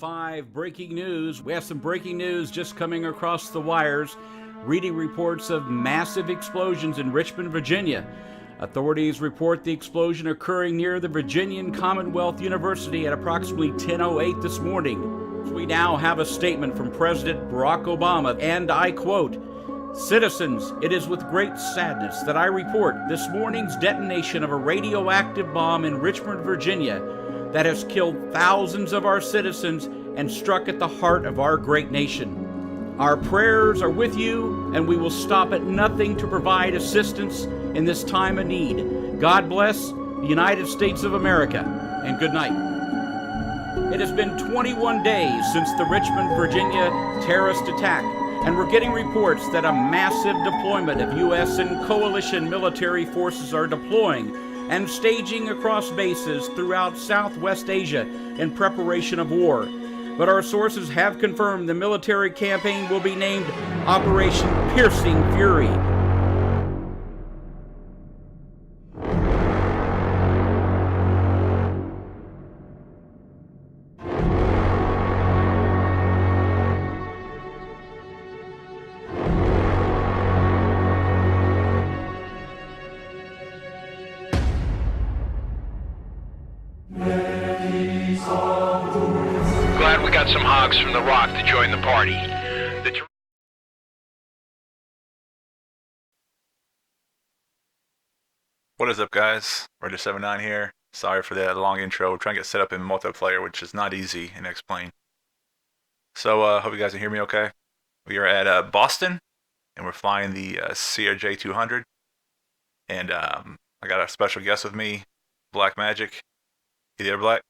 5 breaking news. We have some breaking news just coming across the wires. Reading reports of massive explosions in Richmond, Virginia. Authorities report the explosion occurring near the Virginian Commonwealth University at approximately 10:08 this morning. We now have a statement from President Barack Obama, and I quote, "Citizens, it is with great sadness that I report this morning's detonation of a radioactive bomb in Richmond, Virginia that has killed thousands of our citizens and struck at the heart of our great nation. Our prayers are with you, and we will stop at nothing to provide assistance in this time of need. God bless the United States of America, and good night." It has been 21 days since the Richmond, Virginia terrorist attack, and we're getting reports that a massive deployment of U.S. and coalition military forces are deploying and staging across bases throughout Southwest Asia in preparation of war. But our sources have confirmed the military campaign will be named Operation Piercing Fury. Glad we got some hogs from the Rock to join the party. What is up, guys? Resivor here. Sorry for that long intro. We're trying to get set up in multiplayer, which is not easy and explain. So, hope you guys can hear me okay. We are at Boston, and we're flying the CRJ200. And I got a special guest with me, BLACKMAJIC. You there, Black?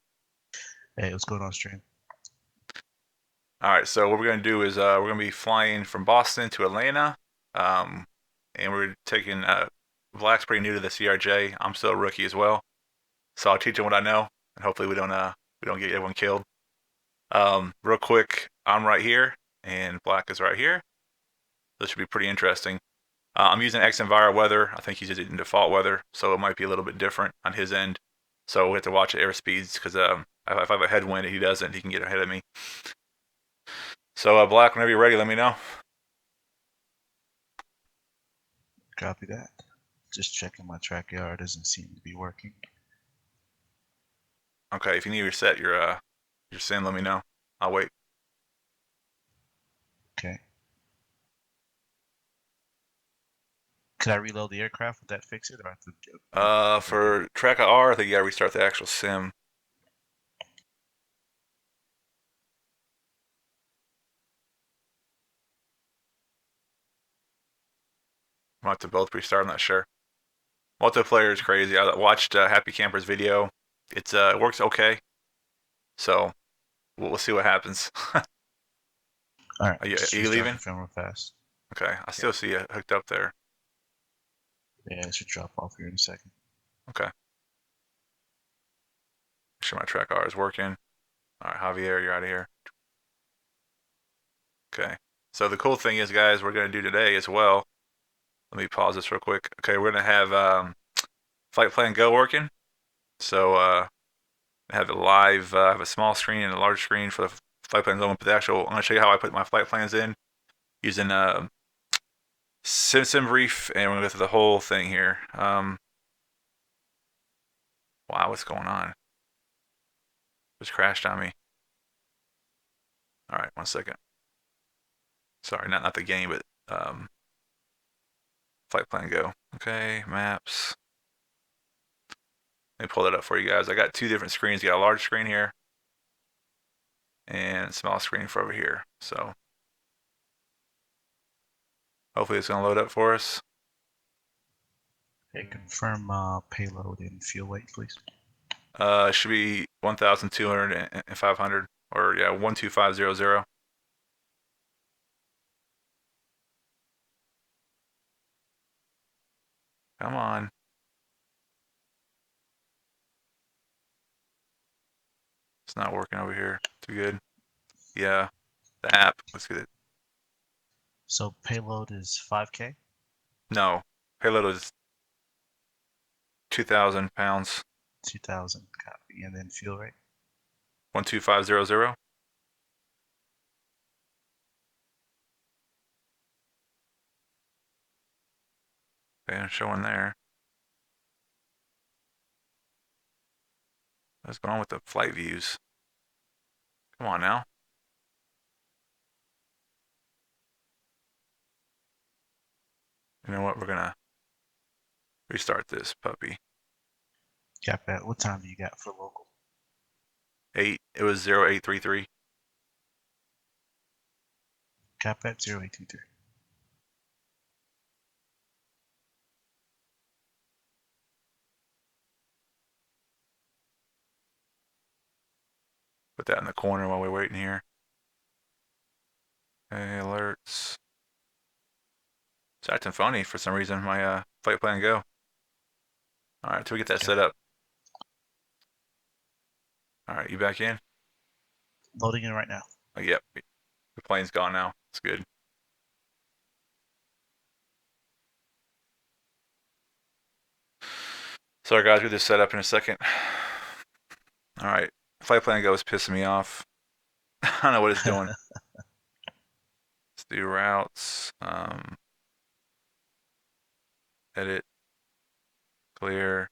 Hey, what's going on, stream? Alright, so what we're going to do is we're going to be flying from Boston to Atlanta. And we're taking... Black's pretty new to the CRJ. I'm still a rookie as well, so I'll teach him what I know, and hopefully we don't get everyone killed. Real quick, I'm right here, and Black is right here. This should be pretty interesting. I'm using XenVario weather. I think he's using default weather, so it might be a little bit different on his end. So we have to watch the airspeeds because if I have a headwind and he doesn't, he can get ahead of me. So Black, whenever you're ready, let me know. Copy that. Just checking my track yard. Doesn't seem to be working. Okay, if you need to reset your sim, let me know. I'll wait. Okay. Could I reload the aircraft? Would that fix it, or I have to? For track R, I think you gotta restart the actual sim. Might have to both restart. I'm not sure. Multiplayer is crazy. I watched Happy Camper's video. It works okay. So we'll see what happens. All right. Are you leaving? Film real fast. Okay. I still see you hooked up there. Yeah, it should drop off here in a second. Okay. Make sure my track R is working. All right, Javier, you're out of here. Okay. So the cool thing is, guys, we're gonna do today as well. Let me pause this real quick. Okay, we're gonna have Flight Plan Go working. So I have it live. I have a small screen and a large screen for the Flight Plan Go. I'm gonna show you how I put my flight plans in using SimBrief, and we're gonna go through the whole thing here. Wow, what's going on? Just crashed on me. All right, 1 second. Sorry, not the game, but Flight Plan Go. Okay, maps. Let me pull that up for you guys. I got two different screens. You got a large screen here and a small screen for over here. So hopefully it's gonna load up for us. Hey, confirm payload and fuel weight, please. It should be 1,200 and 500, or yeah, 12500. Come on. It's not working over here too good. Yeah, the app. Let's get it. So payload is 5K? No, payload is 2,000 pounds. 2,000, copy. And then fuel rate? 12500. Okay, I'm showing there. What's going on with the flight views? Come on now. You know what? We're gonna restart this puppy. Cap that. What time do you got for local? 8. It was 0833. Cap that 0823. Put that in the corner while we're waiting here. Okay, alerts. It's acting funny for some reason. My flight plan go. All right, till we get that set up. All right, you back in? Loading in right now. Oh, yep. The plane's gone now. It's good. Sorry, guys. We'll just set up in a second. All right. Flight plan go is pissing me off. I don't know what it's doing. Let's do routes. Edit. Clear.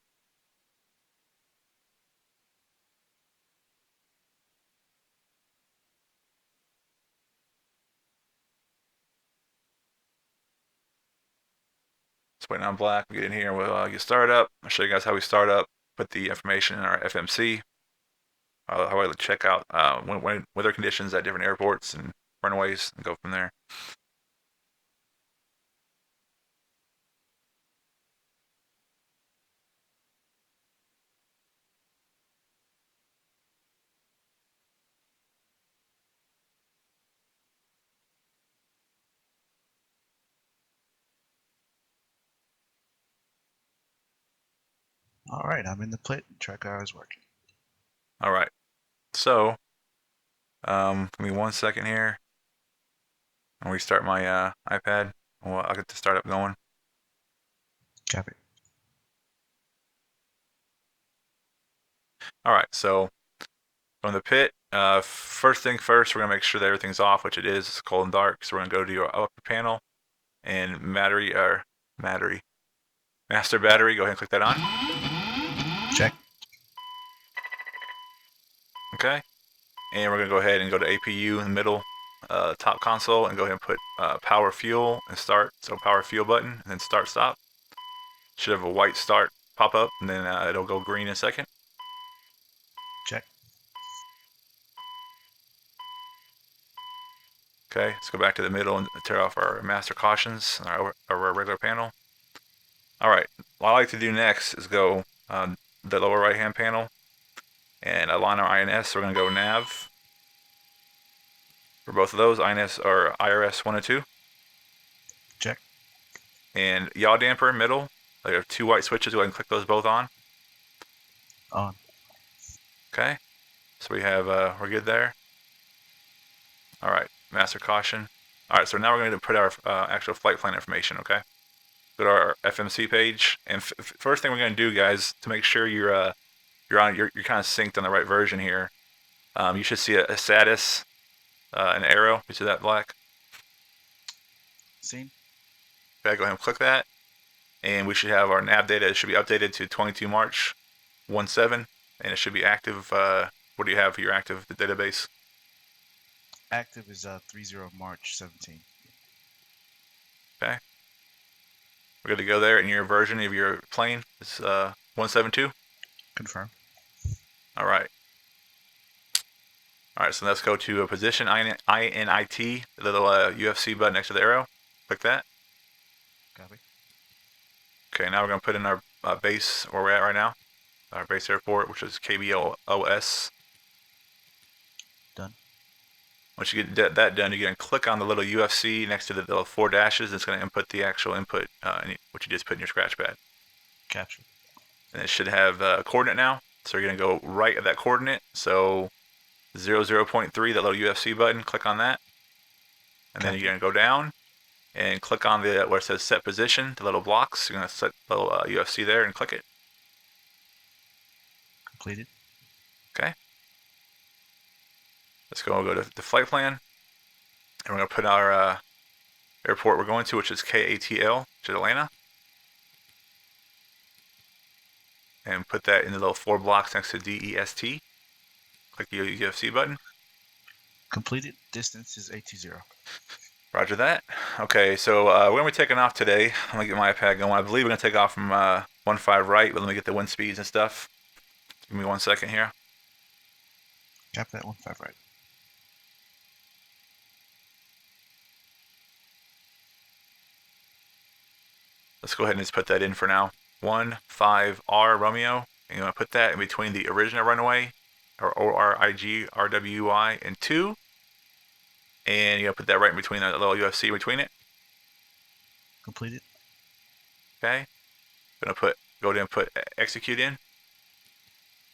Just waiting on Black. We get in here. We'll get started up. I'll show you guys how we start up. Put the information in our FMC. How I check out weather conditions at different airports and runaways, and go from there. All right, I'm in the pit. Track hour is working. All right. So, give me 1 second here. And restart my iPad. Well, I'll get the startup going. Copy. All right. So, from the pit, first thing first, we're gonna make sure that everything's off, which it is. It's cold and dark. So we're gonna go to your upper panel and master battery. Go ahead and click that on. Check. Okay. And we're gonna go ahead and go to APU in the middle, top console, and go ahead and put power fuel and start. So power fuel button, and then start stop. Should have a white start pop up, and then it'll go green in a second. Check. Okay, let's go back to the middle and tear off our master cautions and our regular panel. All right, what I like to do next is go the lower right hand panel and align our INS. So we're gonna go nav for both of those. INS or IRS 102. Check. And yaw damper middle. There are 2 white switches. Go ahead and click those both on. On. Okay, so we have we're good there. All right, master caution. All right, so now we're going to put our actual flight plan information. Okay, go to our FMC page, and first thing we're going to do, guys, to make sure you're kind of synced on the right version here. You should see a status, an arrow. You see that, Black? Seen. Okay, go ahead and click that, and we should have our nav data. It should be updated to 22 March 17, and it should be active. What do you have for your active database? Active is 30 March 17. Okay. We're good to go there, and your version of your plane is 172. Confirm. All right. All right, so let's go to a position, INIT, the little UFC button next to the arrow. Click that. Copy. Okay, now we're going to put in our base where we're at right now, our base airport, which is KBOS. Done. Once you get that done, you're going to click on the little UFC next to the little 4 dashes. It's going to input the actual input, what you just put in your scratch pad. Capture. And it should have a coordinate now. So you're going to go right at that coordinate. So 00.3, that little UFC button, click on that. And then you're going to go down and click on the where it says set position, the little blocks. You're going to set the little UFC there and click it. Completed. Okay. Let's go to the flight plan. And we're going to put our airport we're going to, which is KATL, which is Atlanta. and put that in the little 4 blocks next to DEST. Click the UFC button. Completed. Distance is 820. Roger that. Okay, so we're going to be taking off today. Let me get my iPad going. I believe we're going to take off from 15 right, but let me get the wind speeds and stuff. Give me 1 second here. Cap that 15 right. Let's go ahead and just put that in for now. 15R Romeo. And you want to put that in between the original runway, or ORIG, RWI, and 2. And you're going to put that right in between that little UFC between it. Completed. Okay. Going to go ahead and put execute in.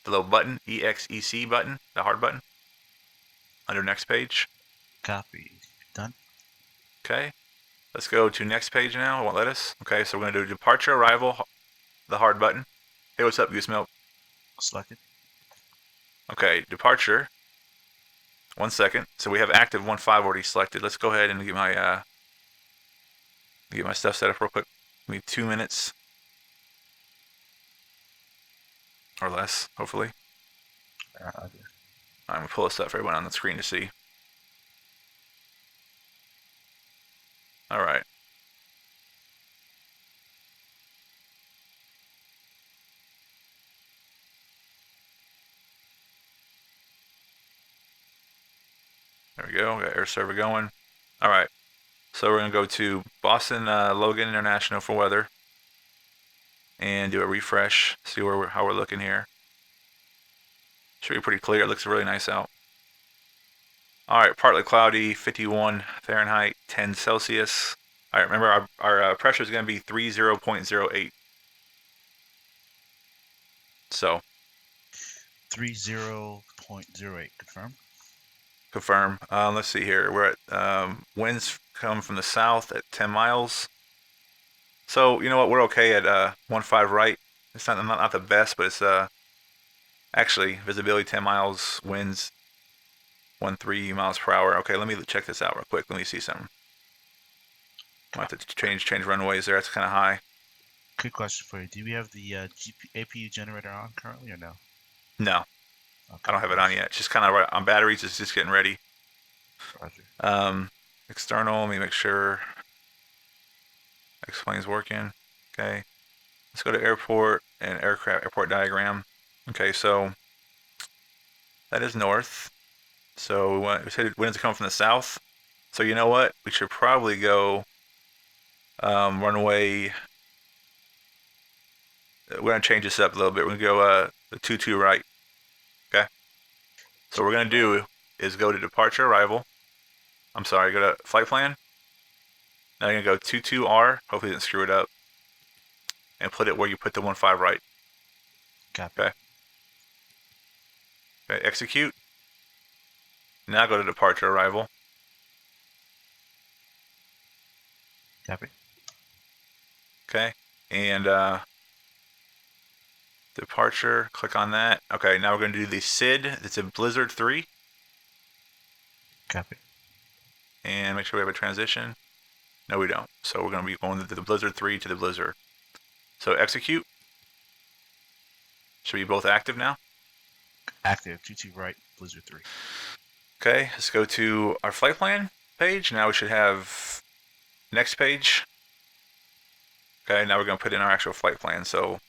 The little button, EXEC button, the hard button. Under next page. Copy. Done. Okay. Let's go to next page now. It won't let us. Okay, so we're going to do departure, arrival, the hard button. Hey, what's up, Goose Milk? Selected. Okay, departure. 1 second. So we have active 15 already selected. Let's go ahead and get my stuff set up real quick. Give me 2 minutes. Or less, hopefully. I'm going to pull this up for everyone on the screen to see. All right. There we go. We got air server going. All right. So we're going to go to Boston Logan International for weather. And do a refresh. See how we're looking here. Should be pretty clear. It looks really nice out. All right. Partly cloudy, 51 Fahrenheit, 10 Celsius. All right. Remember, our pressure is going to be 30.08. So 30.08. Confirm. Confirm. Let's see here. We're at winds come from the south at 10 miles. So you know what? We're okay at 15 right. It's not the best, but it's actually visibility 10 miles, winds 13 miles per hour. Okay, let me check this out real quick. Let me see something. I have to change runways there. That's kind of high. Quick question for you. Do we have the APU generator on currently or no? No, Okay. I don't have it on yet. It's just kind of right on batteries. It's just getting ready. Roger. External. Let me make sure Explain's working. Okay. Let's go to airport and airport diagram. Okay, so that is north. So we said winds are coming from the south. So you know what? We should probably go runway. We're gonna change this up a little bit. We're gonna go the 22 right. Okay. So what we're gonna do is go to departure arrival. I'm sorry, go to flight plan. Now you're gonna go 22R. Hopefully, didn't screw it up. And put it where you put the 15 right. Copy. Okay. Okay. Execute. Now go to departure arrival. Copy. Okay. And departure. Click on that. Okay. Now we're going to do the SID. It's a Blizzard 3. Copy. And make sure we have a transition. No, we don't. So we're going to be going to the Blizzard 3 to the Blizzard. So execute. Should be both active now. Active. 22 right. Blizzard 3. Okay. Let's go to our flight plan page. Now we should have next page. Okay. Now we're going to put in our actual flight plan. So,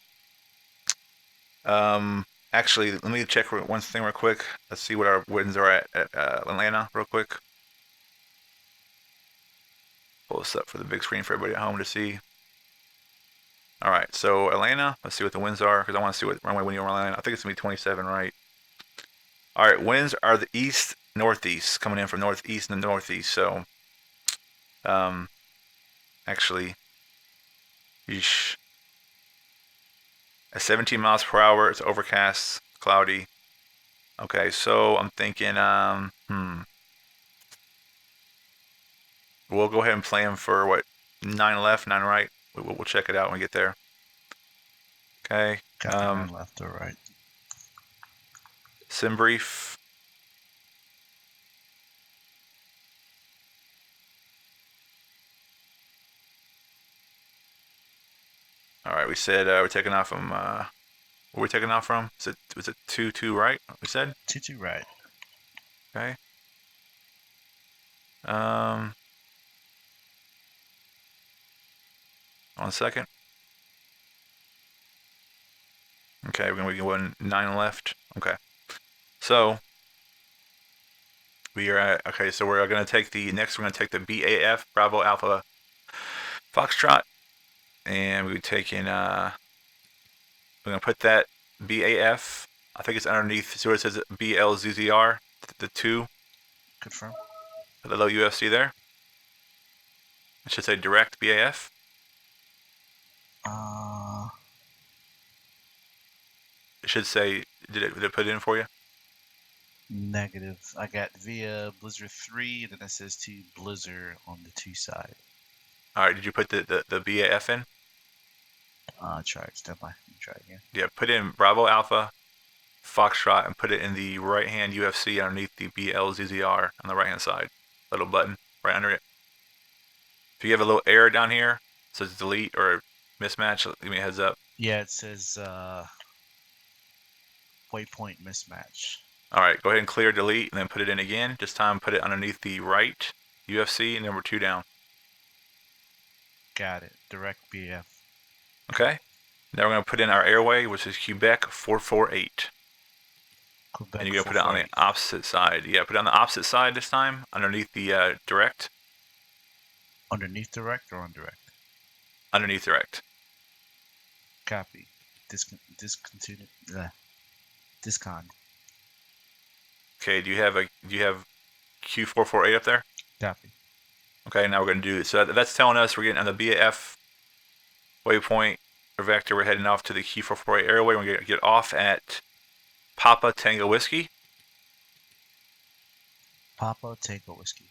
actually, let me check one thing real quick. Let's see what our winds are at Atlanta real quick. Pull this up for the big screen for everybody at home to see. All right, so Atlanta, let's see what the winds are, because I want to see what runway when you're on Atlanta. I think it's going to be 27, right? All right, winds are the east, northeast, coming in from northeast and the northeast. So, actually, yeesh. At 17 miles per hour, it's overcast, cloudy. Okay, so I'm thinking, we'll go ahead and plan for what, 9 left, 9 right. We'll check it out when we get there. Okay. Copy. 9 left or right. Sim brief. All right, we said we're taking off from Where we taking off from? Was it 2-2 right? We said. 2-2 right. Okay. 1 second. Okay, we're gonna be going 9 left. Okay. So we are at, okay, so we're gonna take the next. We're gonna take the BAF Bravo Alpha Foxtrot, and we're taking we're gonna put that BAF. I think it's underneath. See where it says BLZZR, the 2, Confirm. the little UFC there. It should say direct BAF. It should say. Did it put it in for you? Negative. I got via Blizzard 3, and then it says to Blizzard on the 2 side. All right. Did you put the BAF in? Try it. Stand by. Let me try again. Yeah. Put in Bravo Alpha Foxtrot and put it in the right hand UFC underneath the BLZZR on the right hand side. Little button right under it. If you have a little error down here, it says delete or mismatch, give me a heads up. Yeah, it says waypoint mismatch. All right, go ahead and clear delete and then put it in again. This time put it underneath the right UFC and number 2 down. Got it. Direct BF. Okay. Now we're going to put in our airway, which is Quebec 448. Quebec And you're going to put it on the opposite side. Yeah, put it on the opposite side this time, underneath the direct. Underneath direct or on direct? Underneath direct. Copy. Discontinued. Discon. Okay, do you have Q448 up there? Copy. Okay, now we're going to do, so that's telling us we're getting on the BAF waypoint or vector. We're heading off to the Q448 airway. We're going to get off at Papa Tango Whiskey. Papa Tango Whiskey.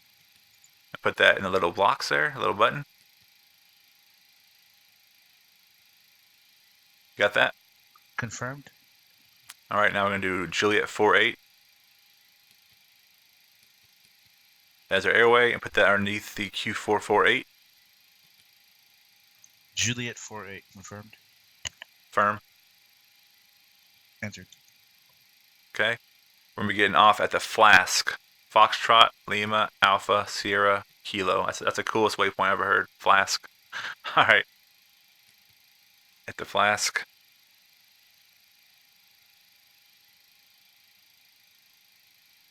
Put that in the little blocks there, a little button. Got that? Confirmed. All right, now we're going to do Juliet 48. As our airway, and put that underneath the Q448. Juliet 48. Confirmed. Firm. Entered. Okay. We're going to be getting off at the Flask. Foxtrot, Lima, Alpha, Sierra, Kilo. That's the coolest waypoint I ever heard. Flask. All right. At the Flask.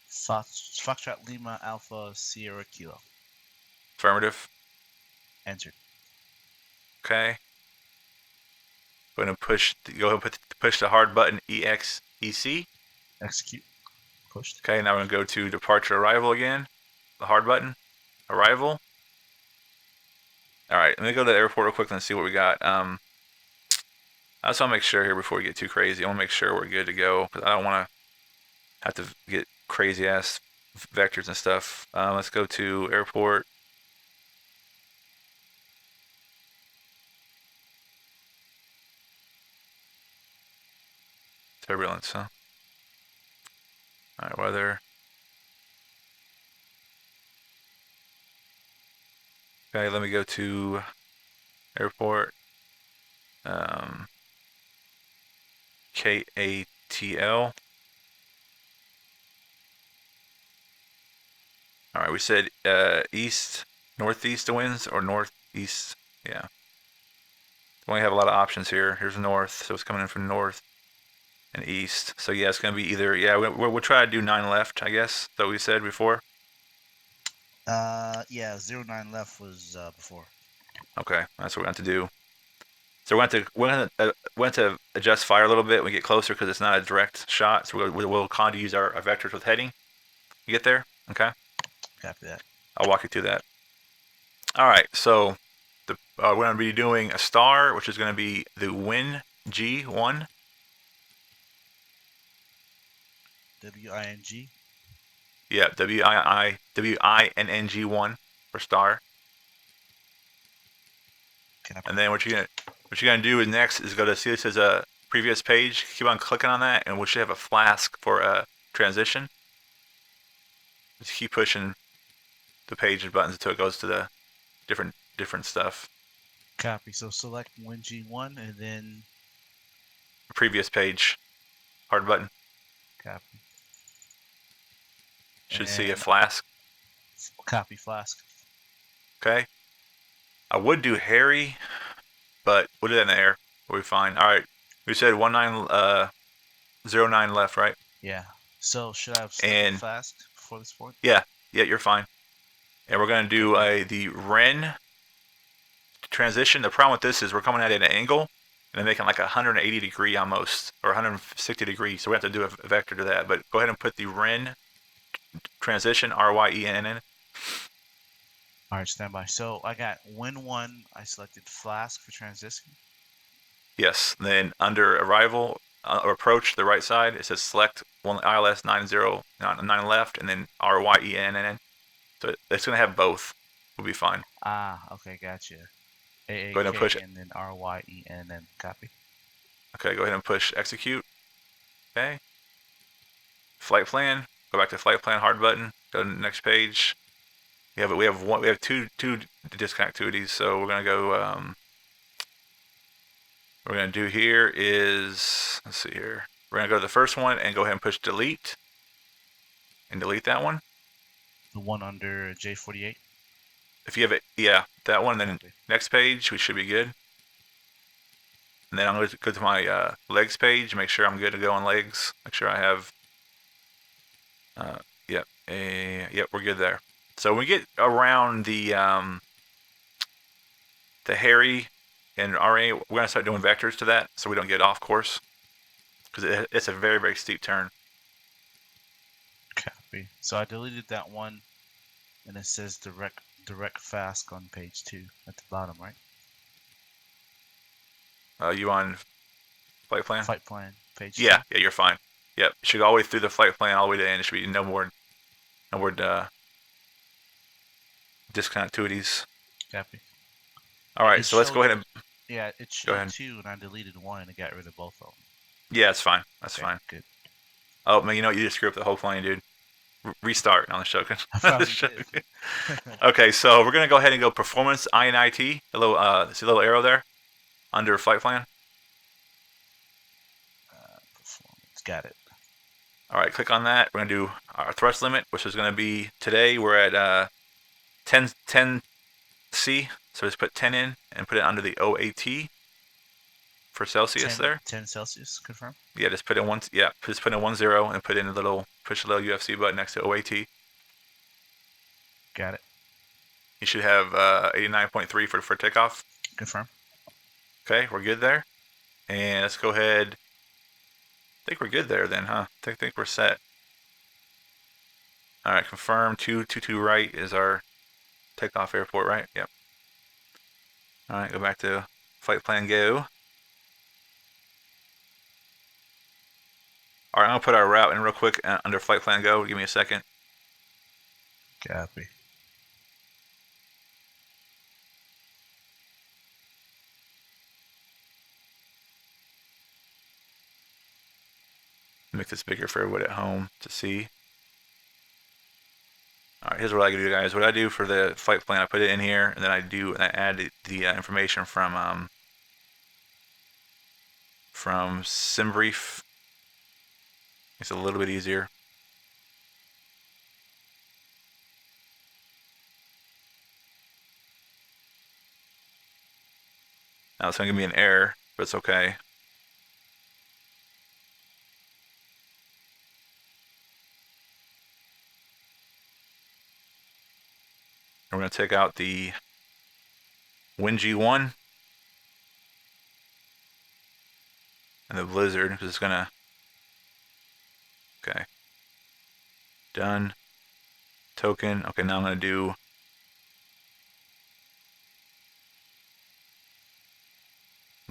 Foxtrot Lima Alpha Sierra Kilo. Affirmative. Entered. Okay. We're going to go ahead and push the hard button EXEC. Execute. Pushed. Okay, now we're going to go to departure arrival again. The hard button. Arrival. All right, let me go to the airport real quick and see what we got. I just want to make sure here before we get too crazy. I want to make sure we're good to go because I don't want to have to get crazy ass vectors and stuff. Let's go to airport. Turbulence, huh? All right, weather. Okay, let me go to airport. KATL. All right, we said east, northeast winds or northeast. Yeah. We only have a lot of options here. Here's north, so it's coming in from north and east. So yeah, it's gonna be either. Yeah, we'll try to do 9 left, I guess. That we said before. Yeah, 09 left was before. Okay, that's what we're going to do. So we're going to adjust fire a little bit when we get closer because it's not a direct shot. So we'll kind of use our vectors with heading. You get there? Okay. Copy that. I'll walk you through that. All right. So we're going to be doing a star, which is going to be the Win G1. WING. Yeah, WINNG1 for star. And then what you're gonna do is next is go to see this as a previous page. Keep on clicking on that, and we should have a flask for a transition. Just keep pushing the page and buttons until it goes to the different stuff. Copy. So select WinG1 and then previous page. Hard button. Copy. Should see a And flask. copy flask. Okay. I would do Harry, but we'll do that in the air. We'll be fine. All right. We said 1909 left, right? Yeah. So should I have selected flask before this point? Yeah, you're fine. And we're gonna do the Ren transition. The problem with this is we're coming at it at an angle, and making like 180 degree almost, or 160 degrees. So we have to do a vector to that. But go ahead and put the Ren transition, RYENN. All right, stand by. So I got Win 1. I selected flask for transition. Yes. Then under arrival or approach, the right side, it says select one ILS 909 left, and then RYENN. So it's gonna have both. We'll be fine. Ah, okay, gotcha. AAK Go ahead and push it. and then RYENN. Copy. Okay, go ahead and push execute. Okay. Flight plan. Go back to flight plan, hard button. Go to the next page. We have two disconnect activities. So we're gonna go. What we're gonna do here is, let's see here. We're gonna go to the first one and go ahead and push delete. And delete that one. The one under J48. If you have it, yeah, that one. Then next page, we should be good. And then I'm going to go to my legs page, make sure I'm good to go on legs. Make sure I have, yep, we're good there. So when we get around the Harry and RA, we're going to start doing vectors to that so we don't get off course. Because it's a very, very steep turn. Copy. So I deleted that one, and it says direct flask on page 2 at the bottom, right? You on flight plan? Flight plan, page 2. Yeah, you're fine. Yep, you should go all the way through the flight plan, all the way to the end. It should be no more discontinuities. Copy. All right, so let's go ahead and. Yeah, it showed 2, and I deleted 1, and it got rid of both of them. Yeah, that's fine. That's fine. Good. Oh man, you know what? You just screwed up the whole plane, dude. Restart on the show. Okay, so we're gonna go ahead and go performance INIT. A little, see a little arrow there under flight plan. Performance, got it. All right, click on that. We're gonna do our thrust limit, which is gonna be today. We're at 10 C. So just put 10 in and put it under the OAT for Celsius 10 Celsius, confirm. Yeah, just put in one. Yeah, just put in 10 and put in a little push the little UFC button next to OAT. Got it. You should have 89.3 for takeoff. Confirm. Okay, we're good there. And let's go ahead. I think we're good there then, huh? I think we're set. All right, confirm 222 right is our takeoff airport, right? Yep. All right, go back to flight plan go. All right, I'm gonna put our route in real quick under flight plan go. Give me a second. Copy. Make this bigger for everybody at home to see. All right, here's what I do, guys. What I do for the flight plan, I put it in here, and then I add the information from SimBrief. It's a little bit easier. Now it's gonna give me an error, but it's okay. We're going to take out the WinG1 and the Blizzard, because it's going to. Okay. Done. Token. Okay, now I'm going to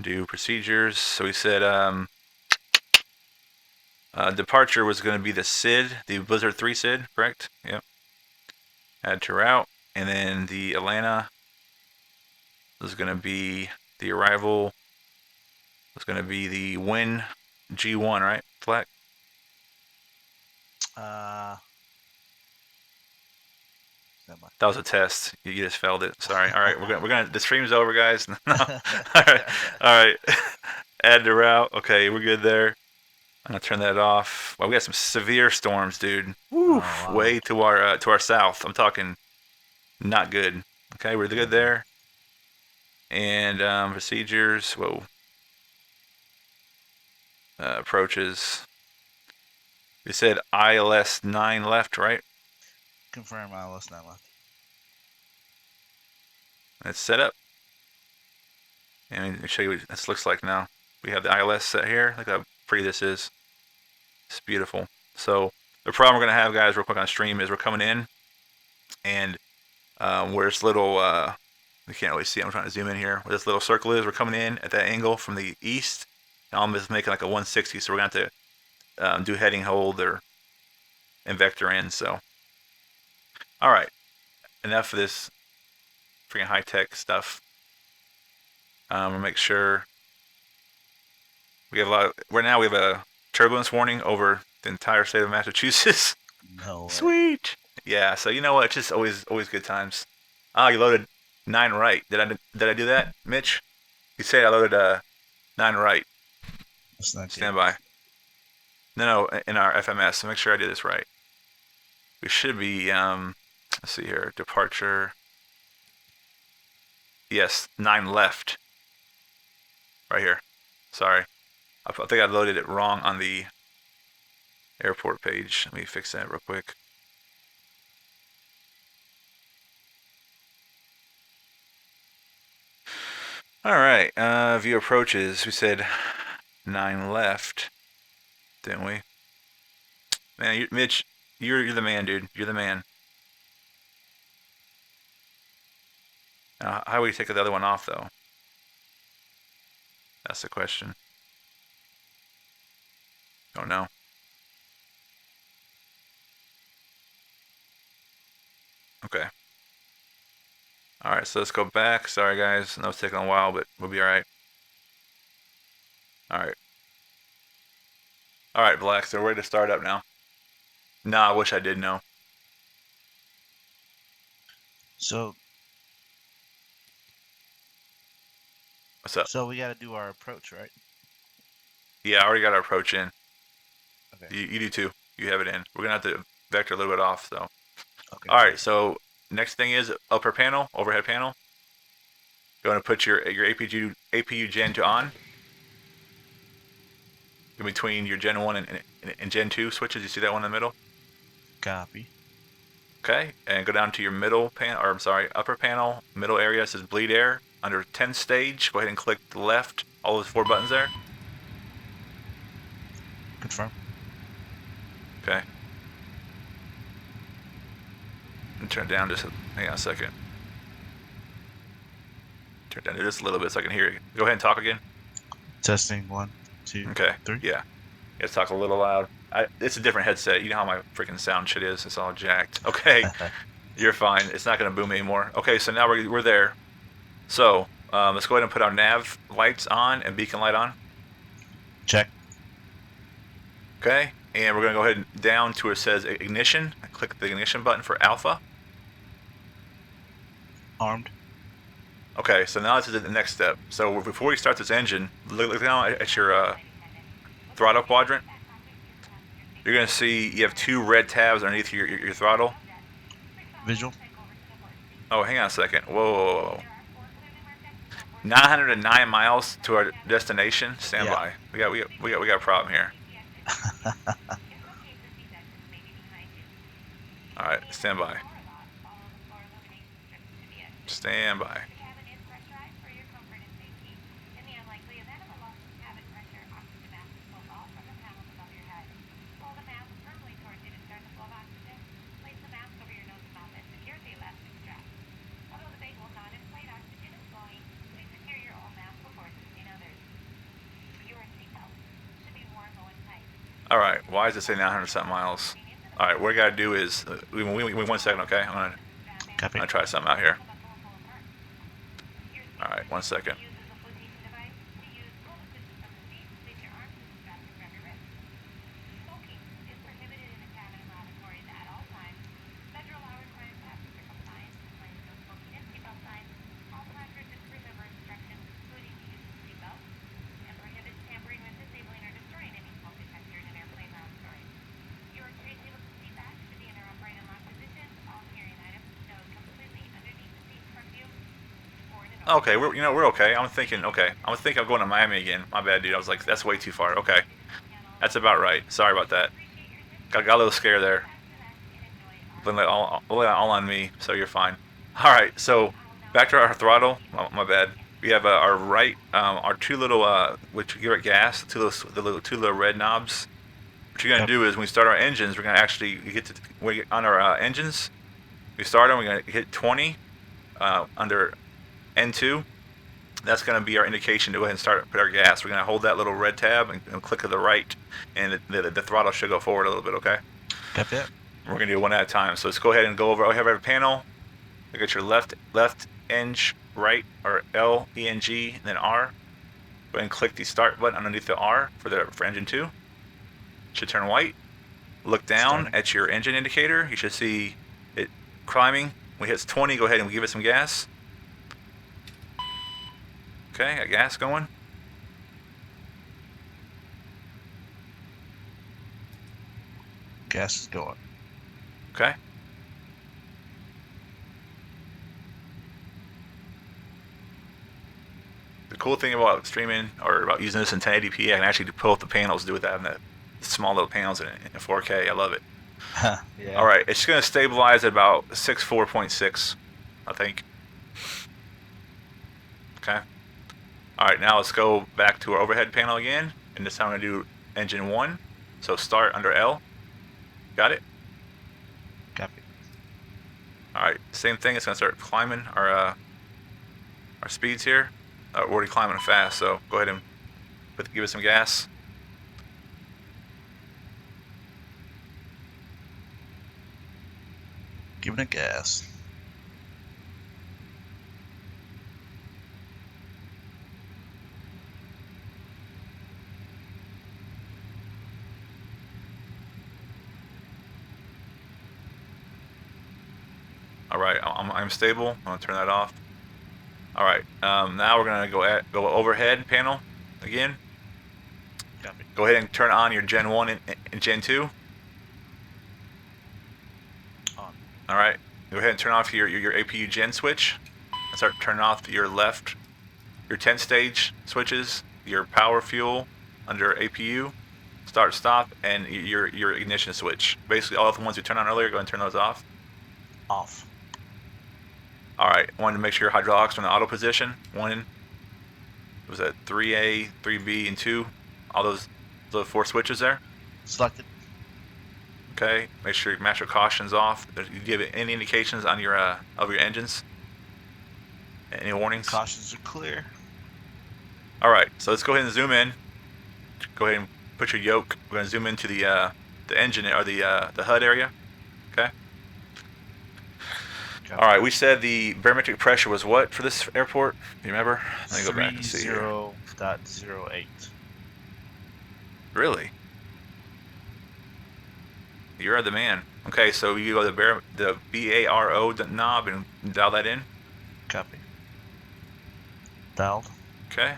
do procedures. So we said departure was going to be the SID, the Blizzard 3 SID, correct? Yep. Add to route. And then the Atlanta is going to be the arrival. It's going to be the Win G1, right? Fleck. That was a test. You just failed it. Sorry. All right, we're gonna. The stream's over, guys. No. All right. Add to route. Okay, we're good there. I'm gonna turn that off. Well, we got some severe storms, dude. Woo, Oh, wow. way to our south. I'm talking not good. Okay, we're good there. And procedures. Whoa. Approaches. We said ILS 9 left, right? Confirm ILS 9 left. It's set up. And let me show you what this looks like now. We have the ILS set here. Look how pretty this is. It's beautiful. So the problem we're going to have, guys, real quick on stream is we're coming in. And where this little, we can't really see it. I'm trying to zoom in here. Where this little circle is, we're coming in at that angle from the east. Now I'm just making like a 160. So we're going to have to do heading hold and vector in. So, all right. Enough of this freaking high-tech stuff. We'll make sure we have right now we have a turbulence warning over the entire state of Massachusetts. No way. Sweet. Yeah, so you know what? It's just always good times. Ah, you loaded 9 right. Did I do that, Mitch? You say I loaded 9 right. That's not Stand by. No, in our FMS. So make sure I do this right. We should be let's see here. Departure. Yes, 9 left. Right here. Sorry. I think I loaded it wrong on the airport page. Let me fix that real quick. Alright, view approaches. We said 9 left, didn't we? Man, Mitch, you're the man, dude. You're the man. Now, how do we take the other one off, though? That's the question. Don't know. Okay. Alright, so let's go back. Sorry, guys. I know it's taking a while, but we'll be alright. Alright. Alright, Black, so we're ready to start up now. Nah, I wish I did know. So, What's up? so we got to do our approach, right? Yeah, I already got our approach in. Okay. You do too. You have it in. We're going to have to vector a little bit off, so. Okay. Alright, so next thing is upper panel, overhead panel. You want to put your APU Gen 2 on. In between your Gen 1 and Gen 2 switches. You see that one in the middle? Copy. Okay, and go down to your middle panel, or I'm sorry, upper panel, middle area. It says bleed air. Under 10 stage, go ahead and click the left, all those 4 buttons there. Confirm. Okay. And turn it down just, hang on a second. Turn it down just a little bit so I can hear you. Go ahead and talk again. Testing 1, 2, Okay, 3. yeah. Let's talk a little loud. It's a different headset. You know how my freaking sound shit is. It's all jacked. Okay, you're fine. It's not going to boom anymore. Okay, so now we're there. So let's go ahead and put our nav lights on and beacon light on. Check. Okay, and we're going to go ahead and down to where it says ignition. Click the ignition button for alpha. Armed. Okay, so now this is the next step. So before you start this engine, look down at your throttle quadrant. You're going to see you have 2 red tabs underneath your throttle. Visual. Oh, hang on a second. Whoa. 909 miles to our destination. Stand by. We got a problem here. All right, stand by. Stand by. All right, why does it say 900 something miles? All right, what we gotta do is, we 1 second, okay? I'm gonna try something out here. All right, 1 second. Okay, we're okay. I'm thinking I'm going to Miami again. My bad, dude. I was like, that's way too far. Okay, that's about right. Sorry about that. Got a little scared there. Blame it all on me. So you're fine. All right. So back to our throttle. My bad. We have our right, our two little, which we give it gas, two little red knobs. What you're gonna do is when we start our engines, we're gonna actually we get on our engines. We start them. We're gonna hit 20 under N2. That's gonna be our indication to go ahead and put our gas. We're gonna hold that little red tab and click to the right, and the throttle should go forward a little bit. Okay. Copy that. We're gonna do one at a time. So let's go ahead and go over. I have our panel. Look at your left eng, right, or L, E, N, G, and then R. Go ahead and click the start button underneath the R for engine 2. Should turn white. Look down at your engine indicator. You should see it climbing. When it hits 20, go ahead and give it some gas. Okay, got gas going. Gas is going. Okay. The cool thing about streaming or about using this in 1080p, I can actually pull up the panels, do with that, having the small little panels in 4K. I love it. Yeah. All right, it's going to stabilize at about 64.6, I think. Okay. All right, now let's go back to our overhead panel again, and this time I'm going to do engine 1. So start under L. Got it? Copy. All right, same thing. It's going to start climbing our speeds here. We're already climbing fast, so go ahead and give it some gas. Giving it gas. All right, I'm stable. I'm gonna turn that off. All right, now we're gonna go overhead panel again. Copy. Go ahead and turn on your Gen 1 and Gen 2. On. All right, go ahead and turn off your APU Gen switch. And start turning off your 10 stage switches, your power fuel under APU, start stop, and your ignition switch. Basically all the ones we turned on earlier, go ahead and turn those off. Off. All right, I wanted to make sure your hydraulics are in the auto position. One was at 3A, 3B, and 2. All those 4 switches there. Selected. Okay, make sure your master caution's off. Do you have any indications on your of your engines? Any warnings? Cautions are clear. All right, so let's go ahead and zoom in. Go ahead and put your yoke. We're gonna zoom into the engine or the HUD area. Okay. All right, we said the barometric pressure was what for this airport? Do you remember? Let me go back and see here. 30.08. Really? You're the man. Okay, so you go to the BARO knob and dial that in. Copy. Dialed. Okay.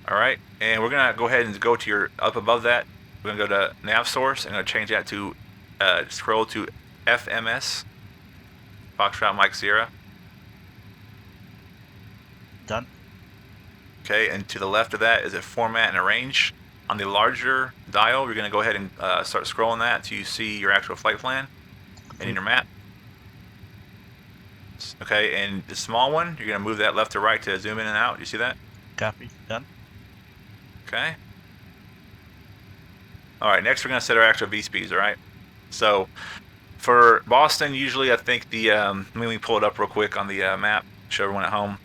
All right, and we're gonna go ahead and go to your up above that. We're gonna go to nav source and gonna change that to scroll to FMS. Foxtrot Mike Sierra. Done. Okay, and to the left of that is a format and arrange. On the larger dial, we're going to go ahead and start scrolling that until you see your actual flight plan and in your map. Okay, and the small one, you're going to move that left to right to zoom in and out. You see that? Copy. Done. Okay. All right, next we're going to set our actual V-speeds, all right? So for Boston, usually I think let me pull it up real quick on the map, show everyone at home.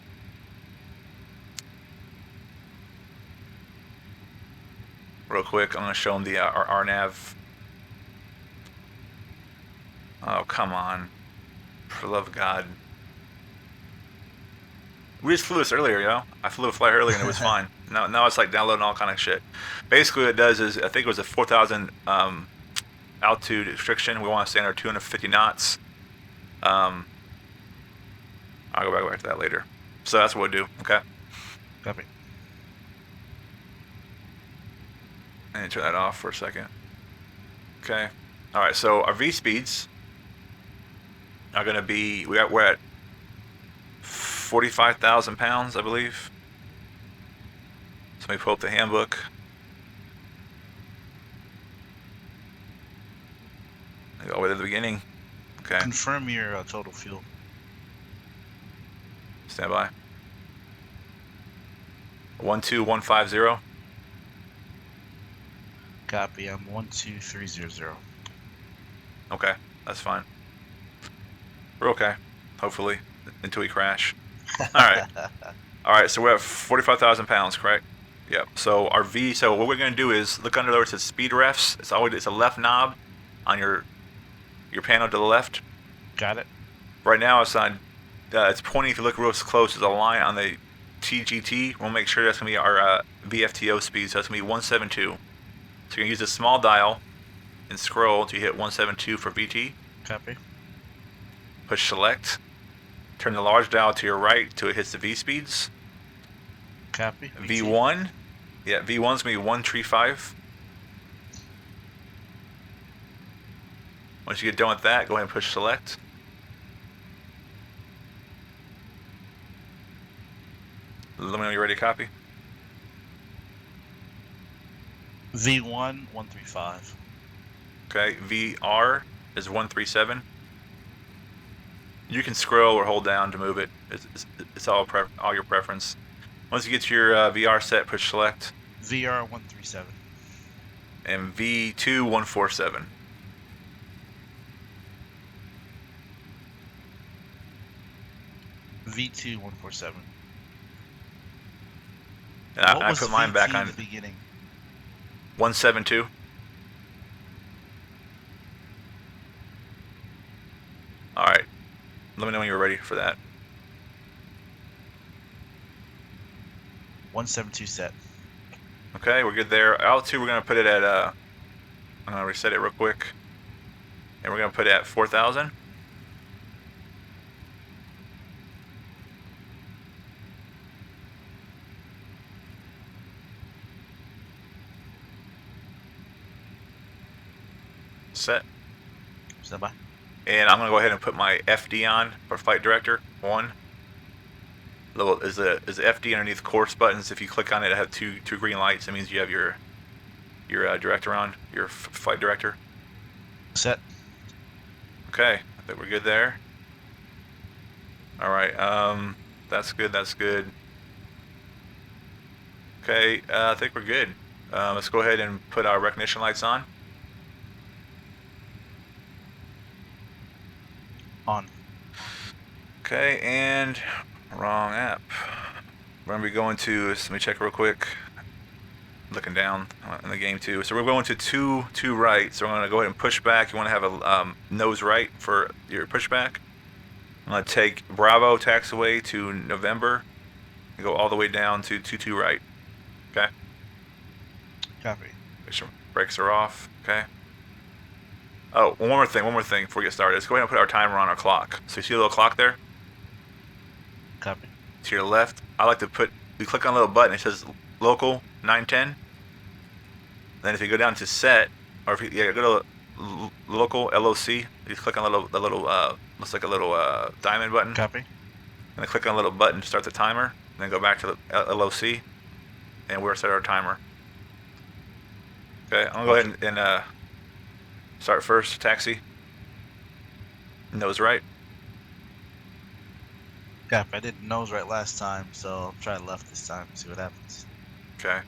Real quick, I'm going to show them the our nav. Oh, come on. For the love of God. We just flew this earlier, I flew a flight earlier and it was fine. Now it's like downloading all kind of shit. Basically what it does is, I think it was a 4,000 altitude restriction. We want to stay under 250 knots. I'll go back to that later. So that's what we'll do, okay? Copy. And turn that off for a second. Okay. All right. So our V speeds are going to be we're at 45,000 pounds, I believe. So let me pull up the handbook. Go all the way to the beginning. Okay. Confirm your total fuel. Stand by. 12150. Copy. I'm 12300. Okay, that's fine. We're okay, hopefully, until we crash. All right. All right, so we're at 45,000 pounds, correct? Yep. So our V. So what we're gonna do is look under there. It says speed refs. It's a left knob on your panel to the left. Got it. Right now it's on. It's pointing. If you look real close, there's a line on the TGT. We'll make sure that's gonna be our VFTO speed. So that's gonna be 172. So you're gonna use this small dial and scroll until you hit 172 for VT. Copy. Push select. Turn the large dial to your right till it hits the V speeds. Copy. V1. Yeah, V1's gonna be 135. Once you get done with that, go ahead and push select. Let me know when you're ready to copy. V1 135. Okay, VR is 137. You can scroll or hold down to move it. It's all your preference. Once you get to your VR set, push select. VR 137. And V2 147. V2 147. And I put mine back on the beginning? 172. All right. Let me know when you're ready for that. 172 set. Okay, we're good there. Altitude, we're going to put it at, I'm going to reset it real quick. And we're going to put it at 4,000. Set. Stand by. And I'm going to go ahead and put my FD on for Flight Director 1. Is the FD underneath course buttons. If you click on it, it has two green lights. That means you have your director on, your flight director. Set. Okay, I think we're good there. All right, that's good. That's good. Okay, I think we're good. Let's go ahead and put our recognition lights on. On. Okay, and wrong app. We're gonna be going to. Let me check real quick. Looking down in the game too. So we're going to two right. So we're gonna go ahead and push back. You want to have a nose right for your pushback. I'm gonna take Bravo taxiway to November and go all the way down to 22 right. Okay. Copy. Make sure brakes are off. Okay. Oh, one more thing before we get started. Let's go ahead and put our timer on our clock. So you see a little clock there? Copy. To your left, I like to we click on a little button, it says local 910. Then if you go down to set, or if you go to local LOC, you click on the little looks like a little diamond button. Copy. And then click on a little button to start the timer. And then go back to the LOC, and we'll set our timer. Okay, I'm gonna go ahead and start first, taxi. Nose right. Yeah, I did nose right last time, so I'll try left this time, see what happens. Okay.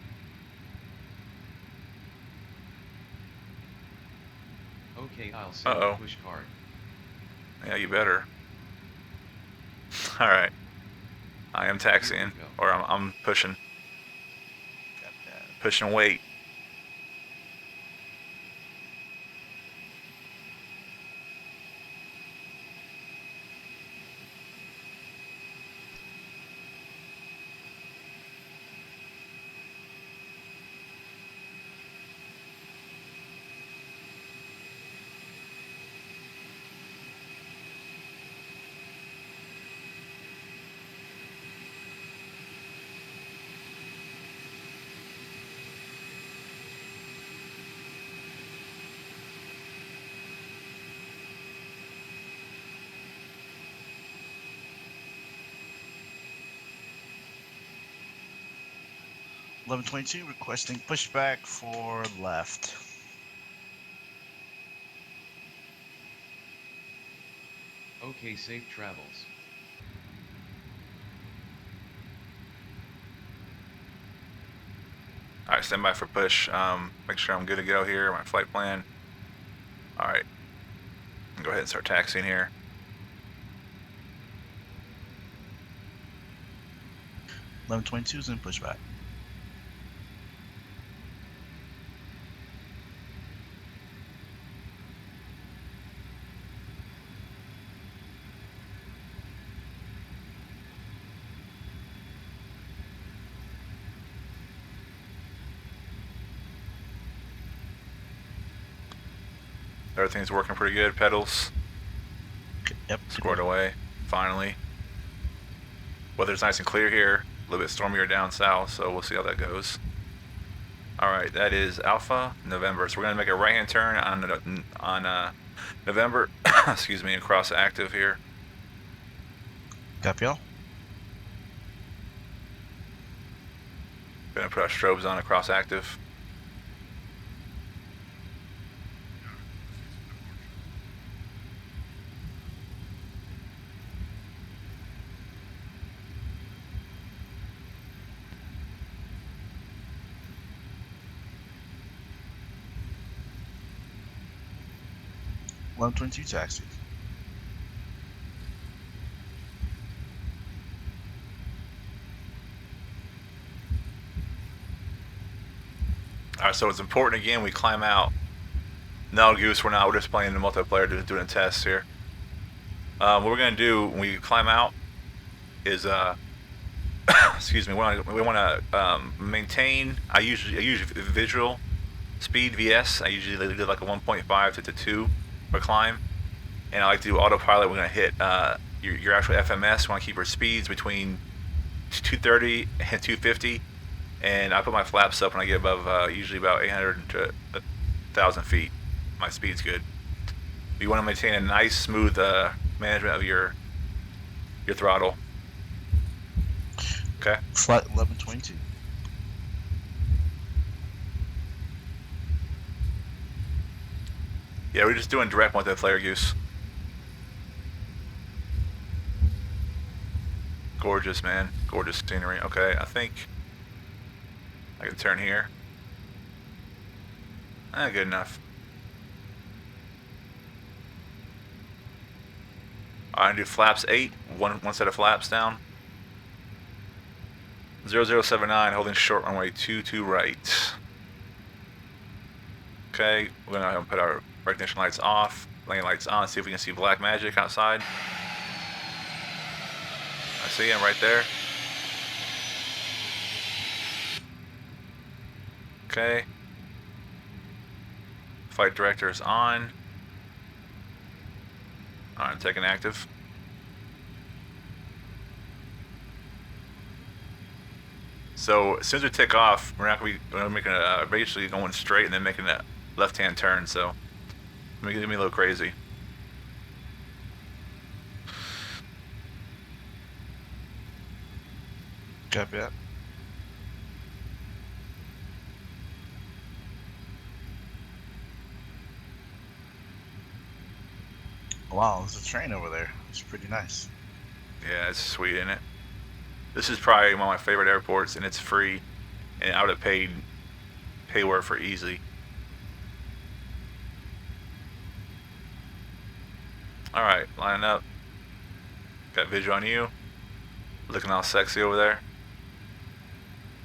Okay, I'll set the push card. Yeah, you better. All right. I am taxiing, or I'm pushing. Got that. Push and wait. 1122 requesting pushback for left. Okay, safe travels. All right, stand by for push. Make sure I'm good to go here. My flight plan. All right, go ahead and start taxiing here. 1122 is in pushback. Everything's working pretty good. Pedals Yep. squared away. Finally, weather's nice and clear here. A little bit stormier down south, so we'll see how that goes. All right, that is Alpha November. So we're gonna make a right-hand turn on November. Excuse me, across active here. Copy all. Gonna put our strobes on across active. Taxi. All right, so it's important again. We climb out. No, Goose, we're not. We're just playing the multiplayer, just doing tests here. What we're gonna do when we climb out is excuse me. We want to maintain. I usually visual speed VS. I usually do like a 1.5 to 2 for climb, and I like to do autopilot. We're gonna hit your actual FMS. We want to keep our speeds between 230 and 250, and I put my flaps up when I get above usually about 800 to 1,000 feet. My speed's good. You want to maintain a nice, smooth management of your throttle. Okay. Flight 1122. Yeah, we're just doing direct multiplayer use. Gorgeous, man. Gorgeous scenery. Okay, I think I can turn here. Good enough. Alright, do flaps 8. One set of flaps down. 0079, holding short runway 22 right. Okay, we're gonna go ahead and put our recognition lights off, lane lights on, see if we can see BLACKMAJIC outside. I see him right there. Okay. Flight director is on. Alright, taking active. So as soon as we take off, we're making basically going straight and then making a left-hand turn. So it's gonna be a little crazy. Copy that. Wow, there's a train over there. It's pretty nice. Yeah, it's sweet, isn't it? This is probably one of my favorite airports, and it's free. And I would have paid payware for easy. All right, lining up. Got visual on you. Looking all sexy over there.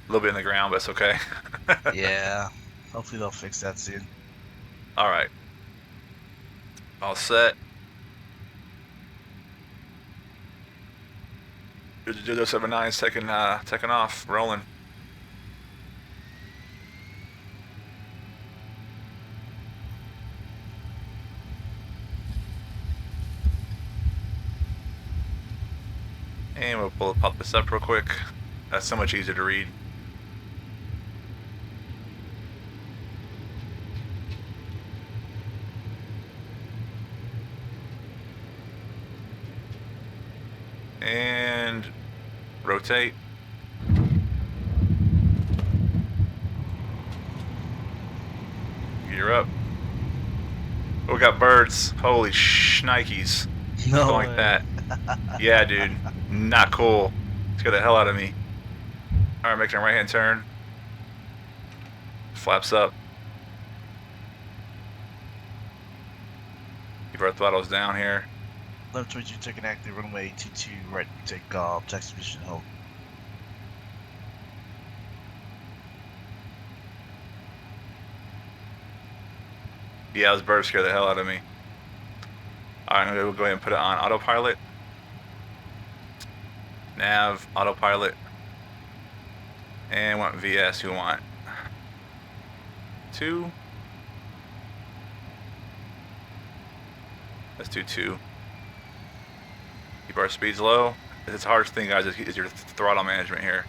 A little bit in the ground, but it's okay. Yeah. Hopefully they'll fix that soon. All right. All set. 0079 is taking off, rolling. And we'll pop this up real quick. That's so much easier to read. And rotate. You're up. Oh, we got birds. Holy shnikes. No Don't like way. that. Yeah, dude. Not cool. Scared the hell out of me. Alright, making a right hand turn. Flaps up. Keep our throttles down here. Left 22, taking active, runway 22, right, take off, taxi position, hold. Yeah, those birds scared the hell out of me. Alright, I'm gonna go ahead and put it on autopilot. Nav, autopilot. And want VS, who want? 2. Let's do 2. Keep our speeds low. It's the hardest thing, guys, is your throttle management here.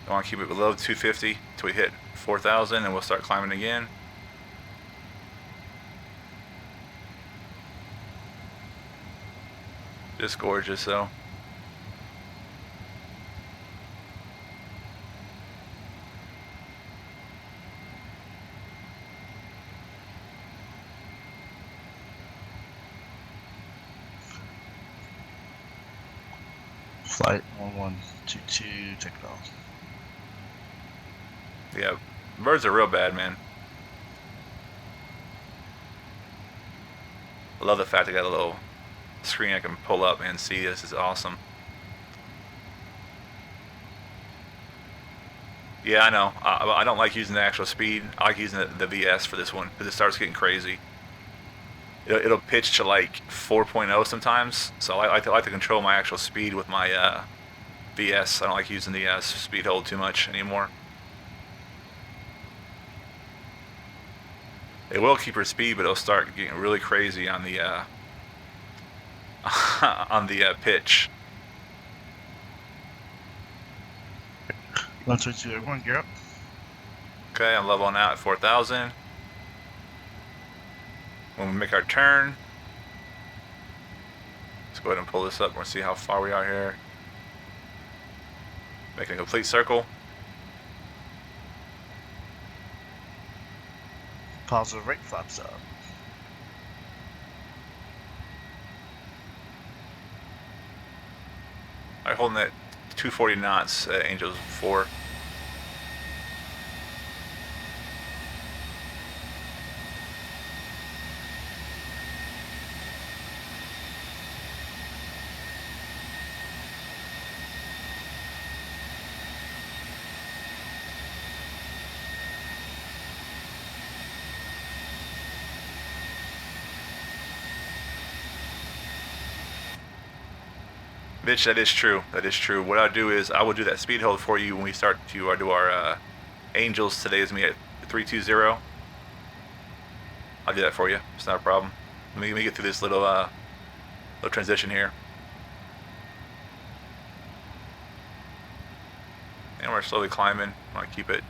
I want to keep it below 250 until we hit 4,000 and we'll start climbing again. Just gorgeous, though. Flight 1122, take off. Yeah, birds are real bad, man. I love the fact I got a little screen I can pull up and see. This is awesome. Yeah, I know. I don't like using the actual speed. I like using the VS for this one because it starts getting crazy. It'll pitch to like 4.0 sometimes, so I like to control my actual speed with my VS. I don't like using the speed hold too much anymore. It will keep her speed, but it'll start getting really crazy on the on the pitch. 122, everyone, gear up. Okay, I'm leveling out at 4,000. When we make our turn, let's go ahead and pull this up and see how far we are here. Making a complete circle. Positive rate flaps up. Alright, holding that 240 knots at Angels 4. Bitch, that is true. That is true. What I'll do is I will do that speed hold for you when we start to do our Angels. Today is me at 320. I'll do that for you. It's not a problem. Let me get through this little transition here. And we're slowly climbing. I want to keep it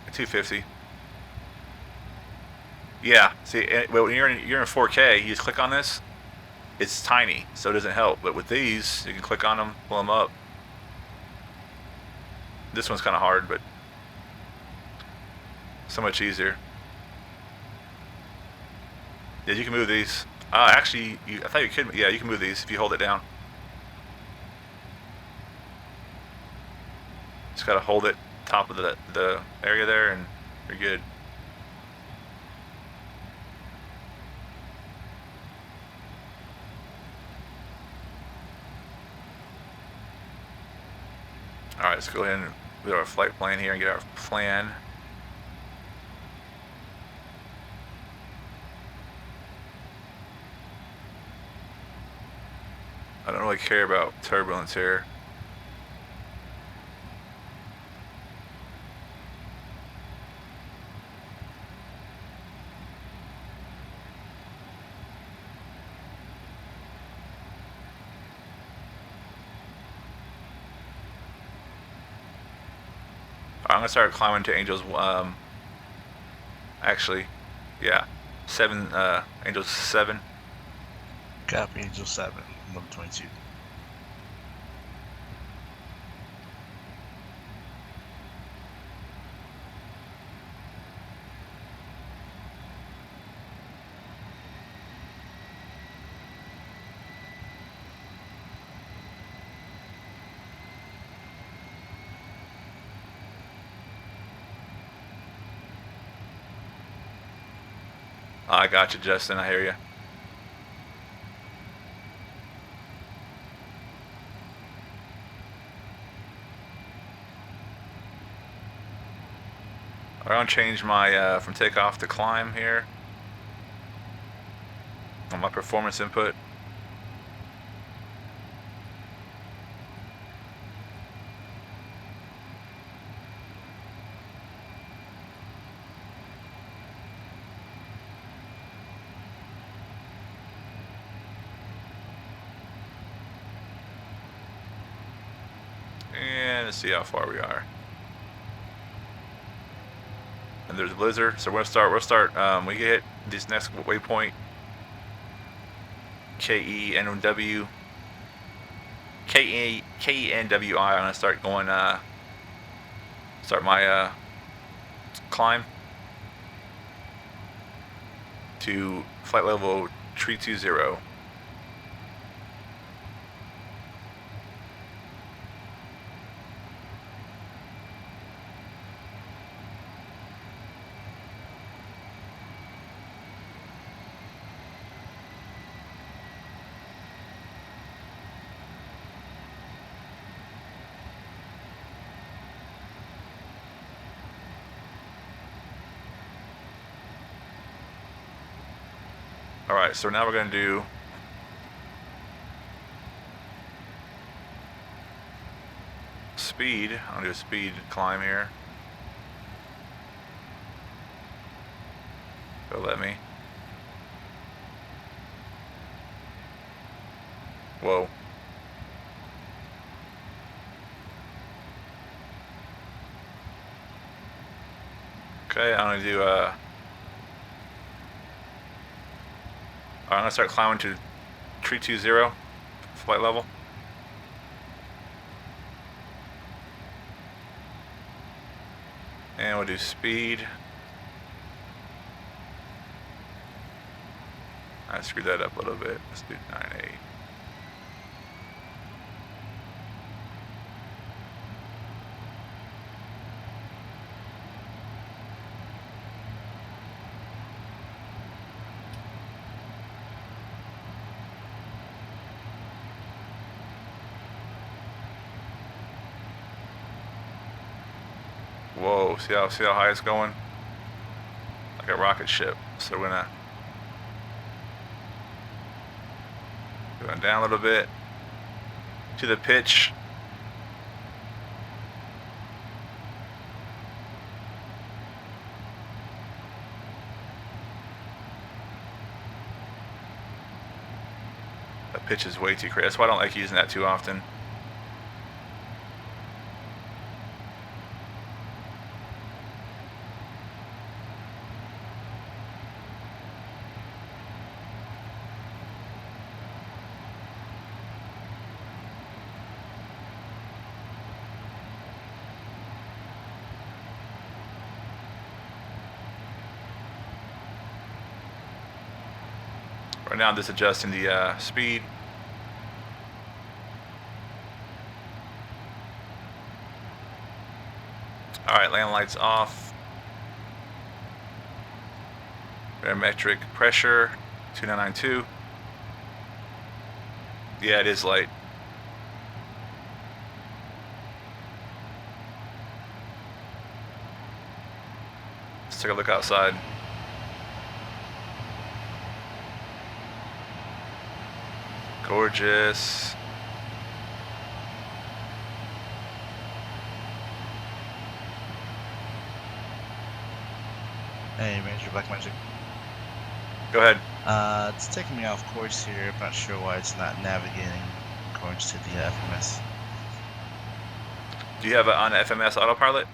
at 250. Yeah. See, when you're in 4K, you just click on this. It's tiny, so it doesn't help. But with these, you can click on them, pull them up. This one's kind of hard, but so much easier. Yeah, you can move these. Actually, I thought you could. Yeah, you can move these if you hold it down. Just gotta hold it top of the area there, and you're good. Alright, let's go ahead and do our flight plan here and get our plan. I don't really care about turbulence here. I'm gonna start climbing to Angels. Actually, yeah, 7. Angels 7. Copy, Angel 7, 1122. I got you, Justin. I hear you. I'm gonna change my from takeoff to climb here on my performance input. And let's see how far we are. And there's a blizzard, so we'll start. We get hit this next waypoint. KENWI. I'm gonna start going. Start my climb to flight level 320. Alright, so now we're going to do speed. I'm going to do a speed climb here. Go let me. Whoa. Okay, I'm going to do I'm going to start climbing to 320 flight level. And we'll do speed. I screwed that up a little bit. Let's do 9.8. Whoa, see how high it's going? Like a rocket ship. So we're gonna going down a little bit to the pitch. That pitch is way too crazy. That's why I don't like using that too often. Right now I'm just adjusting the speed. Alright, land lights off. Barometric pressure, 2992. Yeah, it is light. Let's take a look outside. Gorgeous. Hey, Ranger BLACKMAJIC. Go ahead. It's taking me off course here. I'm not sure why it's not navigating according to the FMS. Do you have it on FMS autopilot?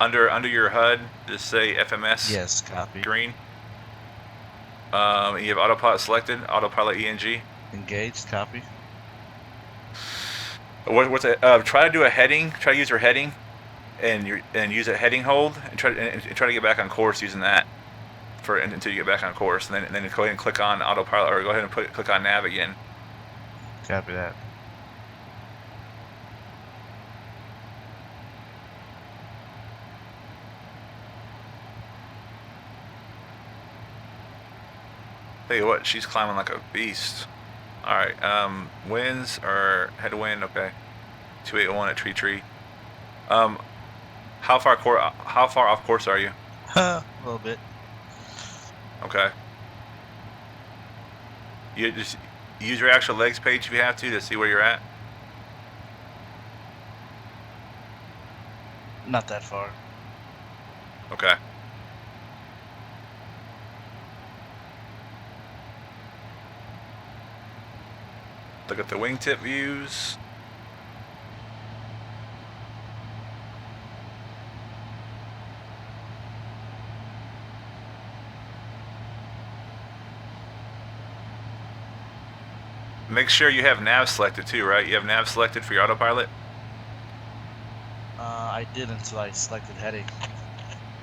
Under your HUD, just say FMS. Yes, copy. Green. You have autopilot selected, autopilot ENG. Engaged, copy. What's it? Try to do a heading. Try to use your heading, and use a heading hold, and try to get back on course using that until you get back on course, and then go ahead and click on autopilot, or go ahead and click on nav again. Copy that. Tell you what, she's climbing like a beast. All right, winds are headwind. Okay, 281 at tree. How far off course are you? A little bit. Okay. You just use your actual legs page if you have to see where you're at. Not that far. Okay. Look at the wingtip views. Make sure you have nav selected too, right? You have nav selected for your autopilot? I did until I selected heading.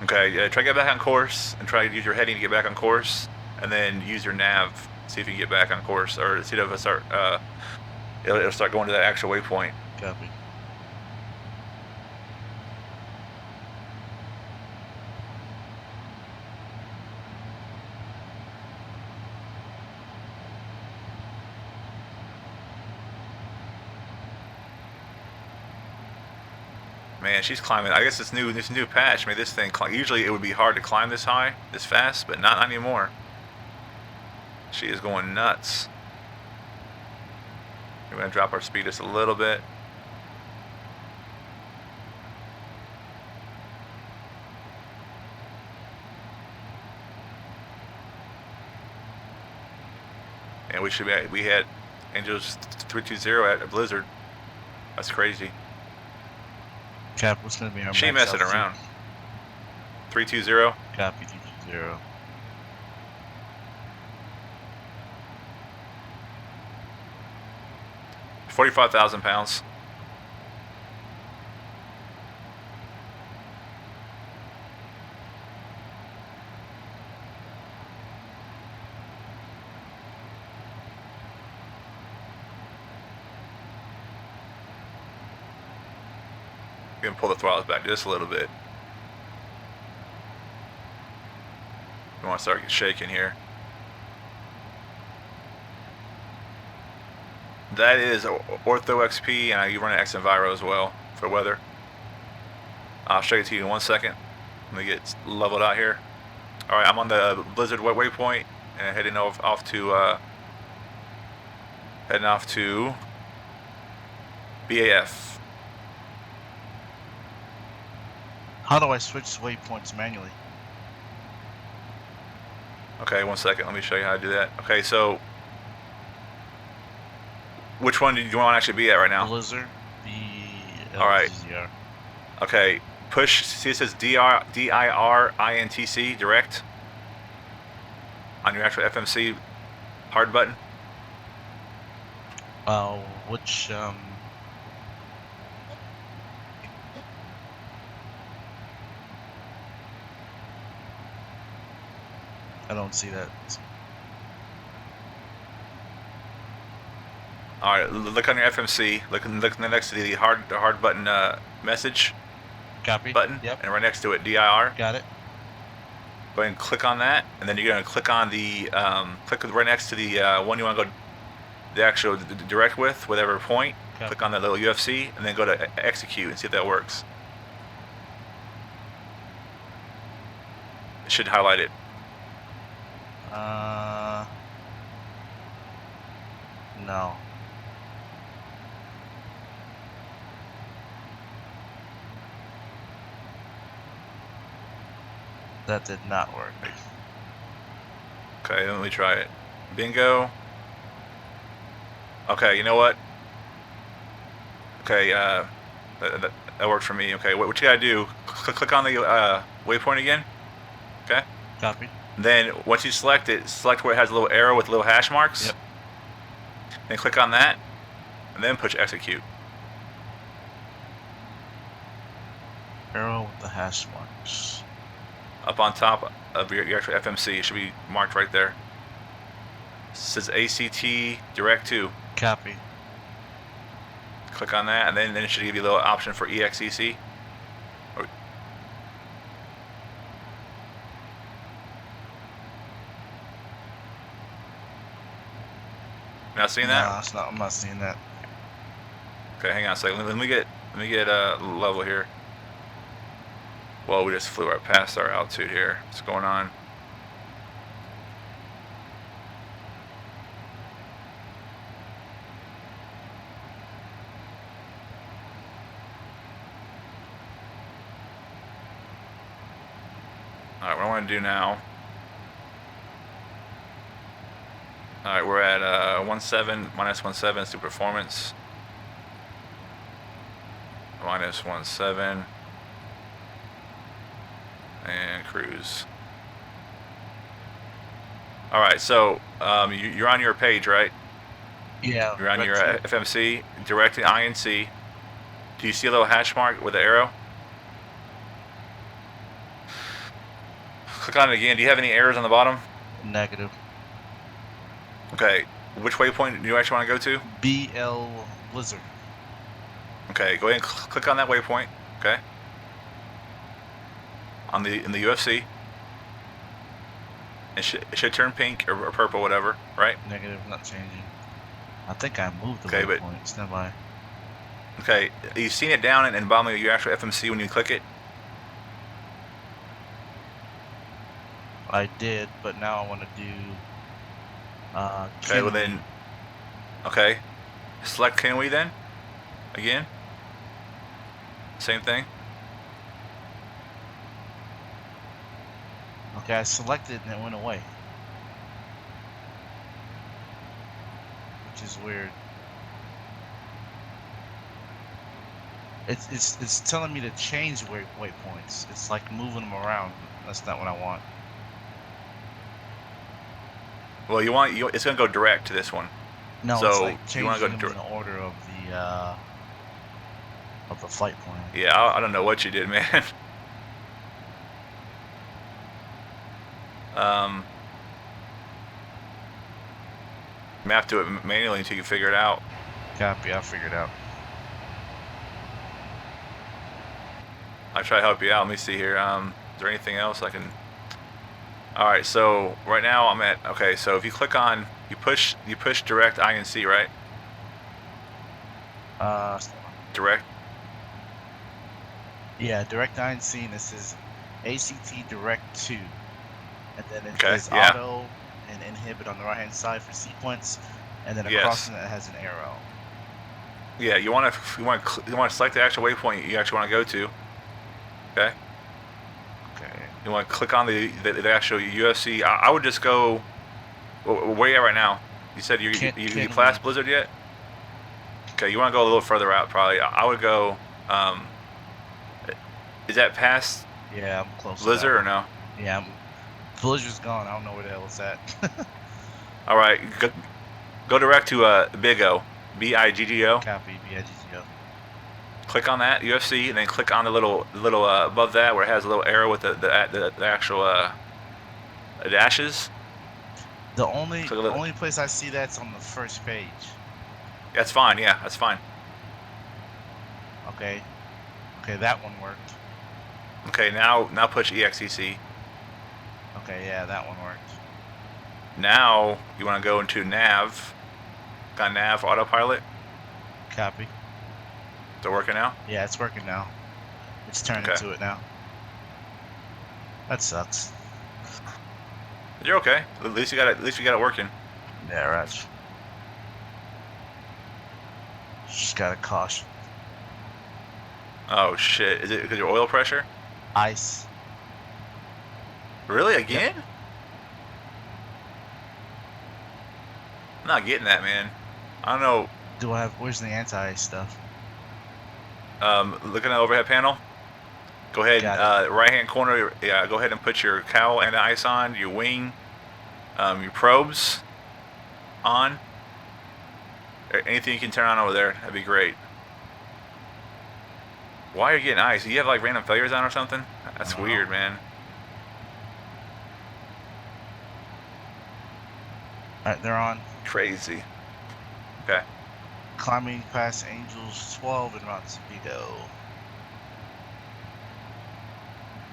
Okay, yeah, try to get back on course and try to use your heading to get back on course, and then use your nav, see if you can get back on course, or see if it'll start, it'll start going to that actual waypoint. Copy. Man, she's climbing. I guess this new patch made this thing climb. Usually it would be hard to climb this high, this fast, but not anymore. She is going nuts. We're gonna drop our speed just a little bit. And we had Angels 320 at Blizzard. That's crazy. Cap, what's going to be our She max messing altitude? around. 320. Copy, 320. 45,000 pounds. You can pull the throttles back just a little bit. You want to start shaking here. That is ORTHO4XP, and you run an X and Vario as well for weather. I'll show it to you in 1 second. Let me get leveled out here. All right, I'm on the Blizzard waypoint and heading off to BAF. How do I switch waypoints manually? Okay, 1 second. Let me show you how to do that. Okay, so which one do you want to actually be at right now? Blizzard, All right. BLZR. Okay, push. See, it says DIRINTC direct on your actual FMC hard button. Which I don't see that. All right, look on your FMC. Look next to the hard button message Copy. button, Yep. and right next to it DIR. Got it. Go ahead and click on that, and then you're gonna click on the click right next to the one you want to go the actual direct with, whatever point. Okay. Click on that little UFC, and then go to execute and see if that works. It should highlight it. No. That did not work. Okay, let me try it. Bingo. Okay, you know what? Okay, that worked for me. Okay, what you gotta do? Click on the waypoint again. Okay. Copy. Then once you select it, select where it has a little arrow with little hash marks. Yep. Then click on that, and then push execute. Arrow with the hash marks. Up on top of your actual FMC, it should be marked right there. It says ACT direct to. Copy. Click on that, and then it should give you a little option for EXEC. Not seeing No, that? it's not. I'm not seeing that. Okay, hang on a second. Let me get level here. Well, we just flew right past our altitude here. What's going on? Alright, what I want to do now. Alright, we're at 1.7, minus 1.7 to performance. Minus 1.7. And cruise. Alright, so you're on your page, right? Yeah. You're on your right FMC, directly INC. Do you see a little hash mark with the arrow? Click on it again. Do you have any errors on the bottom? Negative. Okay. Which waypoint do you actually want to go to? BL Blizzard. Okay, go ahead and click on that waypoint. Okay. In the UFC. It should turn pink or purple, whatever, right? Negative, not changing. I think I moved the Okay, but waypoint. Stand by. okay, you've seen it down in the bottom of your actual FMC when you click it. I did, but now I want to do. Okay, well then. Okay, select can we then? Again. Same thing. Okay, I selected and it went away. Which is weird. It's telling me to change waypoints. It's like moving them around. That's not what I want. Well, it's gonna go direct to this one. No, so it's like you want changing to go them in the order of the flight plan. Yeah, I don't know what you did, man. Map to it manually until you figure it out. Copy, I'll figure it out. I'll try to help you out. Let me see here. Is there anything else I can? All right, so right now I'm at. Okay, so if you click on, you push direct INC, right? Direct. Yeah, direct INC, and this is ACT direct 2. And then it Okay, says yeah. auto and inhibit on the right hand side for sequence, and then across it has an arrow. Yeah, you want to select the actual waypoint you actually want to go to. Okay. Okay. You want to click on the actual UFC. I would just go. Where you at right now? You said you class Blizzard yet? Okay, you want to go a little further out probably. I would go. Is that past? Yeah, I'm close. Blizzard or no? Yeah, Blizzard's gone. I don't know where the hell it's at. All right, go direct to Big O, BIGGO. Copy, BIGGO. Click on that UFC, and then click on the little above that where it has a little arrow with the actual dashes. The only place I see that's on the first page. That's fine. Yeah, that's fine. Okay. Okay, that one worked. Okay, now push EXEC. Okay, yeah, that one worked. Now you want to go into nav. Got nav autopilot. Copy. Is it working now? Yeah, it's working now. It's turning to it now. That sucks. You're okay. At least you got it working. Yeah, right. Just gotta caution. Oh shit! Is it because your oil pressure? Ice. Really? Again? Yep. I'm not getting that, man. I don't know. Do I have? Where's the anti-ice stuff? Look at the overhead panel. Go ahead, right hand corner. Yeah, go ahead and put your cowl and the ice on. Your wing, your probes on. Anything you can turn on over there, that'd be great. Why are you getting ice? Do you have like random failures on or something? That's weird, man. Alright, they're on. Crazy. Okay. Climbing past Angels 12 and route to Vigo.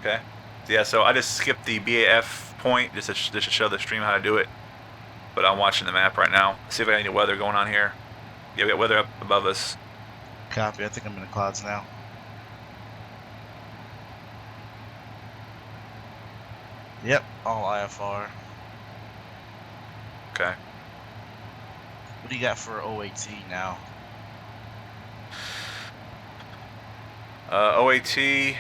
Okay. Yeah, so I just skipped the BAF point just to show the stream how to do it. but I'm watching the map right now. See if I got any weather going on here. Yeah, we got weather up above us. Copy. I think I'm in the clouds now. Yep, all IFR. Okay. What do you got for OAT now? OAT.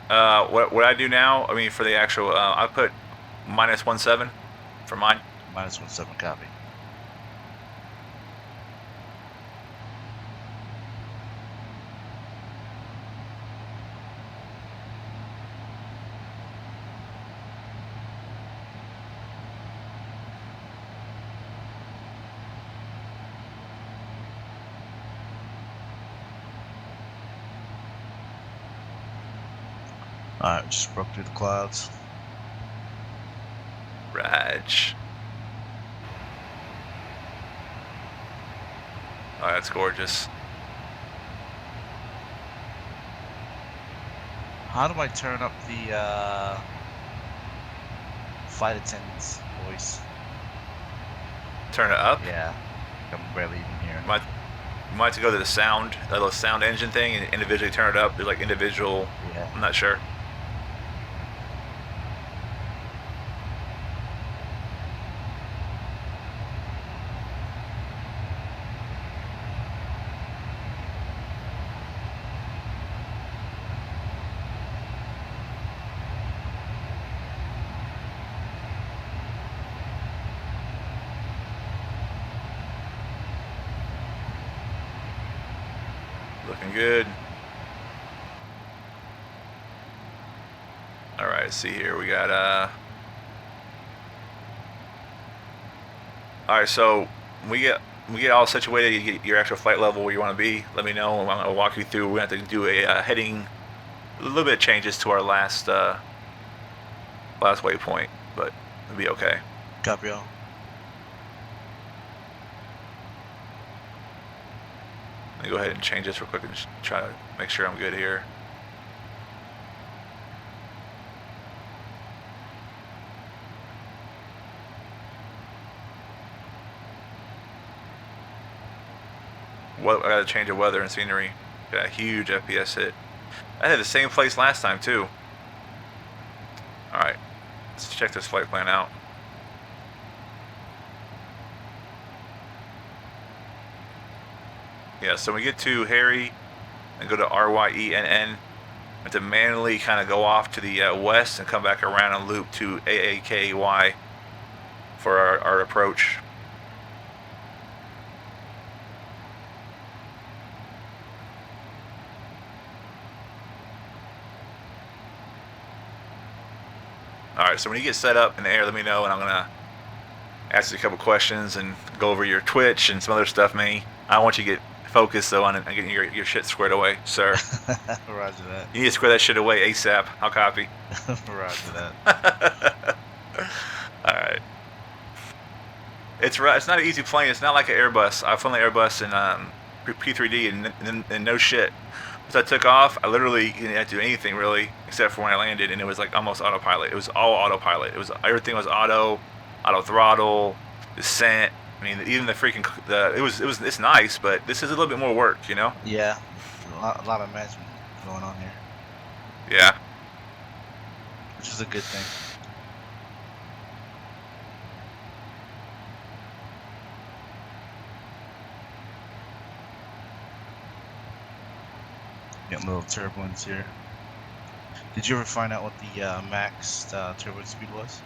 What I do now? I mean, for the actual, I put -17 for mine. -17 copy. Alright, just broke through the clouds. Raj. Oh, that's gorgeous. How do I turn up the flight attendant's voice? Turn it up. Yeah, I'm barely even hearing. You might have to go to the sound, that little sound engine thing, and individually turn it up. There's like individual. Yeah. I'm not sure. Looking good. All right, let's see here. We got all right, so we get all situated. You get your actual flight level where you want to be. Let me know. I'm gonna walk you through. We have to do a heading, a little bit of changes to our last waypoint, but it'll be okay. Copy all. Let me go ahead and change this real quick and just try to make sure I'm good here. Well, I gotta change the weather and scenery. Got a huge FPS hit. I had the same place last time too. Alright, let's check this flight plan out. Yeah, so when we get to Harry and go to RYENN, we have to manually kind of go off to the west and come back around and loop to AAKY for our approach. Alright, so when you get set up in the air, let me know, and I'm going to ask you a couple questions and go over your Twitch and some other stuff, man. I want you to get focused, though, on getting your shit squared away, sir. Roger that. You need to square that shit away ASAP. I'll copy. Roger that. Alright. It's not an easy plane. It's not like an Airbus. I've flown an Airbus in P3D, and no shit. Once I took off, I literally didn't have to do anything really, except for when I landed, and it was like almost autopilot. It was all autopilot. Everything was auto throttle, descent. I mean, even the freaking it's nice, but this is a little bit more work, you know? Yeah, a lot of management going on here, Yeah. which is a good thing. Getting a little turbulence here. Did you ever find out what the max turbulence speed was?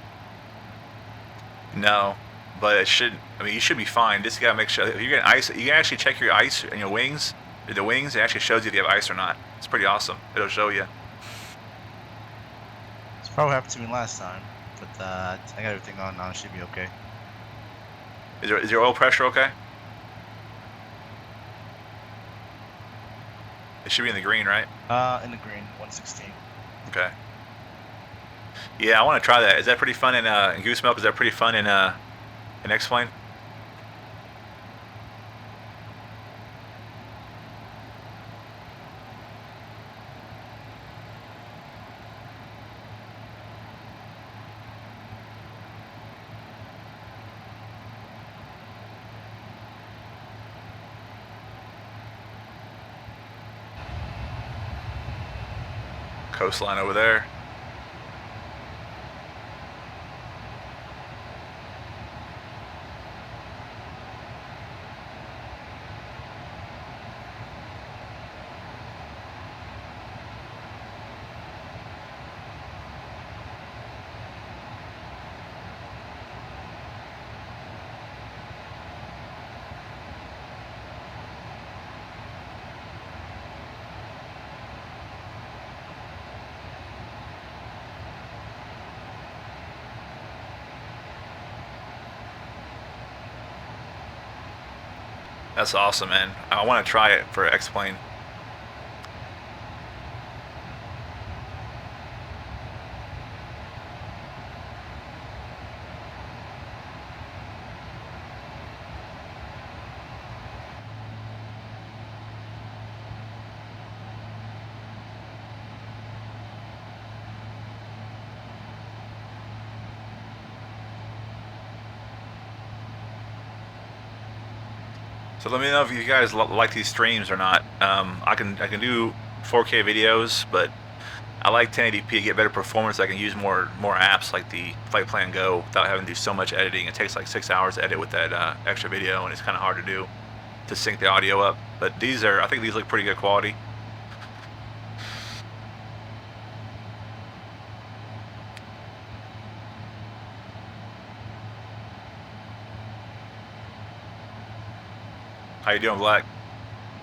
No, but it should. I mean, you should be fine. Just gotta make sure. If you're getting ice, you can actually check your ice and your wings. The wings, it actually shows you if you have ice or not. It's pretty awesome. It'll show you. It's probably happened to me last time, but I got everything on now. It should be okay. Is your oil pressure okay? It should be in the green, right? In the green, 116. Okay. Yeah, I want to try that. Is that pretty fun in Goose Milk? Is that pretty fun in X-Plane? coastline over there. That's awesome, man. I want to try it for X-Plane. So let me know if you guys like these streams or not. I can do 4K videos, but I like 1080p to get better performance. I can use more apps like the Flight Plan Go without having to do so much editing. It takes like 6 hours to edit with that extra video, and it's kind of hard to do to sync the audio up. But these are, I think these look pretty good quality. How you doing, Black?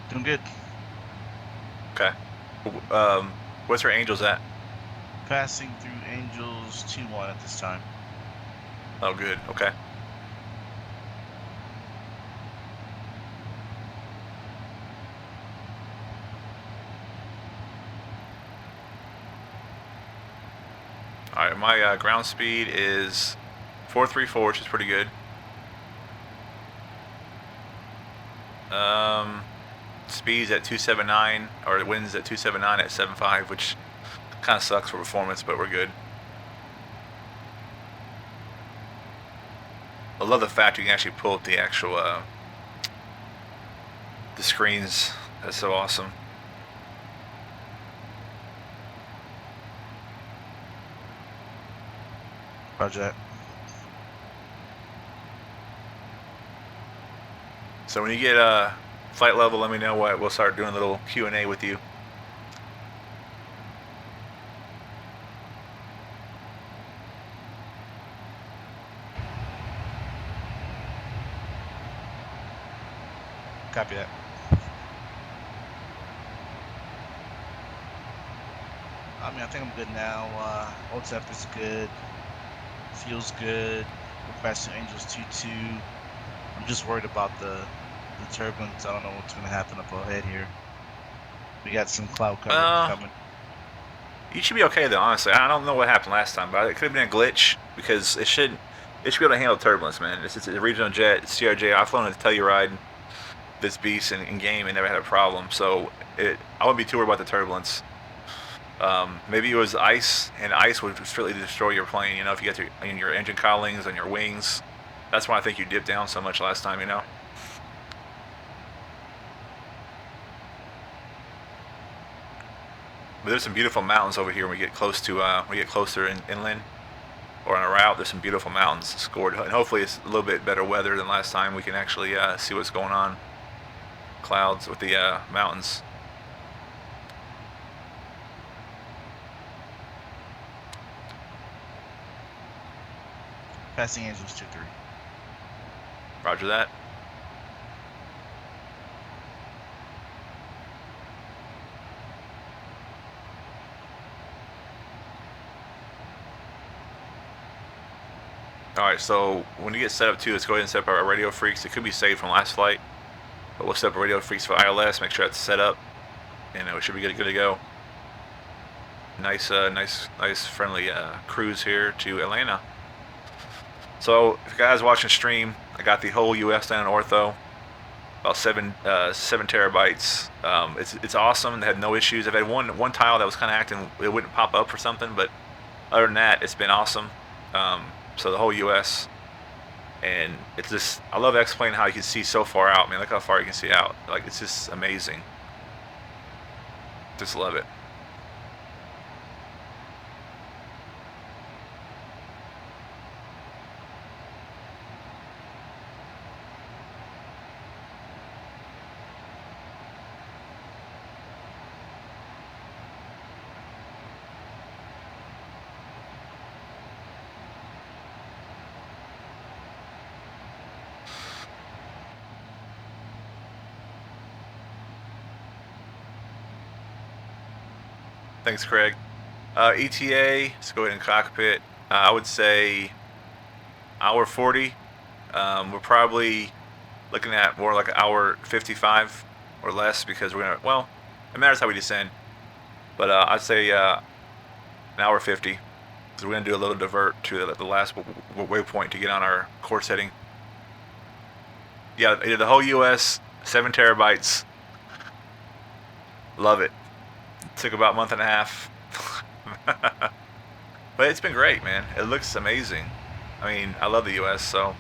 Doing good. Okay. What's our Angels at? Passing through Angels 2-1 at this time. Oh, good. Okay. All right, my ground speed is 434, which is pretty good. Speeds at 279, or the winds at 279 at 7.5, which kind of sucks for performance, but we're good. I love the fact you can actually pull up the actual the screens. That's so awesome. Roger that. So when you get flight level, let me know what we'll start doing a little Q&A with you. Copy that. I mean, I think I'm good now. OTEP is good. Feels good. We're passing Angels 2-2. I'm just worried about the turbulence. I don't know what's going to happen up ahead here. We got some cloud cover coming. You should be okay though, honestly. I don't know what happened last time, but it could have been a glitch because it should be able to handle turbulence, man. It's a regional jet, it's CRJ. I've flown a Telluride this beast in game and never had a problem, so I wouldn't be too worried about the turbulence. Maybe it was ice, and ice would certainly destroy your plane. You know, if you get your engine cowlings and your wings. That's why I think you dipped down so much last time. You know. But there's some beautiful mountains over here when we get close to closer inland or on a route. There's some beautiful mountains scored, and hopefully it's a little bit better weather than last time. We can actually see what's going on. Clouds with the mountains. Passing Angels 2-3. Roger that. Alright, so when you get set up too, let's go ahead and set up our radio freaks. It could be saved from last flight, but we'll set up our radio freaks for ILS, make sure that's set up, and we should be good to go. Nice friendly cruise here to Atlanta. So if you guys watching stream, I got the whole US down in ortho, about 7 terabytes. It's awesome. They had no issues. I've had one tile that was kind of acting, it wouldn't pop up for something, but other than that, it's been awesome. So the whole US, and it's just, I love explaining how you can see so far out. Man, look how far you can see out. Like, it's just amazing. Just love it. Thanks, Craig. ETA, let's go ahead and cockpit. I would say hour 40. We're probably looking at more like hour 55 or less because we're gonna, well, it matters how we descend. But I'd say an hour 50. So we're gonna do a little divert to the last waypoint to get on our course heading. Yeah, the whole US, 7 terabytes. Love it. Took about a month and a half. But it's been great, man. It looks amazing. I mean, I love the US, so.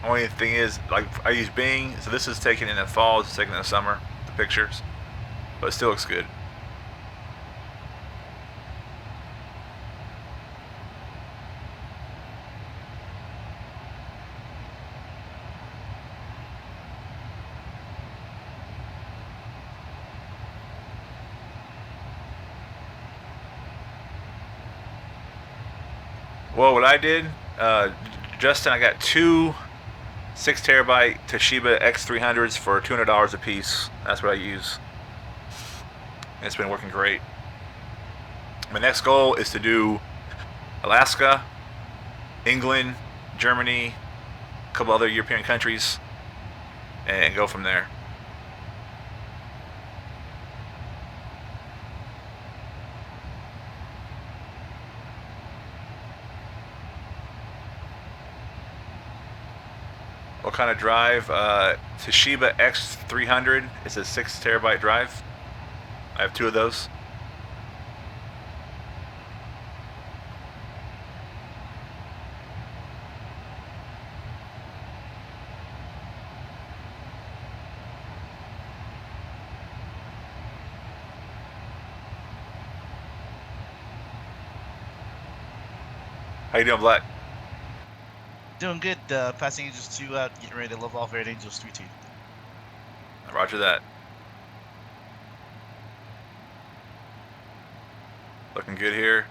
Only thing is, like, I use Bing, so this is taken in the fall, it's taken in the summer, the pictures. But it still looks good. Well, what I did, Justin, I got 2 6 terabyte Toshiba X300s for $200 a piece. That's what I use. And it's been working great. My next goal is to do Alaska, England, Germany, a couple other European countries, and go from there. What kind of drive? Toshiba X300. It's a 6 terabyte drive. I have 2 of those. How you doing, Black? Doing good. Passing Angels 2 out, getting ready to level off Red Angels 3-2. Roger that. Looking good here.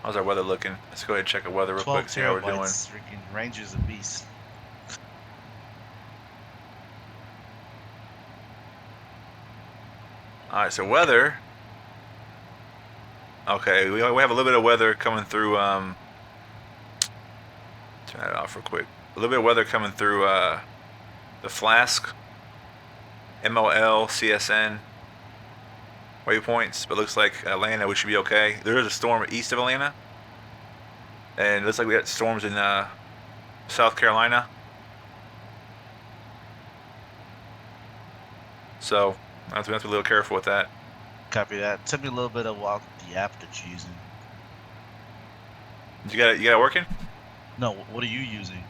How's our weather looking? Let's go ahead and check the weather real quick, see how we're doing. Freaking Ranger's a beast. Alright, so weather. Okay, we have a little bit of weather coming through, turn that off real quick. A little bit of weather coming through the Flask, MOL, CSN waypoints, but looks like Atlanta we should be okay. There is a storm east of Atlanta, and it looks like we got storms in South Carolina. So I have to be a little careful with that. Copy that. Tell me a little bit about the app that you're using. You got it working? No, what are you using?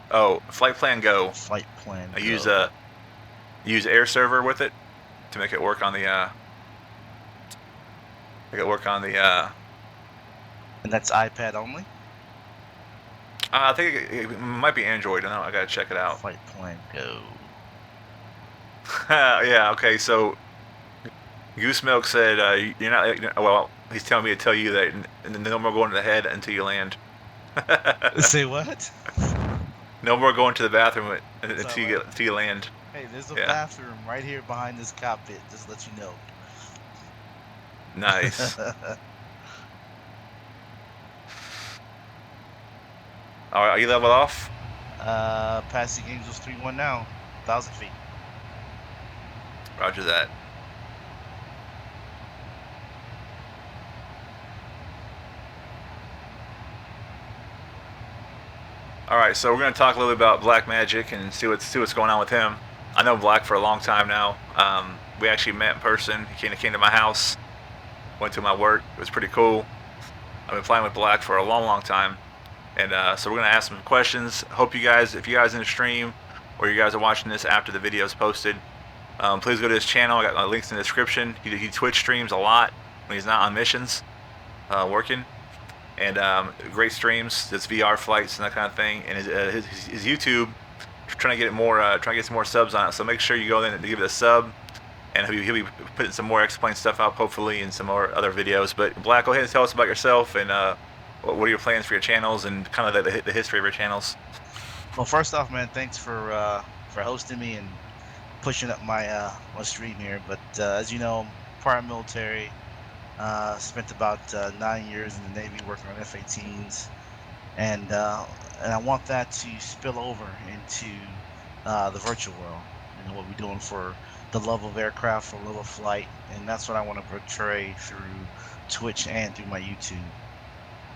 Oh, Flight Plan Go. Flight Plan I Go. use Air Server with it to make it work on the And that's iPad only? I think it might be Android. I don't know. I gotta check it out. Flight Plan Go. Yeah. Okay. So Goose Milk said you're not. Well, he's telling me to tell you that no more going to the head until you land. Say what? No more going to the bathroom until you land. Hey, there's a bathroom right here behind this cockpit. Just to let you know. Nice. All right, are you leveled off? Passing Angels 3-1 now, 1,000 feet. Roger that. All right, so we're going to talk a little bit about BLACKMAJIC and see what's going on with him. I know Black for a long time now. We actually met in person. He came to my house, went to my work. It was pretty cool. I've been playing with Black for a long time, and so we're going to ask some questions. Hope you guys, if you guys in the stream or you guys are watching this after the video is posted, please go to his channel. I got my links in the description. He Twitch streams a lot when he's not on missions, working. And great streams, does VR flights and that kind of thing. And his YouTube, trying to get some more subs on it. So make sure you go in and give it a sub, and he'll be putting some more X-Plane stuff up hopefully, and some more other videos. But Black, go ahead and tell us about yourself, and what are your plans for your channels, and kind of the history of your channels. Well, first off, man, thanks for hosting me and pushing up my my stream here. But as you know, prior military, spent about 9 years in the Navy working on F-18s, and I want that to spill over into the virtual world. You know, what we're doing for the love of aircraft, for love of flight, and that's what I want to portray through Twitch and through my YouTube.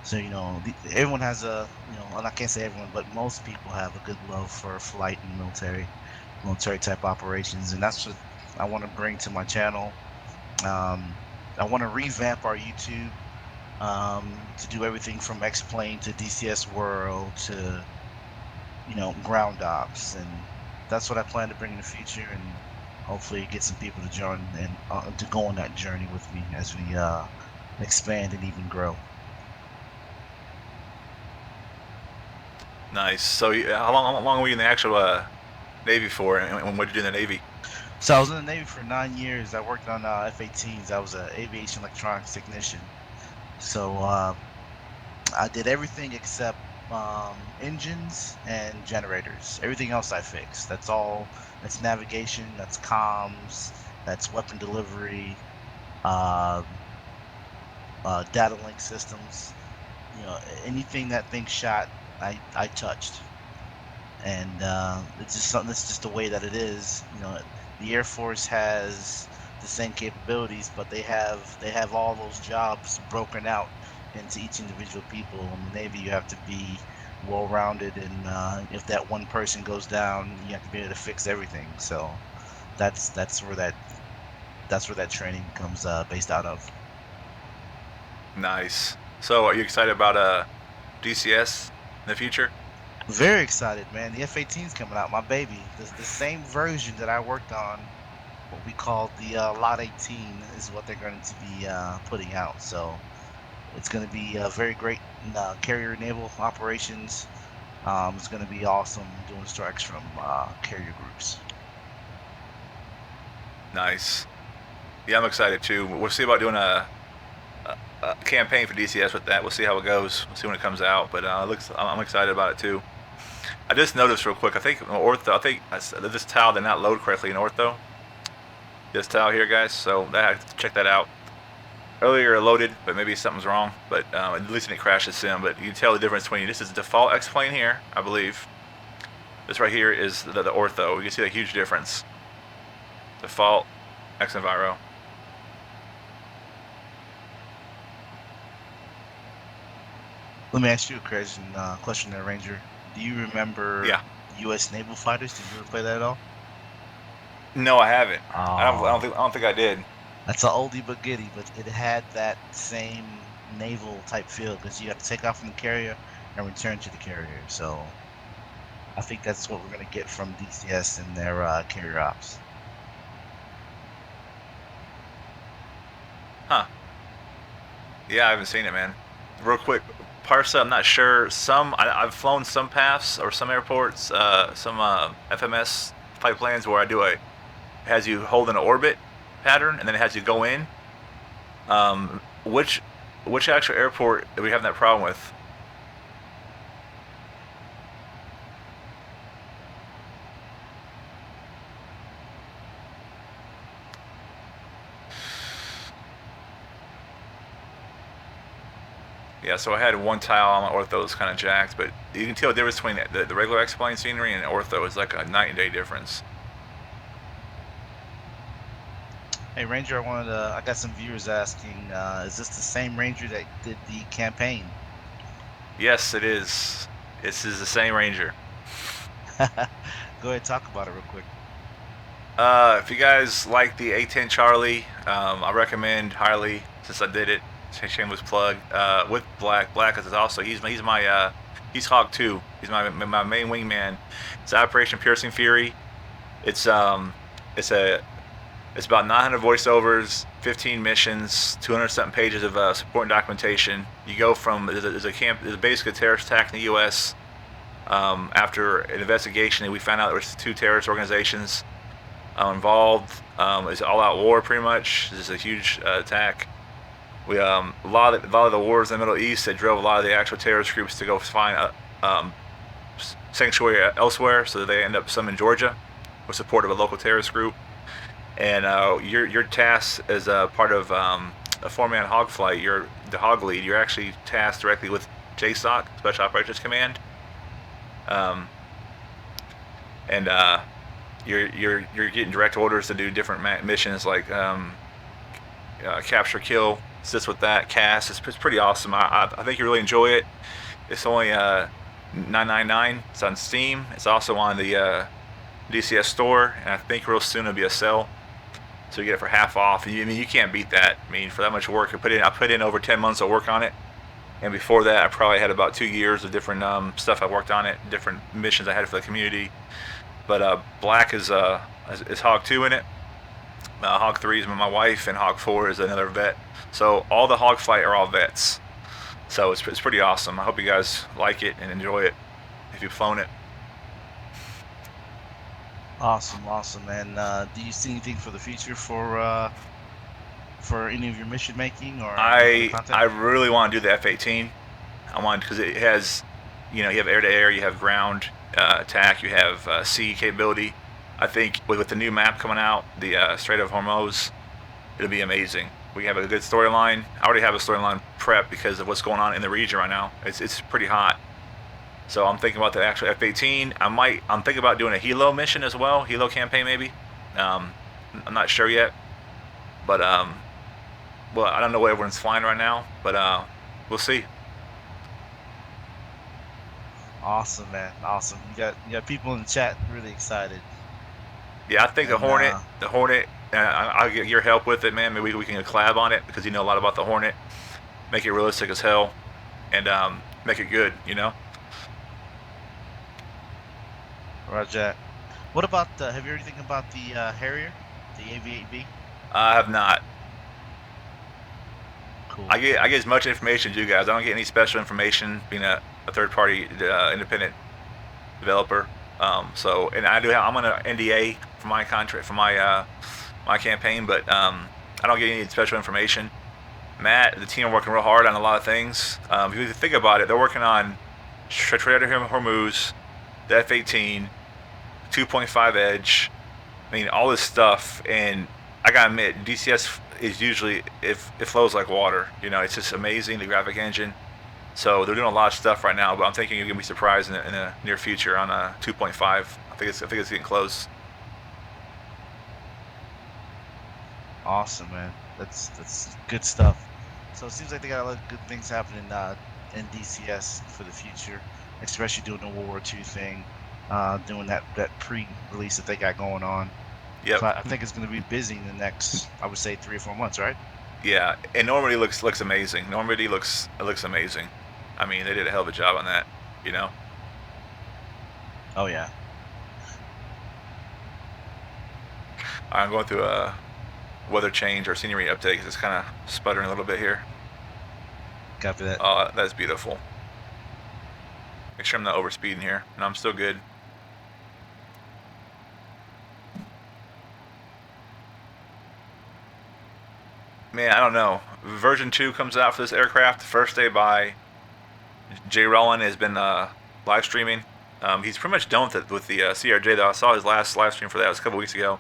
So, you know, everyone has a, you know, and I can't say everyone, but most people have a good love for flight and military type operations, and that's what I want to bring to my channel. I want to revamp our YouTube to do everything from X-Plane to DCS World to, you know, ground ops, and that's what I plan to bring in the future, and hopefully get some people to join and to go on that journey with me as we expand and even grow. Nice. So how long were you in the actual Navy for, and what did you do in the Navy? So I was in the Navy for 9 years. I worked on F-18s. I was an aviation electronics technician. So I did everything except engines and generators. Everything else I fixed. That's all. That's navigation. That's comms. That's weapon delivery. Data link systems. You know, anything that thing shot, I touched. And it's just something. That's just the way that it is. You know, the Air Force has the same capabilities, but they have all those jobs broken out into each individual people. In the Navy, you have to be well-rounded, and if that one person goes down, you have to be able to fix everything. So that's where that training comes based out of. Nice. So are you excited about DCS in the future? Very excited, man. The F-18's coming out, my baby. The same version that I worked on, what we call the Lot 18, is what they're going to be putting out. So it's going to be very great in carrier naval operations. It's going to be awesome doing strikes from carrier groups. Nice. Yeah, I'm excited too. We'll see about doing a campaign for DCS with that. We'll see how it goes. We'll see when it comes out. But I'm excited about it too. I just noticed real quick. I think Ortho. I think this tile did not load correctly in Ortho. This tile here, guys. So I have to check that out. Earlier it loaded, but maybe something's wrong. But at least it crashes sim. But you can tell the difference between this is the default X-Plane here, I believe. This right here is the Ortho. You can see a huge difference. Default X and Vario. Let me ask you a question there, Ranger. Do you remember U.S. naval fighters? Did you ever play that at all? No, I haven't. Oh. I don't think I did. That's an oldie but goodie, but it had that same naval type feel because you have to take off from the carrier and return to the carrier. So I think that's what we're going to get from DCS and their carrier ops. Huh. Yeah, I haven't seen it, man. Real quick, Parsa, I'm not sure. I've flown some paths or some airports, some FMS flight plans where has you hold an orbit pattern and then it has you go in. Which actual airport are we having that problem with? Yeah, so I had one tile on my Ortho that was kind of jacked, but you can tell the difference between the regular X-Plane scenery and Ortho is like a night and day difference. Hey Ranger, I got some viewers asking, is this the same Ranger that did the campaign? Yes, it is. This is the same Ranger. Go ahead and talk about it real quick. If you guys like the A10 Charlie, I recommend highly, since I did it. Shameless plug. With Black is also he's Hawk 2. He's my main wingman. It's Operation Piercing Fury. It's about 900 voiceovers, 15 missions, 200 something pages of support and documentation. You go from there's basically a terrorist attack in the U.S. After an investigation, we found out there was 2 terrorist organizations involved. It's all-out war pretty much. This is a huge attack. We a lot of the wars in the Middle East, they drove a lot of the actual terrorist groups to go find sanctuary elsewhere, so they end up some in Georgia with support of a local terrorist group. And your task as a part of a 4-man hog flight, you're the hog lead. You're actually tasked directly with JSOC, Special Operations Command, and you're getting direct orders to do different missions like capture, kill, assist with that, CAS. It's pretty awesome. I think you really enjoy it. It's only $9.99. It's on Steam. It's also on the DCS store, and I think real soon it'll be a sale. So you get it for half off. I mean, you can't beat that. I mean, for that much work, I put in over 10 months of work on it, and before that, I probably had about 2 years of different stuff I worked on it, different missions I had for the community. But Black is Hog 2 in it. Hog 3 is my wife, and Hog 4 is another vet. So all the Hog Flight are all vets. So it's pretty awesome. I hope you guys like it and enjoy it if you've flown it. Awesome. And do you see anything for the future for any of your mission making or content? I really want to do the F-18. I want, because it has, you have air to air, you have ground attack, you have sea capability. I think with the new map coming out, the Strait of Hormuz, it'll be amazing. We have a good storyline. I already have a storyline prep because of what's going on in the region right now. It's pretty hot. So I'm thinking about the actual F-18. I'm thinking about doing a Hilo mission as well, Hilo campaign maybe. I'm not sure yet, but well, I don't know what everyone's flying right now, but we'll see. Awesome, man. Awesome. You got people in the chat really excited. Yeah, I think the Hornet. I'll get your help with it, man. Maybe we can collab on it because you know a lot about the Hornet. Make it realistic as hell, and make it good. Roger. What about have you heard anything about the Harrier, the AV-8B? I have not. Cool. I get as much information as you guys. I don't get any special information being a third-party independent developer. So, and I'm on an NDA for my contract for my my campaign, but I don't get any special information. Matt, the team are working real hard on a lot of things. If you think about it, they're working on Strait of Hormuz, the F-18, 2.5 Edge. I mean, all this stuff, and I gotta admit, DCS is usually it flows like water. It's just amazing, the graphic engine. So they're doing a lot of stuff right now, but I'm thinking you're gonna be surprised in the near future on a 2.5. I think it's getting close. Awesome, man. That's good stuff. So it seems like they got a lot of good things happening in DCS for the future, especially doing the World War II thing, doing that pre-release that they got going on. Yep. So I think it's going to be busy in the next, I would say, 3 or 4 months, right? Yeah, and Normandy looks amazing. Normandy looks amazing. I mean, they did a hell of a job on that. Oh yeah. I'm going through a weather change or scenery update because it's kind of sputtering a little bit here. Copy that. Oh, that's beautiful. Make sure I'm not overspeeding here. No, I'm still good. Man, I don't know. Version 2 comes out for this aircraft. The first day by Jay Rollin has been live streaming. He's pretty much done with the CRJ, though. I saw his last live stream for that. It was a couple weeks ago.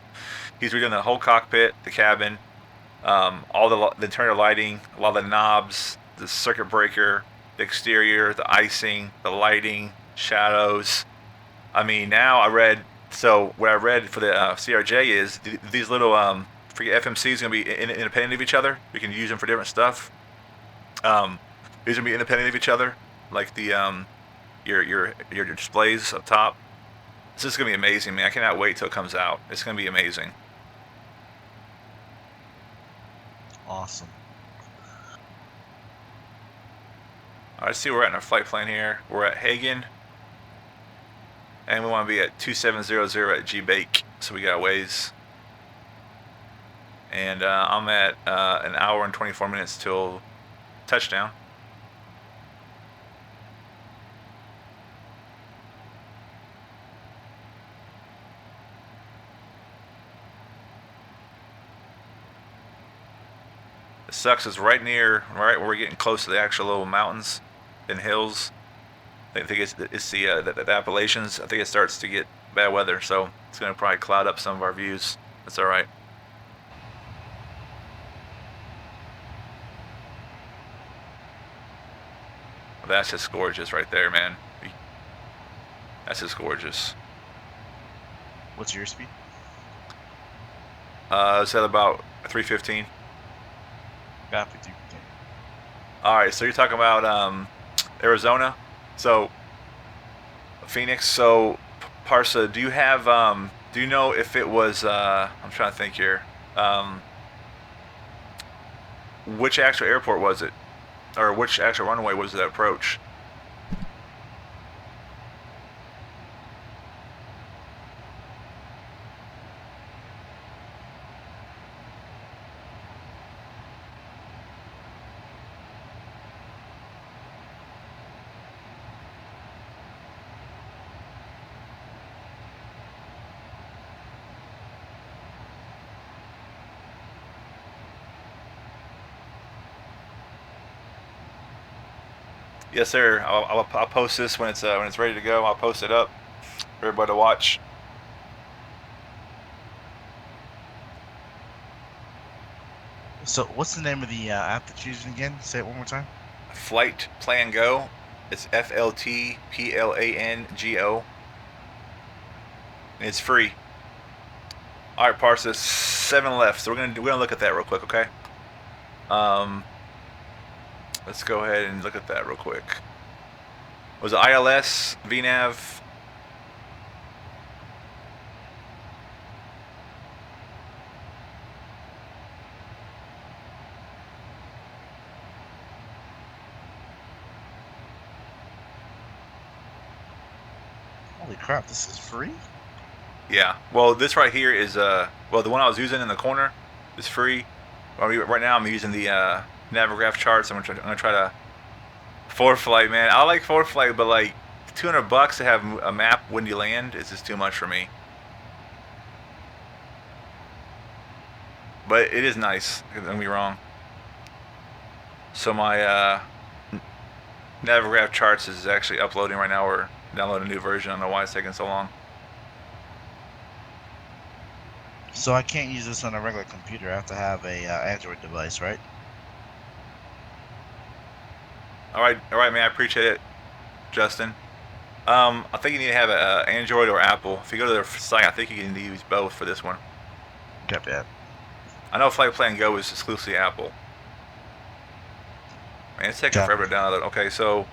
He's redoing the whole cockpit, the cabin, all the internal lighting, a lot of the knobs, the circuit breaker, the exterior, the icing, the lighting, shadows. I mean, now what I read for the CRJ is these little FMCs are going to be independent of each other. We can use them for different stuff. These are going to be independent of each other, like the your displays up top. This is going to be amazing, man. I cannot wait till it comes out. It's going to be amazing. Awesome. All right, let's see where we're at in our flight plan here. We're at Hagen, and we want to be at 2700 at G-Bake, so we got a ways. And I'm at an hour and 24 minutes till touchdown. It sucks. It's right where we're getting close to the actual little mountains and hills. I think it's the Appalachians. I think it starts to get bad weather, so it's going to probably cloud up some of our views. That's all right. That's just gorgeous right there, man. That's just gorgeous. What's your speed? It's at about 315. Got 50. All right, so you're talking about Arizona, so Phoenix. So Parsa, do you have do you know if it was? I'm trying to think here. Which actual airport was it, or which actual runway was the approach? Yes, sir. I'll post this when it's ready to go. I'll post it up for everybody to watch. So, what's the name of the app that you're using again? Say it one more time. Flight Plan Go. It's FLTPLANGO. And it's free. All right, Parsa. 7 left. So we're gonna look at that real quick, okay? Let's go ahead and look at that real quick. Was it ILS, VNAV? Holy crap, this is free? Yeah. Well, this right here is well, the one I was using in the corner is free. Right now I'm using the Navigraph charts. I'm gonna try to ForeFlight, man. I like ForeFlight, but like $200 to have a map when you land is just too much for me. But it is nice. Don't get me wrong. So my Navigraph charts is actually uploading right now. We're downloading a new version. I don't know why it's taking so long. So I can't use this on a regular computer. I have to have a Android device, right? All right, man. I appreciate it, Justin. I think you need to have an Android or Apple. If you go to their site, I think you can use both for this one. Got that. I know Flight Plan Go is exclusively Apple. Man, it's taking forever to download. Okay, so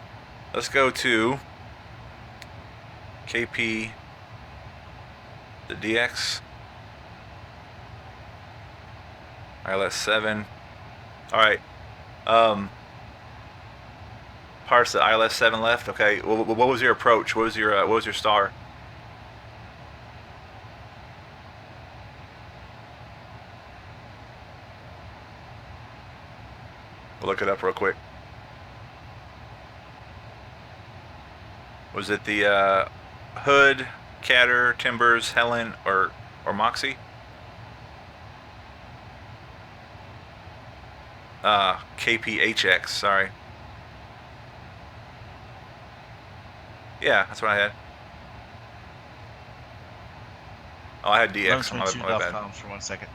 let's go to KP, the DX, ILS 7. All right. Parts the ILS 7 left. Okay. What was your approach? What was your star? We'll look it up real quick. Was it the Hood, Catter, Timbers, Helen, or Moxie? KPHX. Sorry. Yeah, that's what I had. Oh, I had DX. My bad. For 1 second.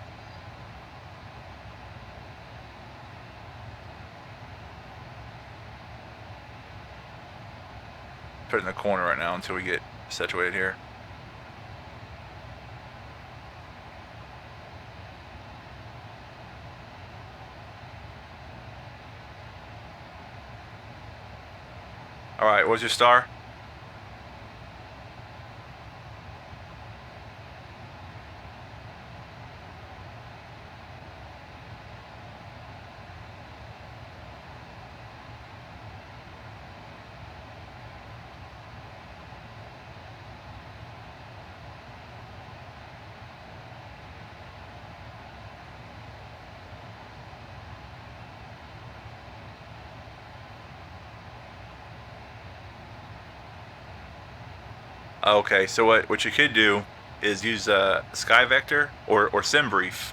Put it in the corner right now until we get situated here. All right, what's your star? Okay, so what you could do is use SkyVector or SimBrief.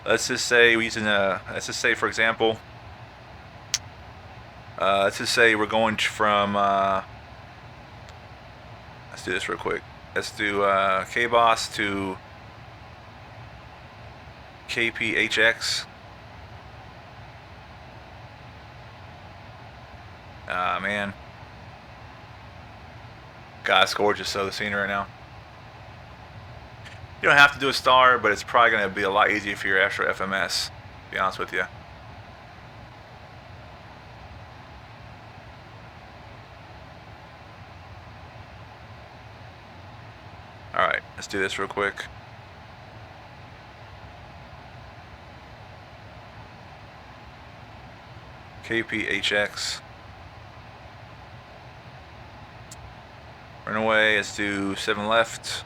let's just say we're using let's just say for example, let's just say we're going from, let's do this real quick. Let's do KBOS to KPHX. Ah, man. God, it's gorgeous, though, the scenery right now. You don't have to do a star, but it's probably going to be a lot easier for your Astro FMS, to be honest with you. Alright, let's do this real quick. KPHX. Run away, let's do 7 left.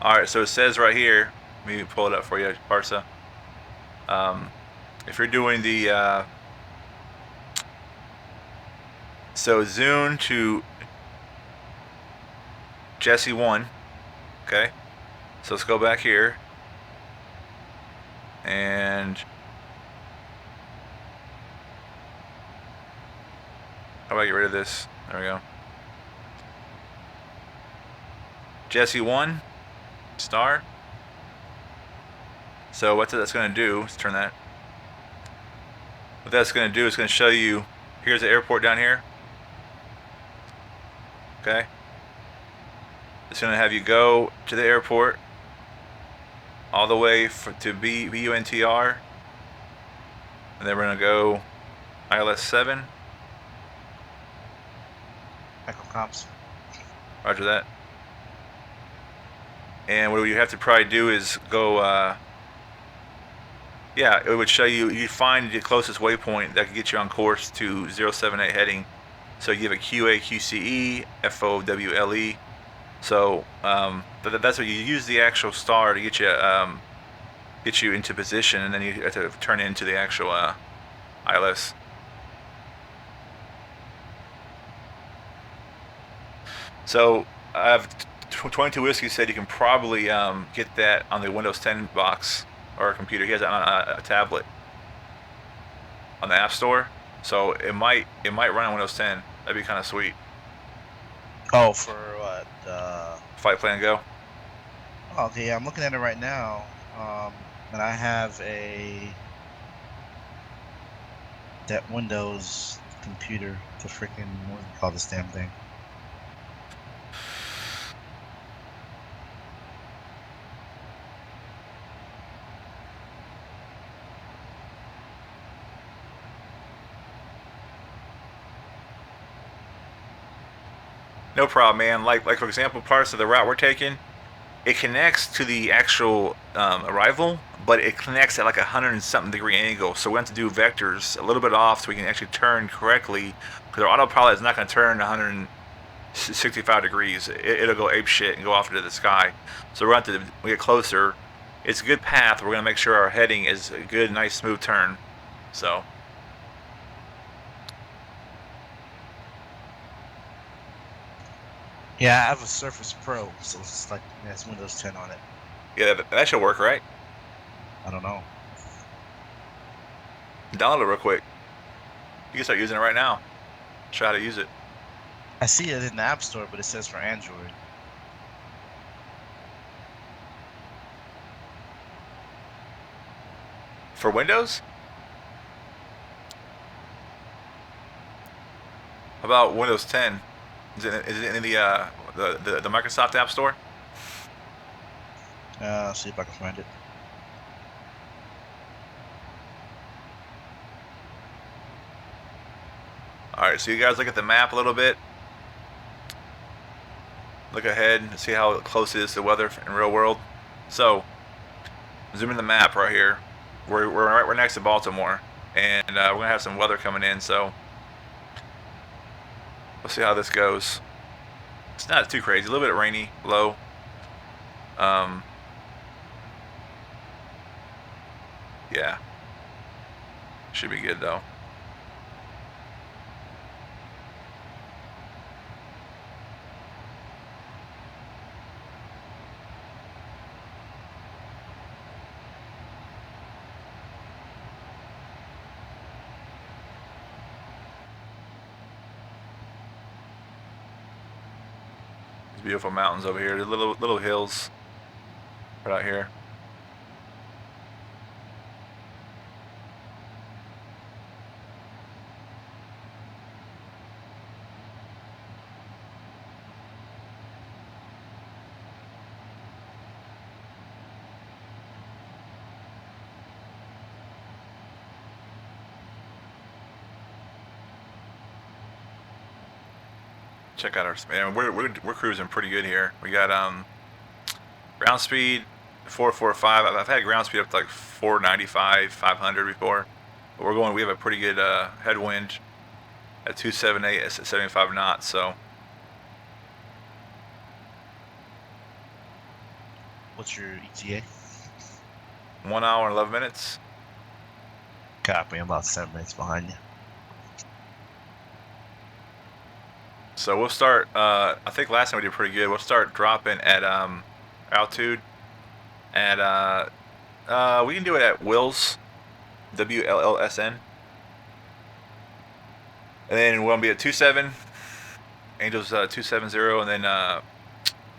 Alright, so it says right here, let me pull it up for you, Parsa. If you're doing the, so Zune to Jesse 1, okay? So let's go back here. And how about I get rid of this? There we go. Jesse 1 star. So what that's going to do, let's turn that. What that's going to do is going to show you, here's the airport down here. Okay. It's going to have you go to the airport all the way to BUNTR, and then we're going to go ILS 7. Echo comps. Roger that. And what you have to probably do is go, yeah, it would show you, you find the closest waypoint that could get you on course to 078 heading. So you give a QA, QCE, FOWLE. So that's what you use, the actual star to get you into position, and then you have to turn it into the actual ILS. So I have 22 Whiskey said you can probably get that on the Windows 10 box or a computer. He has it on a tablet on the App Store, so it might run on Windows 10. That'd be kind of sweet. Oh, for what? Flight Plan Go. Oh, okay, yeah, I'm looking at it right now, and I have that Windows computer. The freaking, what do you call this damn thing? No problem, man. Like for example, parts of the route we're taking, it connects to the actual arrival, but it connects at like 100 and something degree angle. So we have to do vectors a little bit off so we can actually turn correctly, because our autopilot is not going to turn 165 degrees. It'll go ape shit and go off into the sky. So we're going to have to get closer. It's a good path. We're going to make sure our heading is a good, nice, smooth turn. So. Yeah, I have a Surface Pro, so it's like it has Windows 10 on it. Yeah, that should work, right? I don't know. Download it real quick. You can start using it right now. Try how to use it. I see it in the App Store, but it says for Android. For Windows? How about Windows 10? Is it in the Microsoft App Store? See if I can find it. Alright, so you guys look at the map a little bit. Look ahead and see how close it is to weather in real world. So, zoom in the map right here. We're next to Baltimore, and we're gonna have some weather coming in. So, we'll see how this goes. It's not too crazy. A little bit rainy, low. Yeah. Should be good though. These beautiful mountains over here. The little hills right out here. Check out our, man, we're cruising pretty good here. We got ground speed 445. I've had ground speed up to like 495, 500 before. But we have a pretty good headwind at 278 at 75 knots. So What's your ETA? 1 hour and 11 minutes. Copy. I'm about 7 minutes behind you. So we'll start, I think last time we did pretty good. We'll start dropping at altitude at, we can do it at Wills, WLLSN. And then we're going to be at 27, Angels 270, and then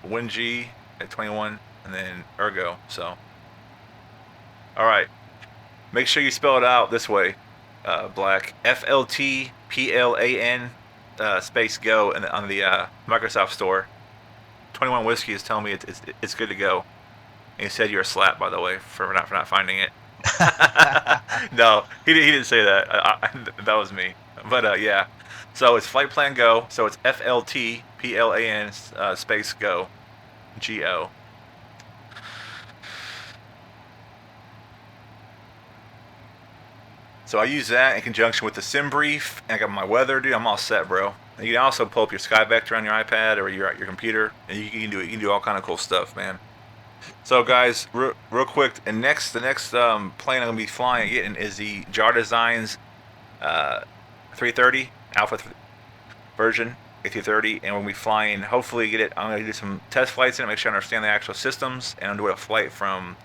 Wind G at 21, and then Ergo. So, all right. Make sure you spell it out this way, Black. FLTPLAN. Space go and on the Microsoft Store. 21 Whiskey is telling me it's good to go. And he said you're a slap, by the way, for not finding it. No, he didn't say that. That was me. But yeah, so it's flight plan go. So it's FLTPLAN space go, GO. So I use that in conjunction with the sim brief, and I got my weather, dude. I'm all set, bro. And you can also pull up your Sky Vector on your iPad or your computer, and you can do all kind of cool stuff, man. So guys, real quick, and the next plane I'm gonna be flying getting is the Jar Designs 330 Alpha version, A330, and we'll be flying. Hopefully, get it. I'm gonna do some test flights in it, make sure I understand the actual systems, and I'm doing a flight from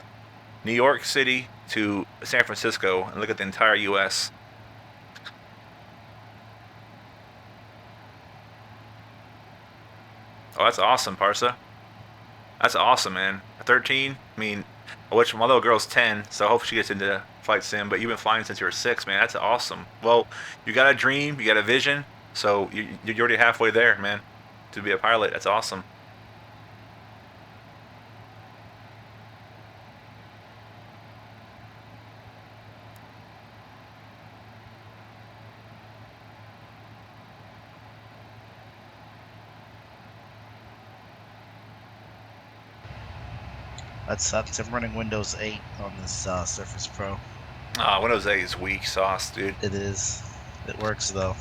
New York City to San Francisco and look at the entire U.S. Oh, that's awesome, Parsa. That's awesome, man. 13. I mean, which my little girl's 10, so I hope she gets into flight sim. But you've been flying since you were 6, man. That's awesome. Well, you got a dream, you got a vision, so you're already halfway there, man. To be a pilot, that's awesome. I'm running Windows 8 on this Surface Pro. Windows 8 is weak sauce, dude. It is. It works though.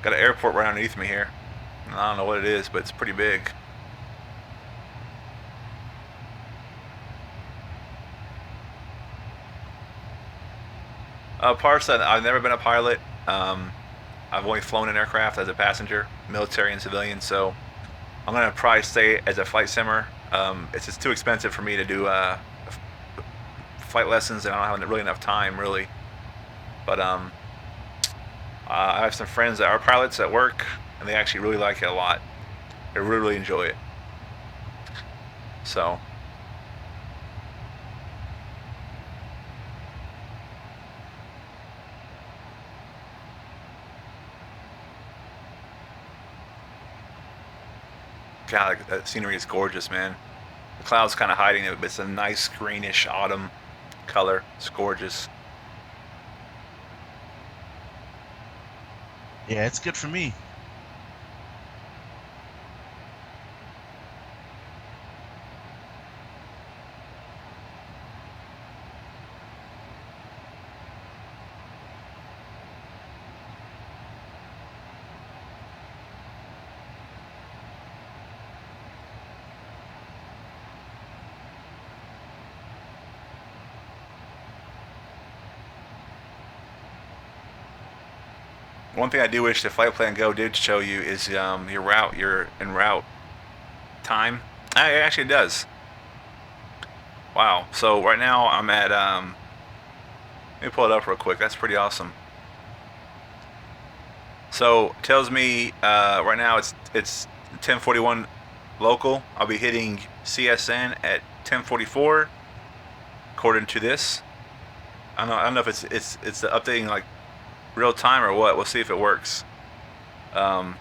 Got an airport right underneath me here. I don't know what it is, but it's pretty big. Parsa, I've never been a pilot. I've only flown an aircraft as a passenger, military and civilian, so I'm going to probably stay as a flight simmer. It's just too expensive for me to do flight lessons, and I don't have really enough time, really. But I have some friends that are pilots at work, and they actually really like it a lot. They really enjoy it. So God, that scenery is gorgeous, man. The clouds kind of hiding it, but it's a nice greenish autumn color. It's gorgeous. Yeah, it's good for me. One thing I do wish the Flight Plan Go did show you is your route, your en route time. It actually does. Wow. So right now I'm at, let me pull it up real quick. That's pretty awesome. So it tells me right now it's 1041 local. I'll be hitting CSN at 1044 according to this. I don't know if it's updating like real time or what. We'll see if it works. How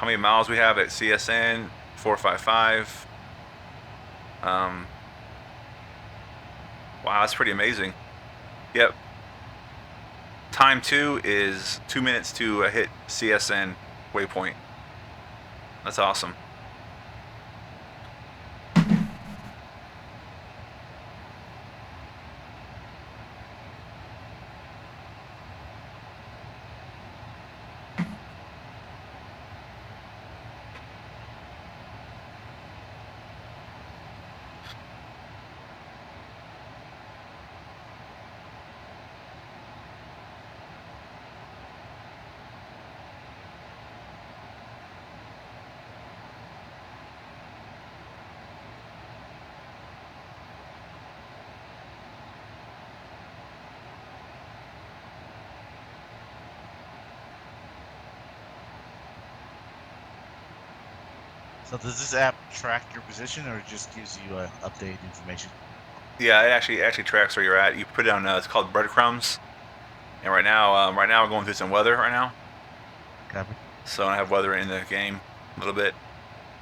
many miles we have at CSN? 455. Wow, that's pretty amazing. Yep. Time 2 is 2 minutes to hit CSN waypoint. That's awesome. So does this app track your position, or it just gives you updated information? Yeah, it actually tracks where you're at. You put it on. It's called breadcrumbs. And right now we're going through some weather right now. Copy. So I have weather in the game a little bit.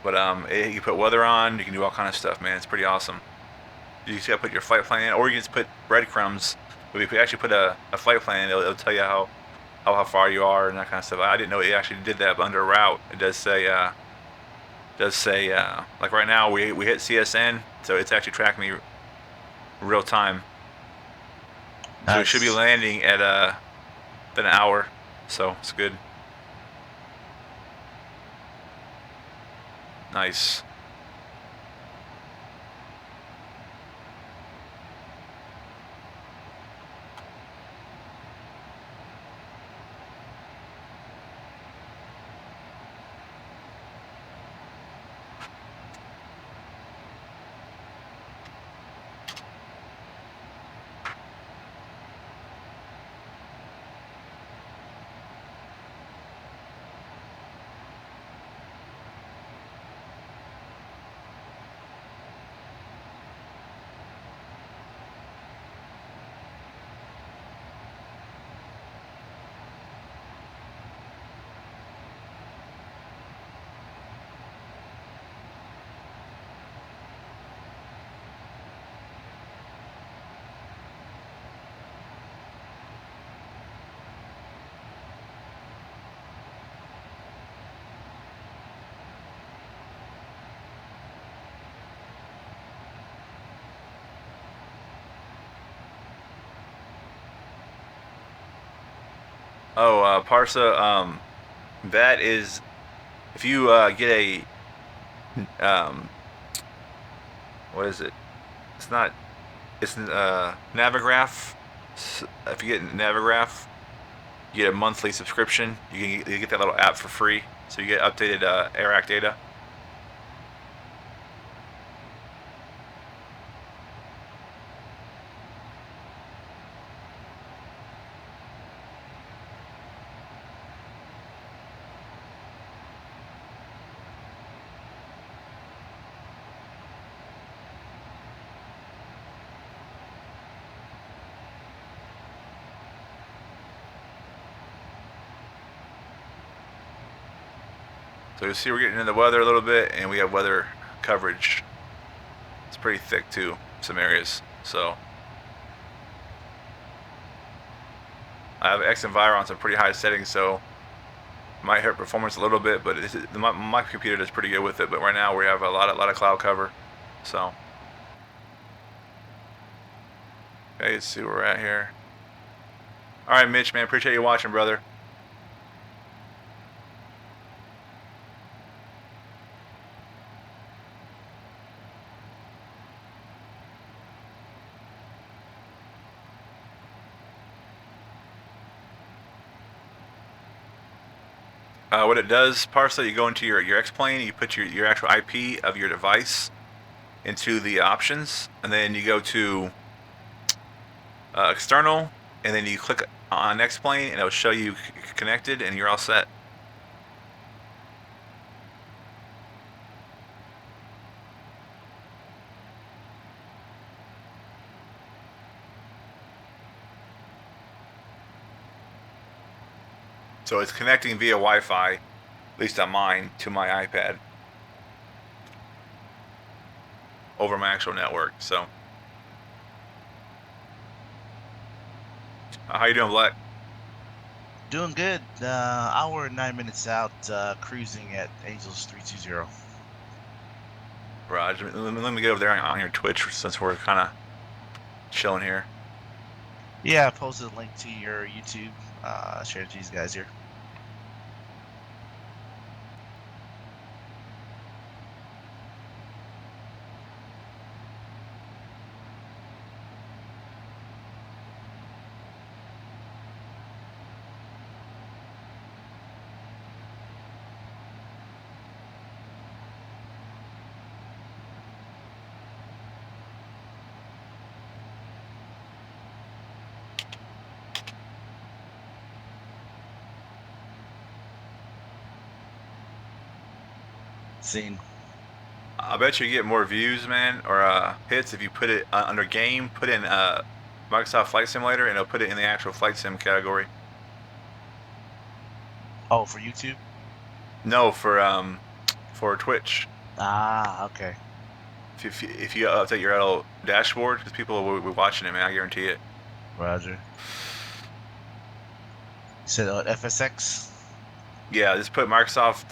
But you put weather on. You can do all kind of stuff, man. It's pretty awesome. You just gotta put your flight plan, or you can just put breadcrumbs. But if you actually put a flight plan, it'll tell you how far you are and that kind of stuff. I didn't know it actually did that, but under route, it does say like right now we hit CSN, so it's actually tracking me real time. Nice. So it should be landing at an hour, so it's good. Nice. Oh, Parsa, that is, if you get a, what is it? It's not, it's Navigraph. If you get Navigraph, you get a monthly subscription. You get that little app for free, so you get updated AirAct data. So you see we're getting into the weather a little bit, and we have weather coverage. It's pretty thick too, some areas. So I have X and Viro on some pretty high settings, so it might hurt performance a little bit, but my computer does pretty good with it. But right now we have a lot of cloud cover. So okay, let's see where we're at here. All right, Mitch, man, appreciate you watching, brother. What it does, Parcel, you go into your X-Plane, you put your actual IP of your device into the options, and then you go to external, and then you click on X-Plane, and it'll show you connected, and you're all set. So it's connecting via Wi-Fi, at least on mine, to my iPad over my actual network. So, how you doing, Black? Doing good. Hour and 9 minutes out, cruising at Angels 320. Roger. Let me get over there on your Twitch since we're kind of chilling here. Yeah, I posted a link to your YouTube. Share it to these guys here. Scene. I bet you get more views, man, or hits if you put it under game, put in Microsoft Flight Simulator, and it'll put it in the actual flight sim category. Oh, for YouTube? No, for Twitch. Ah, okay. If you update your little dashboard, because people will be watching it, man, I guarantee it. Roger. You said FSX? Yeah, just put Microsoft.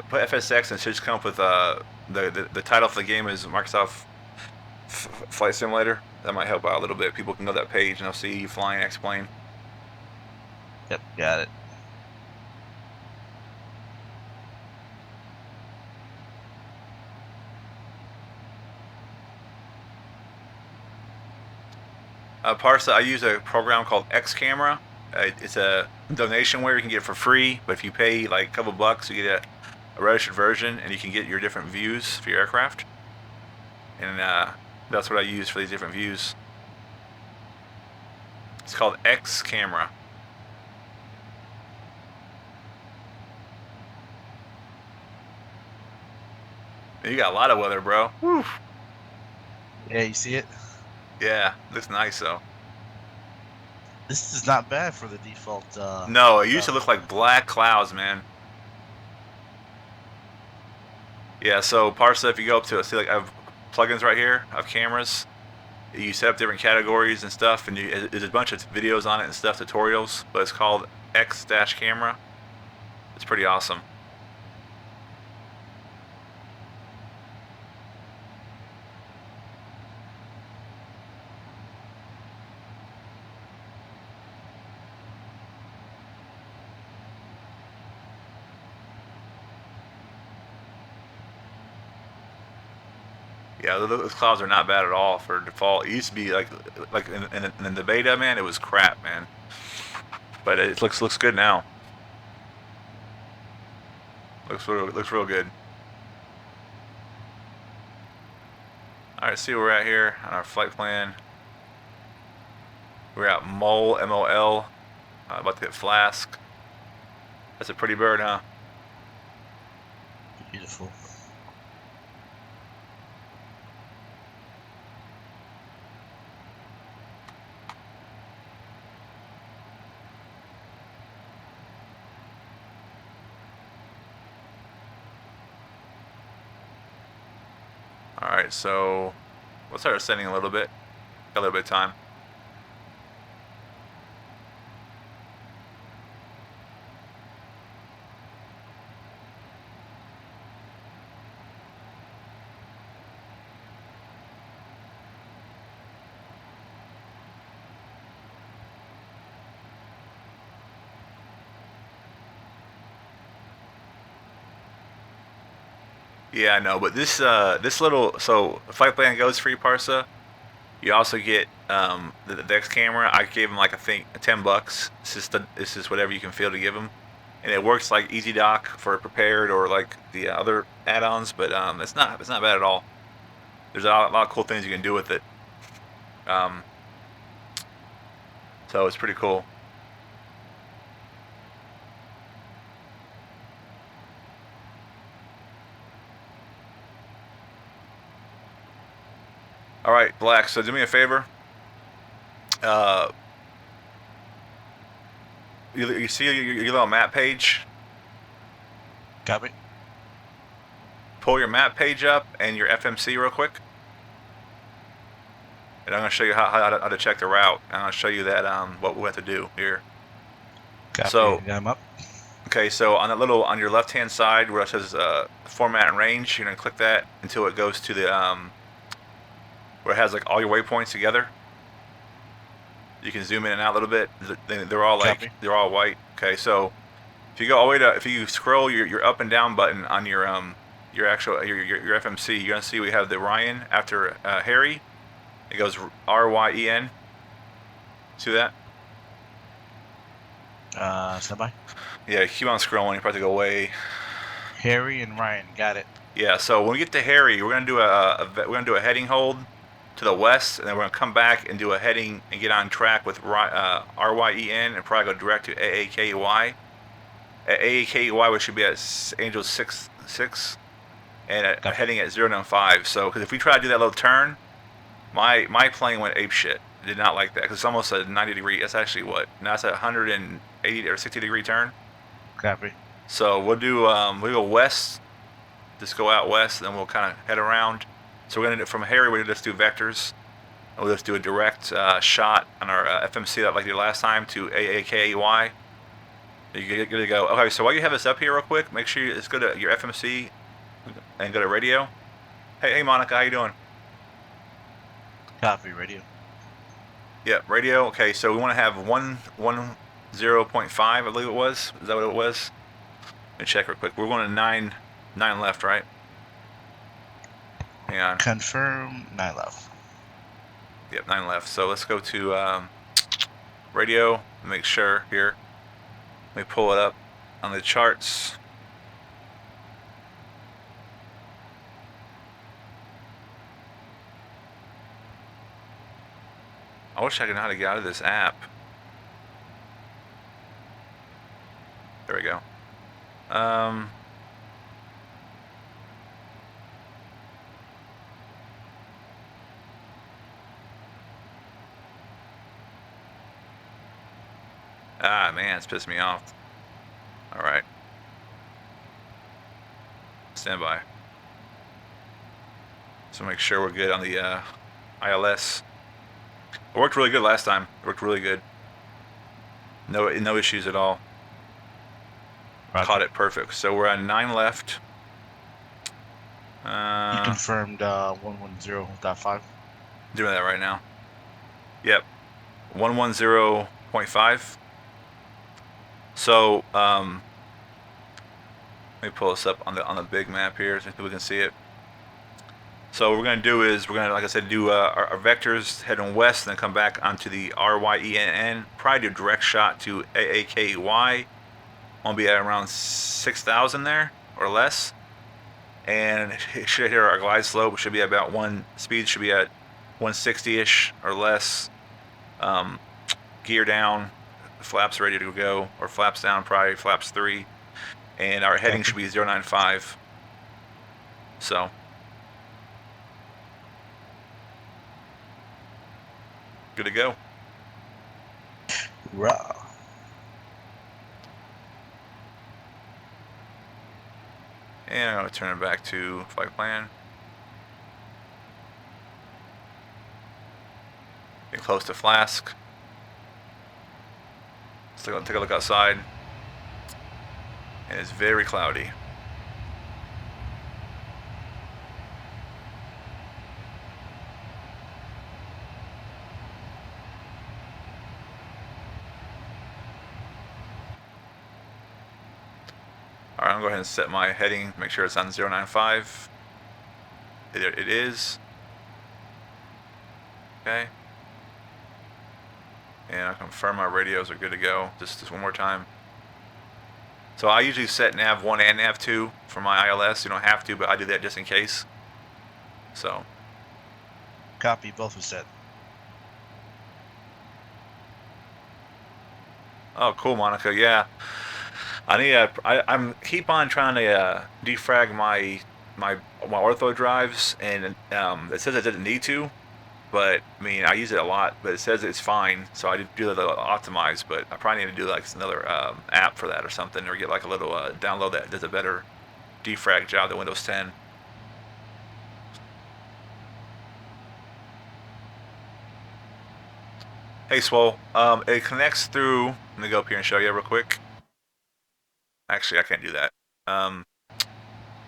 Put FSX, and it should just come up with the title for the game is Microsoft Flight Simulator. That might help out a little bit. People can go to that page and they'll see you flying X-plane. Yep, got it. Parsa, I use a program called X Camera. It's a donation where you can get it for free, but if you pay like a couple bucks, you get a registered version, and you can get your different views for your aircraft. And that's what I use for these different views. It's called X Camera. You got a lot of weather, bro. Woo. Yeah, you see it? Yeah, looks nice though. This is not bad for the default. No, it used to look like black clouds, man. Yeah, so Parsa, if you go up to it, see, like I have plugins right here. I have cameras. You set up different categories and stuff, and there's a bunch of videos on it and stuff, tutorials. But it's called X-Camera. It's pretty awesome. Yeah, those clouds are not bad at all for default. It used to be like in the beta, man, it was crap, man. But it looks good now. Looks real good. All right, see where we're at here on our flight plan. We're at Mole, MOL. About to hit Flask. That's a pretty bird, huh? Beautiful. Alright, so we'll start ascending a little bit. Got a little bit of time. Yeah, I know, but this little, so flight plan goes free, Parsa. You also get the X camera. I gave him like I think $10. This is whatever you can feel to give him, and it works like Easy Dock for prepared or like the other add-ons. But it's not bad at all. There's a lot of cool things you can do with it. So it's pretty cool. All right, Black. So do me a favor. You see your little map page? Copy. Pull your map page up and your FMC real quick. And I'm going to show you how to check the route. I'm going to show you that what we have to do here. Copy. So, got him up. okay, so on your left hand side where it says format and range, you're going to click that until it goes to the where it has like all your waypoints together. You can zoom in and out a little bit. They're all like Copy. they're all white. Okay, so if you go all the way to, if you scroll your up and down button on your actual your FMC, you're gonna see we have the Ryan after Harry. It goes RYEN. See that? Stand by. Yeah, keep on scrolling. You probably have to go away. Harry and Ryan, got it. Yeah, so when we get to Harry, we're gonna do a heading hold to the west, and then we're gonna come back and do a heading and get on track with RYEN and probably go direct to AAKY. At AAKY, we should be at Angels 6 and heading at 095. So, because if we try to do that little turn, my plane went ape shit. It did not like that because it's almost a 90 degree. That's actually what? Now it's a 180 or 60 degree turn. Copy. So we'll do we go west, just go out west, and then we'll kind of head around. So we're gonna do, from Harry, we'll just do vectors. And we'll just do a direct shot on our FMC that like we did last time to AAKY. You're good to go. Okay, so while you have this up here real quick, make sure you just go to your FMC and go to radio. Hey Monica, how you doing? Copy, radio. Yeah, radio. Okay, so we want to have 110.5, I believe it was. Is that what it was? Let me check real quick. We're going to 9 left, right? Hang on. Confirm, 9 left. Yep, 9 left. So let's go to radio. Make sure here. Let me pull it up on the charts. I wish I could know how to get out of this app. There we go. Ah, man, it's pissed me off. All right. Stand by. So make sure we're good on the ILS. It worked really good last time. It worked really good. No issues at all. Roger. Caught it perfect. So we're on 9 left. You confirmed 110.5. Doing that right now. Yep. 110.5. So let me pull this up on the big map here so we can see it. So what we're going to do is we're going to, like I said, do our vectors heading west and then come back onto the RYENN. Probably do a direct shot to AAKY. Won't be at around 6,000 there or less. And it should hit our glide slope. It should be about speed should be at 160-ish or less. Gear down, flaps ready to go, or flaps down, probably flaps 3. And our heading should be 095. So. Good to go. Raw. And I'm going to turn it back to flight plan. Get close to Flask. Let's take a look outside. And it's very cloudy. Alright, I'm going to go ahead and set my heading, make sure it's on 095. It is. Okay. And I'll confirm our radios are good to go. Just one more time. So I usually set nav 1 and nav 2 for my ILS. You don't have to, but I do that just in case. So. Copy, both are set. Oh, cool, Monica. Yeah. I'm keep on trying to defrag my ortho drives, and it says I didn't need to, But I mean, I use it a lot, but it says it's fine, so I do a little optimize. But I probably need to do like another app for that or something, or get like a little download that does a better defrag job than Windows 10. Hey Swole, it connects through. Let me go up here and show you real quick. Actually, I can't do that.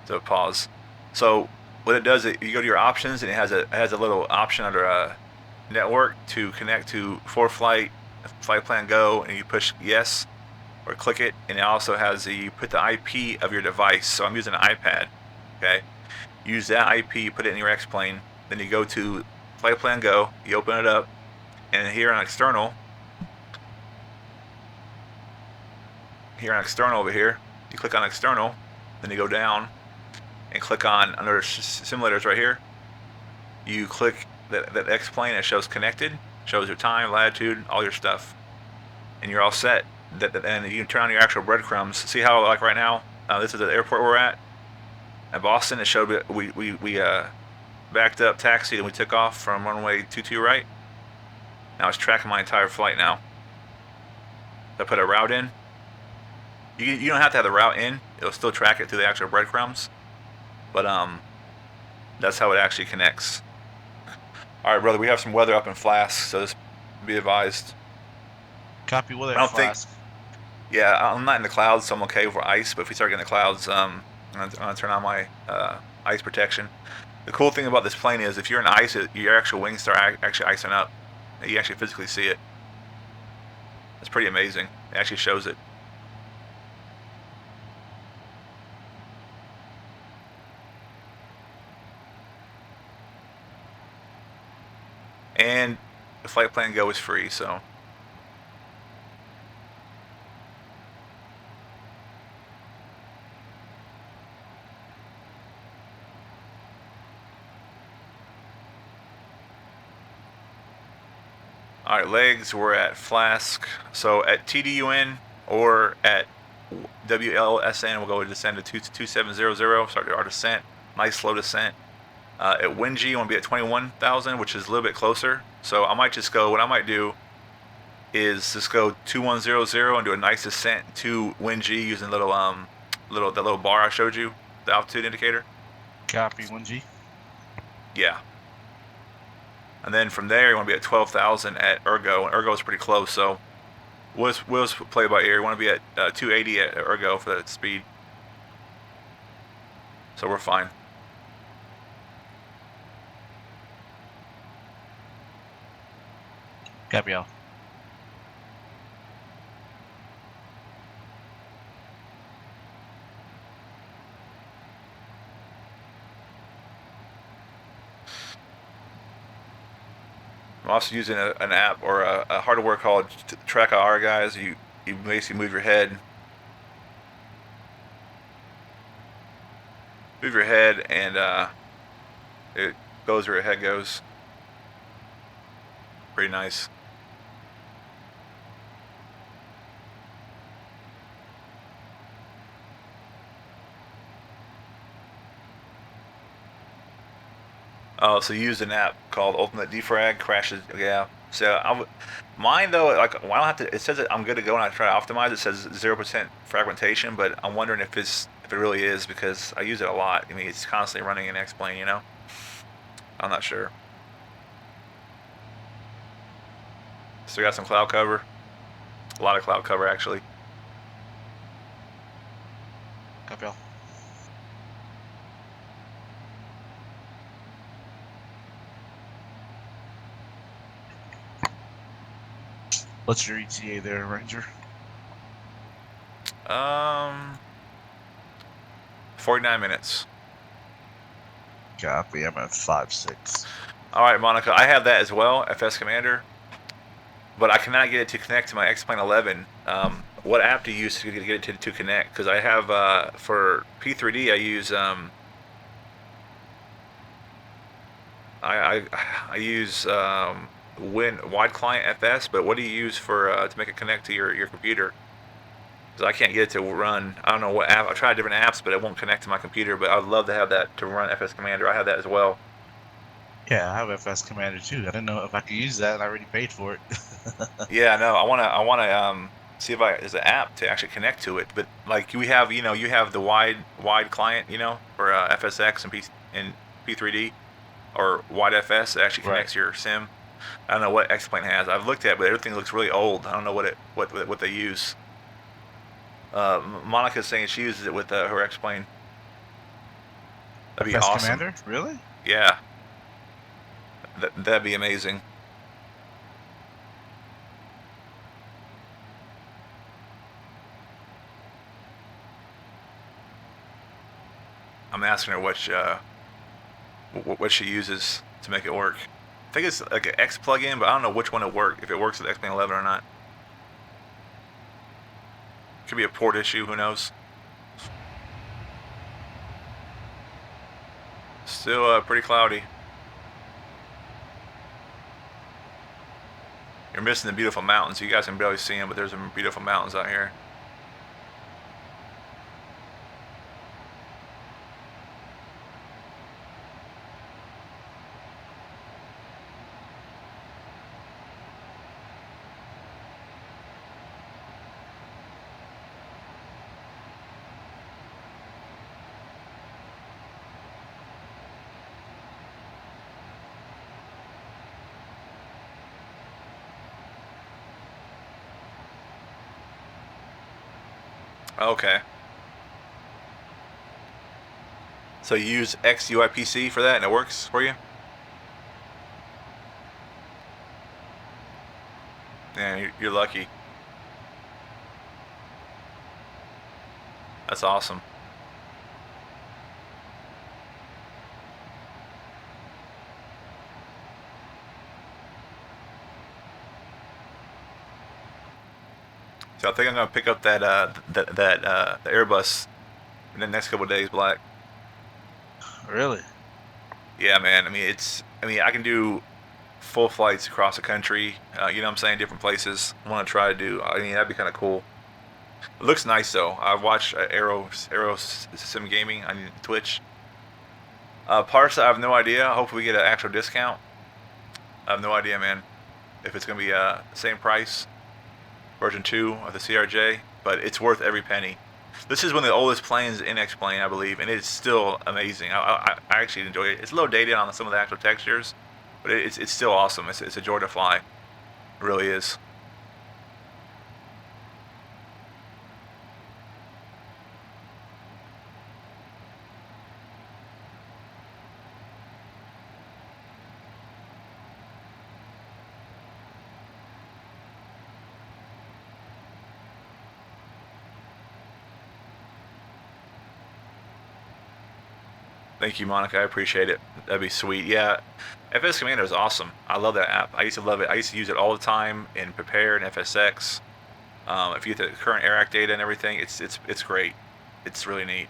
So pause. So what it does, you go to your options, and it has a little option under network to connect to flight plan go, and you push yes or click it, and it also has you put the IP of your device. So I'm using an iPad. Okay, use that IP, put it in your X plane, then you go to flight plan go, you open it up, and here on external over here, you click on external, then you go down and click on under simulators right here. You click that X plane, it shows connected, shows your time, latitude, all your stuff, and you're all set. And you can turn on your actual breadcrumbs. See how, like right now, this is the airport we're at Boston. It showed we backed up, taxied, and we took off from runway 22 right. Now it's tracking my entire flight now. I put a route in. You don't have to have the route in. It'll still track it through the actual breadcrumbs. But that's how it actually connects. All right, brother. We have some weather up in Flask, so just be advised. Copy weather I don't at Flask. Yeah, I'm not in the clouds, so I'm okay for ice. But if we start getting the clouds, I'm gonna turn on my ice protection. The cool thing about this plane is, if you're in ice, your actual wings start actually icing up. You actually physically see it. It's pretty amazing. It actually shows it. And the flight plan go is free, so. All right, legs, we're at Flask. So at TDUN or at WLSN, we'll go descend to 2700, start our descent. Nice slow descent. At WinG, I want to be at 21,000, which is a little bit closer. So I might just go, what I might do is just go 2100 and do a nice descent to WinG using the little bar I showed you, the altitude indicator. Copy 1G. Yeah. And then from there, you want to be at 12,000 at Ergo, and Ergo is pretty close, so we'll just play by ear. You want to be at 280 at Ergo for that speed. So we're fine. Copy all. I'm also using an app or a hardware called Track-IR, guys. You basically move your head. Move your head, and it goes where your head goes. Pretty nice. Oh, so you use an app called Ultimate Defrag, crashes, yeah. So mine though, like, I don't have to. It says that I'm good to go, and I try to optimize. It says 0% fragmentation, but I'm wondering if it really is, because I use it a lot. I mean, it's constantly running in X-Plane, you know. I'm not sure. Still got some cloud cover. A lot of cloud cover, actually. Copy all. What's your ETA there, Ranger? 49 minutes. Copy. I'm at 5.6. All right, Monica. I have that as well, FS Commander, but I cannot get it to connect to my X-Plane 11. What app do you use to get it to connect? Because I have for P3D, I use I use Wide Client FS, but what do you use for to make it connect to your computer? Because I can't get it to run. I don't know what app. I tried different apps, but it won't connect to my computer. But I'd love to have that to run FS Commander. I have that as well. Yeah, I have FS Commander too. I didn't know if I could use that. I already paid for it. Yeah, no, I wanna see if there's an app to actually connect to it. But like we have, you have the wide client, for FSX and P3D or wide FS that actually Right. connects your sim. I don't know what X-Plane has. I've looked at it, but everything looks really old. I don't know what they use. Monica's saying she uses it with her X-Plane. That'd be FS awesome. Commander? Really? Yeah, that'd be amazing. I'm asking her what she uses to make it work. I think it's like an X plugin, but I don't know which one will work. If it works with X-Plane 11 or not. Could be a port issue. Who knows? Still pretty cloudy. You're missing the beautiful mountains. You guys can barely see them, but there's some beautiful mountains out here. Okay. So you use XUIPC for that and it works for you? Yeah, you're lucky. That's awesome. So I think I'm gonna pick up that the Airbus in the next couple of days, Black. Really? Yeah, man. I mean, I can do full flights across the country. You know what I'm saying? Different places. I want to try to do. I mean, that'd be kind of cool. It looks nice though. I've watched Aero Sim Gaming on Twitch. Parts, I have no idea. Hopefully we get an actual discount. I have no idea, man. If it's gonna be same price, version 2 of the CRJ, but it's worth every penny. This is one of the oldest planes in X-Plane, I believe, and it's still amazing. I actually enjoy it. It's a little dated on some of the actual textures, but it's still awesome. It's a joy to fly. It really is. Thank you, Monica. I appreciate it. That'd be sweet. Yeah, FS Commander is awesome. I love that app. I used to love it. I used to use it all the time in Prepare and FSX. If you get the current AirAct data and everything, it's great. It's really neat.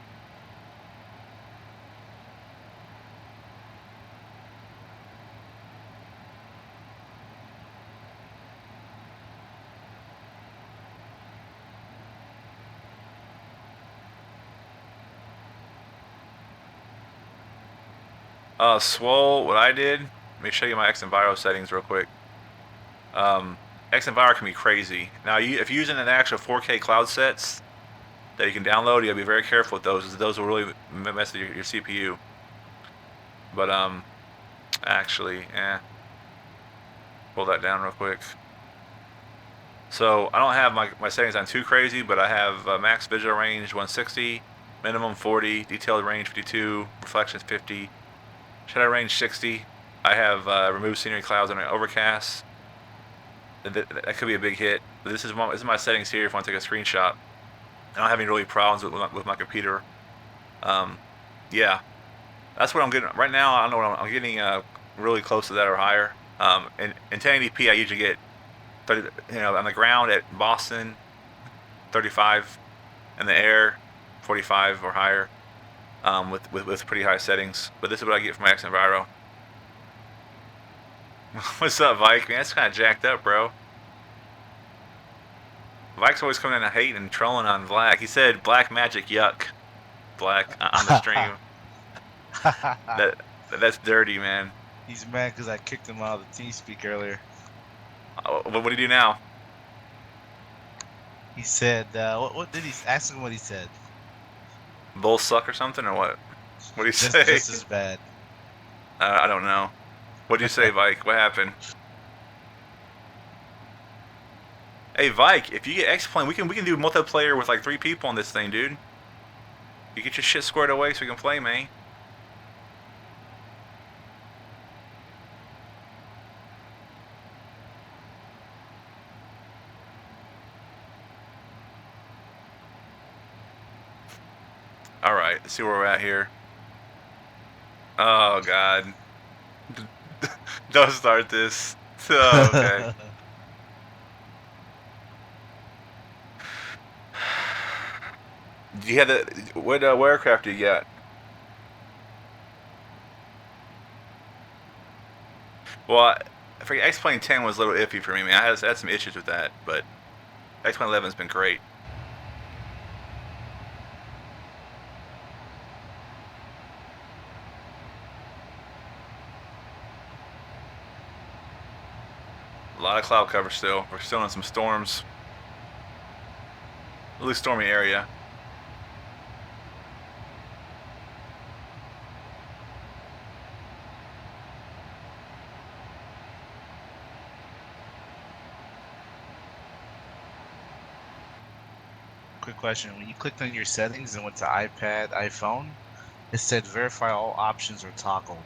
Swole, what I did, let me show you my XEnviro settings real quick. XEnviro can be crazy. Now, if you're using an actual 4K cloud sets that you can download, you gotta be very careful with those. Those will really mess with your CPU. But, actually, pull that down real quick. So, I don't have my settings on too crazy, but I have max visual range 160, minimum 40, detailed range 52, reflections 50, shadow range 60. I have remove scenery clouds and overcast. That could be a big hit. But this is my settings here if I want to take a screenshot. I don't have any really problems with my computer. Yeah, that's what I'm getting right now. I don't know what I'm getting really close to that or higher. In 1080p, I usually get 30, on the ground at Boston, 35, in the air, 45 or higher, with pretty high settings. But this is what I get from my XEnviro. What's up, Vike? Man, that's kind of jacked up, bro. Vike's always coming in and hating and trolling on Black. He said BLACKMAJIC yuck, Black, on the stream. That's dirty, man. He's mad because I kicked him out of the TeamSpeak earlier. What do you do now? He said, what did he ask him what he said? Bulls suck or something, or what? What do you Just, say? just as bad. I don't know. What do you say, Vike? What happened? Hey, Vike, if you get X-Plane, we can do multiplayer with like 3 people on this thing, dude. You get your shit squared away so we can play, man. Alright, let's see where we're at here. Oh, God. Don't start this. Oh, okay. Do you have the... What aircraft do you got? Well, I forget, X-Plane 10 was a little iffy for me, man. I had some issues with that, but X-Plane 11's been great. A lot of cloud cover still. We're still in some storms. Really stormy area. Quick question. When you clicked on your settings and went to iPad, iPhone, it said verify all options are toggled.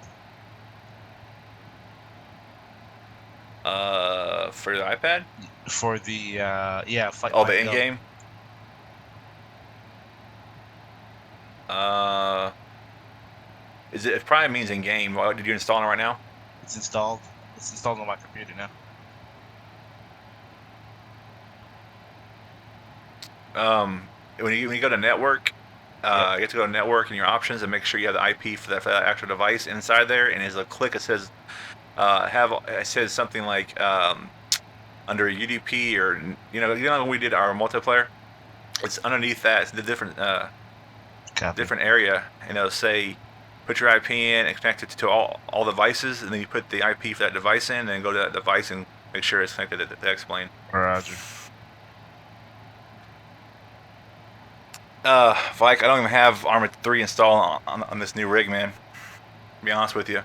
For the iPad? For the, yeah, fight. Oh, the in-game? It probably means in-game. Did you install it right now? It's installed. It's installed on my computer now. When you go to network, Yep. you have to go to network in your options and make sure you have the IP for that actual device inside there. And as a click, it says it says something like under UDP, or you know when we did our multiplayer, it's underneath that. It's the different different area, and it'll say put your IP in and connect it to all devices, and then you put the IP for that device in, and then go to that device and make sure it's connected to the X-Plane. Roger. Vike, I don't even have Armored 3 installed on this new rig, man. To be honest with you.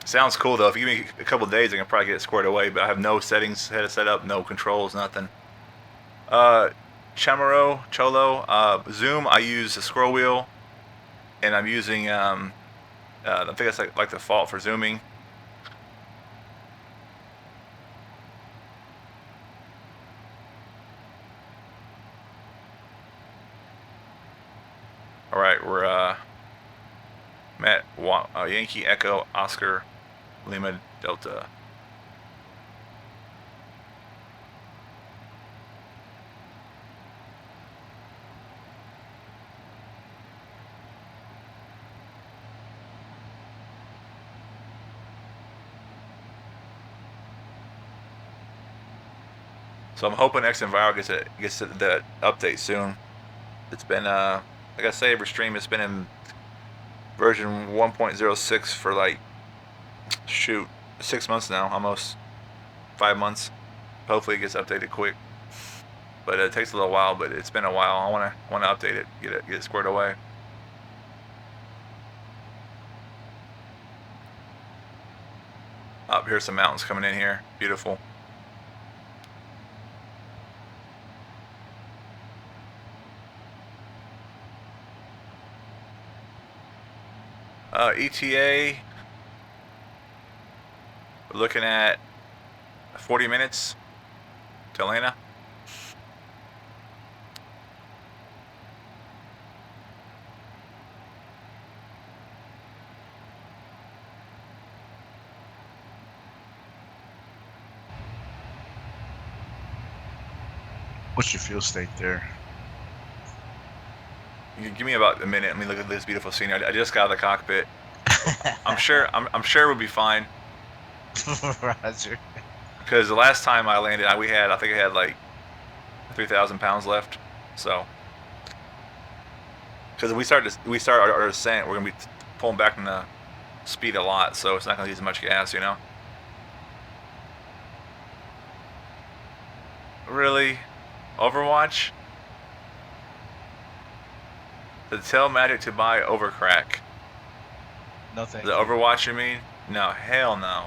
Sounds cool, though. If you give me a couple of days, I can probably get it squared away, but I have no settings set up, no controls, nothing. Cholo, Zoom, I use the scroll wheel, and I'm using, I think that's like the default for zooming. Alright, we're at Yankee Echo Oscar Lima Delta. So I'm hoping Enviro gets the update soon. It's been like I say, every stream it's been in version 1.06 for like 6 months now, almost 5 months. Hopefully it gets updated quick, but it takes a little while. But it's been a while. I want to update it, get it squared away. Up here's some mountains coming in here, beautiful. ETA, we're looking at 40 minutes to Atlanta. What's your fuel state there? You can give me about a minute. Let me look at this beautiful scene. I just got out of the cockpit. I'm sure we'll be fine. Roger. Because the last time I landed, I think I had like 3,000 pounds left. So, because we start our descent, we're gonna be pulling back in the speed a lot, so it's not going to use as much gas, you know? Really? Overwatch? To tell Magic to buy Overcrack. No thank The you. Overwatch, you mean? No, hell no.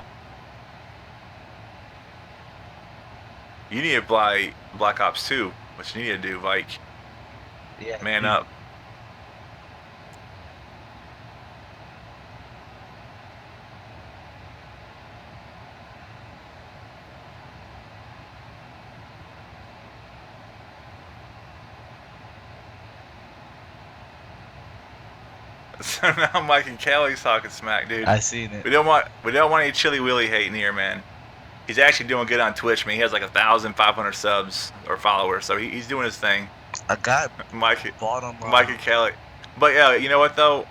You need to buy Black Ops 2. What you need to do, like, Yeah. man up. So now Mike and Kelly's talking smack, dude. I seen it. We don't want any Chili Willy hating here, man. He's actually doing good on Twitch, man. He has like 1,500 subs or followers, so he's doing his thing. I got Mike bottom. and Kelly. But yeah, you know what though?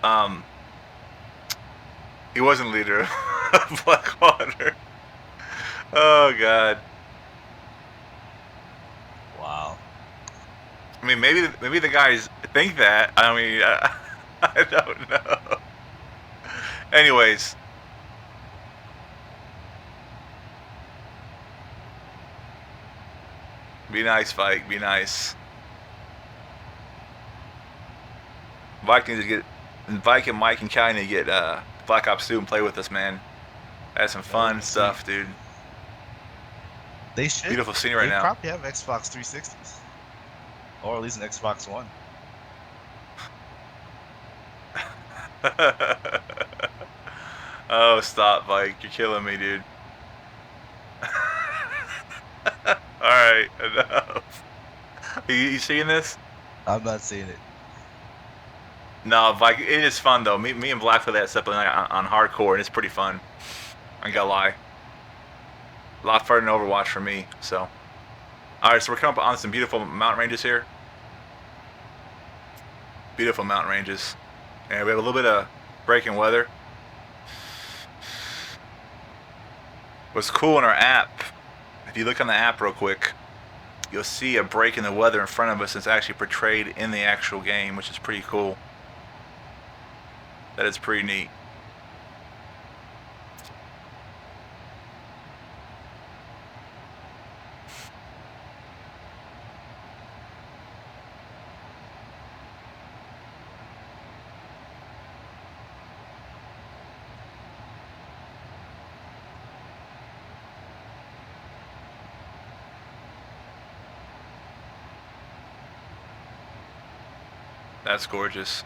He wasn't leader of Blackwater. Oh god. Wow. I mean, maybe the guys think that. I mean, I don't know. Anyways. Be nice, Vike. Be nice. Vike needs to get... Vike and Mike and Kai need to get Black Ops 2 and play with us, man. That's some fun stuff, dude. They should. Beautiful scene right now. They probably have Xbox 360s. Or at least an Xbox One. Oh, stop, Vike. You're killing me, dude. Alright, enough. You seeing this? I'm not seeing it. No, Vike, it is fun, though. Me and Black play that stuff on hardcore, and it's pretty fun. I ain't gonna lie. A lot farther than Overwatch for me, so. Alright, so we're coming up on some beautiful mountain ranges here. Beautiful mountain ranges. And we have a little bit of breaking weather. What's cool in our app, if you look on the app real quick, you'll see a break in the weather in front of us that's actually portrayed in the actual game, which is pretty cool. That is pretty neat. That's gorgeous.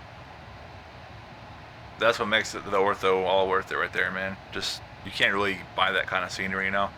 That's what makes the Ortho all worth it right there, man. Just, you can't really buy that kind of scenery, you know?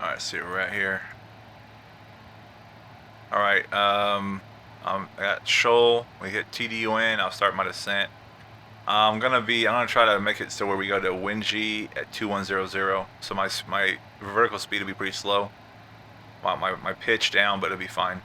Alright, see where we're at here. Alright, I got Shoal. We hit TDUN. I'll start my descent. I'm gonna try to make it so where we go to WinG at 2100. So my vertical speed will be pretty slow. My pitch down, but it'll be fine.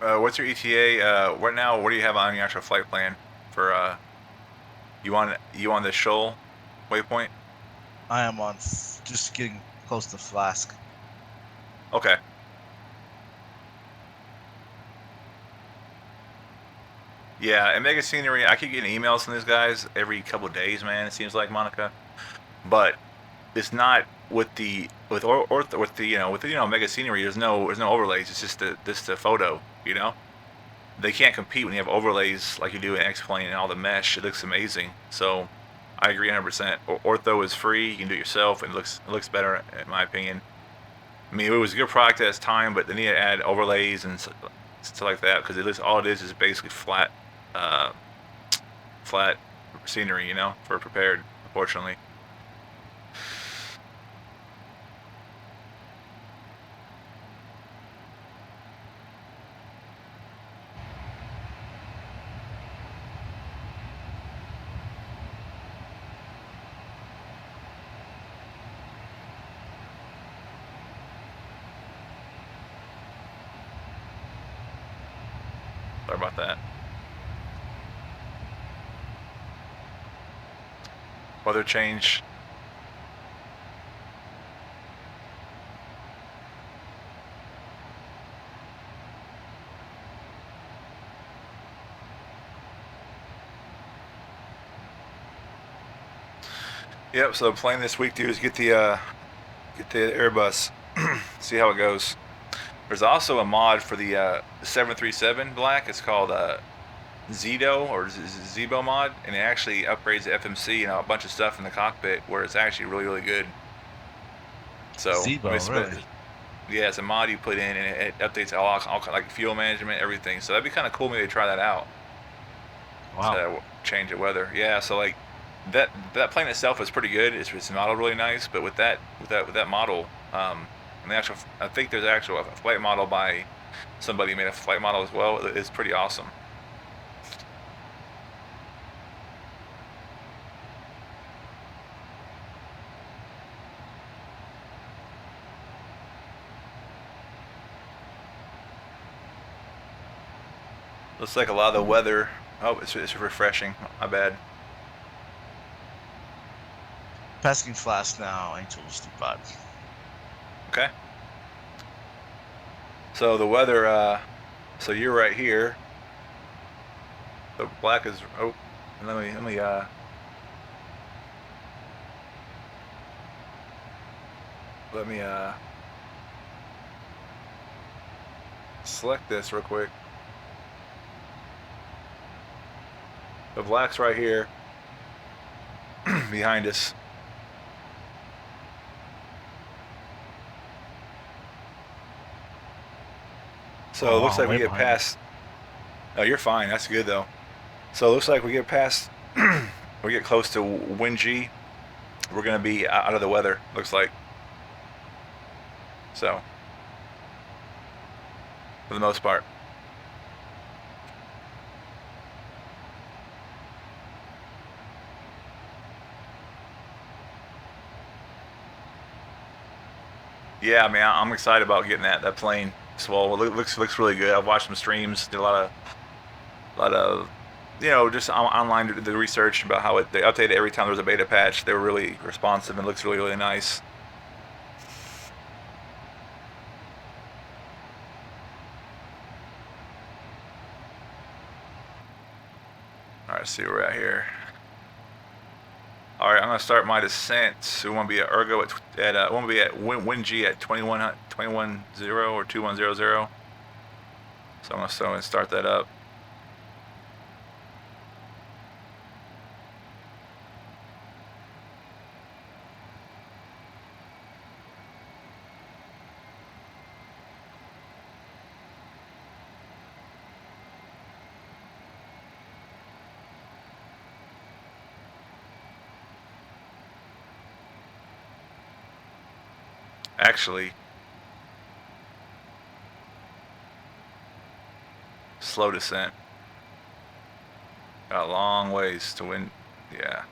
What's your ETA? What do you have on your actual flight plan for you on the Shoal waypoint? I am on just getting close to Flask. Okay. Yeah, and Mega Scenery, I keep getting emails from these guys every couple of days, man. It seems like, Monica, but it's not with the Mega Scenery. There's no overlays. It's just the photo. You know, they can't compete when you have overlays like you do in X-Plane and all the mesh. It looks amazing. So I agree 100%. Ortho is free. You can do it yourself, and it looks better in my opinion. I mean, it was a good product at its time, but they need to add overlays and stuff like that because all it is basically flat scenery, you know, for prepared, unfortunately. Sorry about that. Weather change. Yep. So the plan this week, dude, is get the Airbus. See how it goes. There's also a mod for the 737 Black. It's called Zedo or Zebo mod, and it actually upgrades the FMC and a bunch of stuff in the cockpit where it's actually really, really good. So Zebo, really? Yeah, it's a mod you put in, and it updates all like fuel management, everything. So that'd be kind of cool. Maybe to try that out. Wow. To change the weather. Yeah. So like that plane itself is pretty good. It's modeled really nice, but with that model, and I think there's actual a flight model by somebody who made a flight model as well. It's pretty awesome. Looks like a lot of the weather. Oh, it's refreshing. My bad. Passing fast now. Angel Stupid. Okay. So the weather. So you're right here. The black is. Oh, let me. Let me select this real quick. The black's right here behind us. So it looks like we get past. Oh, you're fine. That's good though. So it looks like we get past. We get close to wind G. We're gonna be out of the weather. Looks like. So for the most part. Yeah, man, I'm excited about getting that plane. Well, it looks really good. I've watched some streams, did a lot of, just online the research about how they updated every time there was a beta patch. They were really responsive and looks really, really nice. All right, let's see where we're at here. All right, I'm gonna start my descent. So we want to be at ergo we want to be at wind G at 21.0 or 2100. So I'm gonna start that up. Actually, slow descent. Got a long ways to win. Yeah.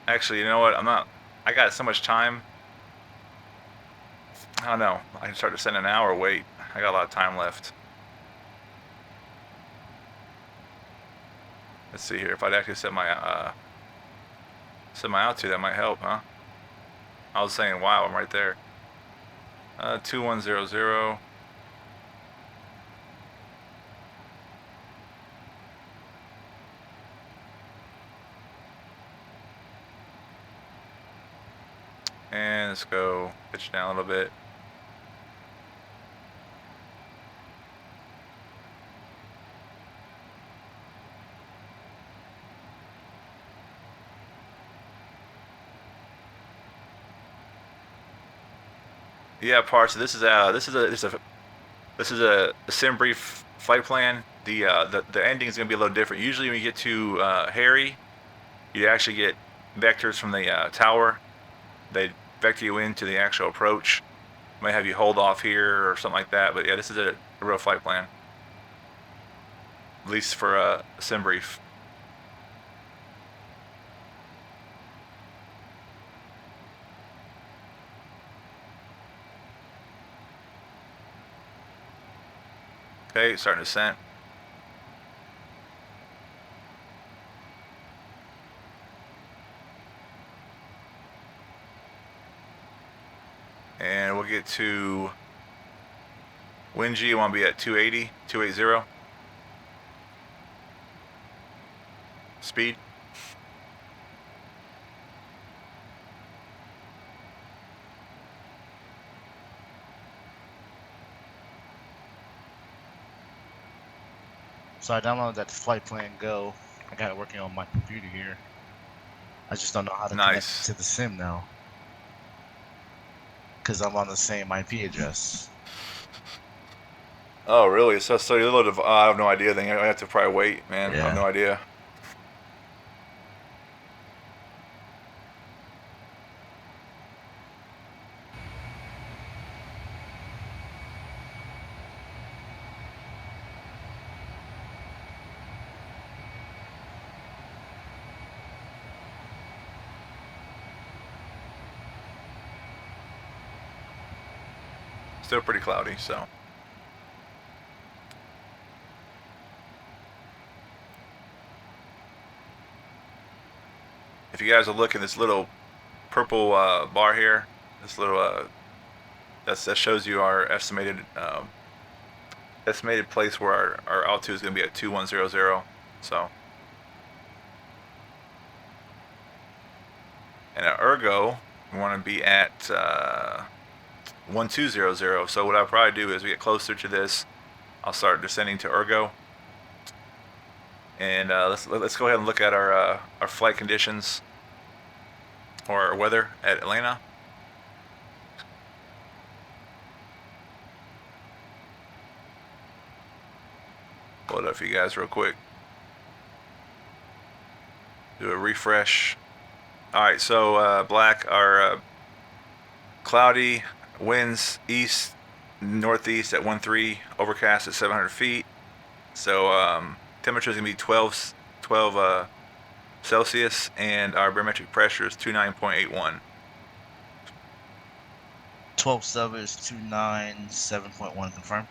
Actually, you know what? I got so much time. I don't know. I can start to send an hour. Wait, I got a lot of time left. Let's see here. If I'd actually set my Semi-altitude, that might help, huh? I was saying, wow, I'm right there. 2100. And let's go pitch down a little bit. Yeah, parts. This is a sim brief flight plan. The ending is gonna be a little different. Usually, when you get to Harry, you actually get vectors from the tower. They vector you into the actual approach. Might have you hold off here or something like that. But yeah, this is a real flight plan. At least for a sim brief. Okay, starting descent. And we'll get to wind G. You want to be at 280, 280. Speed. So I downloaded that flight plan Go. I got it working on my computer here. I just don't know how to Nice. connect to the sim now. Because I'm on the same IP address. Oh, really? So you're a little. I have no idea. Then I have to probably wait, man. I have Yeah. no idea. Still pretty cloudy, so. If you guys are looking, this little purple bar here, this little that shows you our estimated place where our altitude is going to be at 2100. So, and at ergo, we want to be at 1200. So what I'll probably do is we get closer to this, I'll start descending to ergo. And let's go ahead and look at our flight conditions or our weather at Atlanta. Pull it up for you guys real quick. Do a refresh. All right, so black are cloudy, winds east, northeast at 13, overcast at 700 feet. So temperature is gonna be 12 Celsius, and our barometric pressure is 29.81. 12 sub is 297.1 confirm.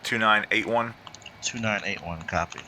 2981. 2981 copy.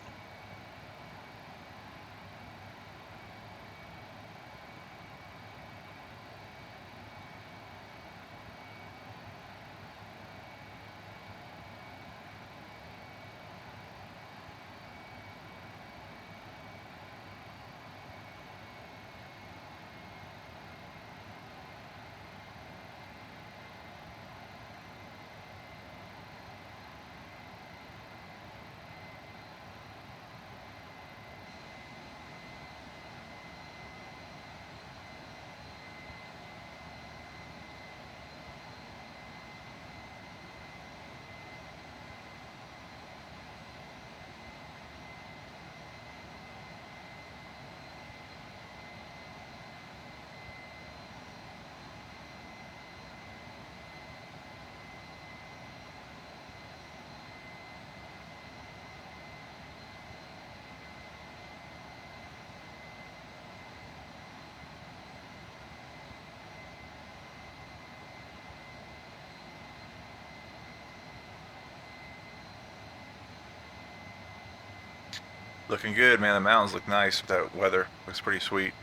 Looking good, man. The mountains look nice with that weather. Looks pretty sweet.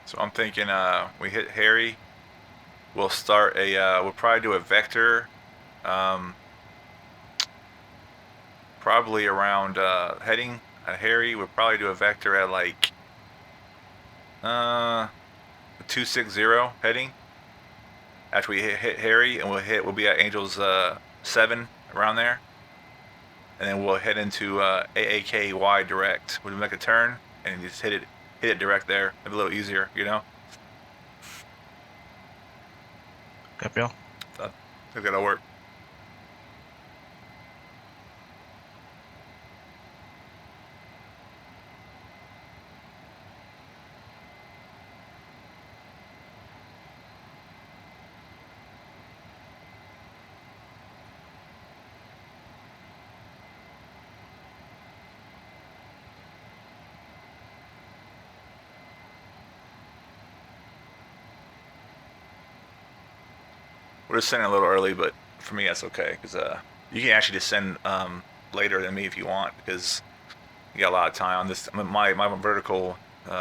So I'm thinking we hit Harry. We'll start a, we'll probably do a vector. Probably around heading at Harry. We'll probably do a vector at like 260 heading. After we hit Harry, and we'll be at Angels 7 around there, and then we'll head into AAKY direct. We'll make a turn and just hit it direct there. It'll be a little easier, you know. Gabriel. I think that'll work. We're just sending a little early, but for me that's okay because you can actually just send later than me if you want because you got a lot of time on this. My vertical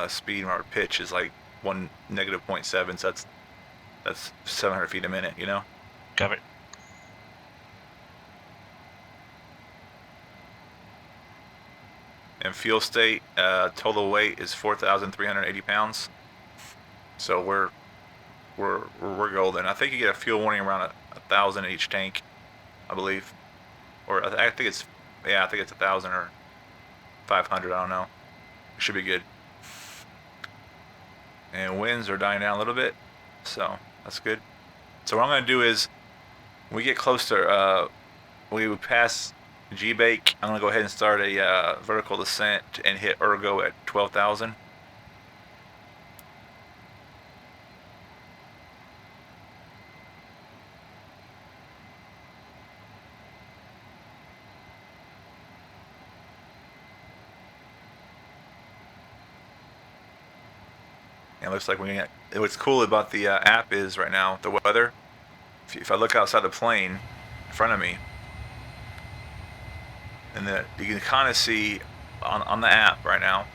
speed or pitch is like -0.7, so that's 700 feet a minute, you know. Got it. And fuel state total weight is 4,380 pounds. So we're golden. I think you get a fuel warning around 1,000 in each tank, I believe, or I think it's 1,000 or 500. I don't know. It should be good. And winds are dying down a little bit, so that's good. So what I'm gonna do is, when we get close to we pass G-Bake, I'm gonna go ahead and start a vertical descent and hit ergo at 12,000. And it looks like what's cool about the app is right now, the weather. If I look outside the plane in front of me, and you can kind of see on the app right now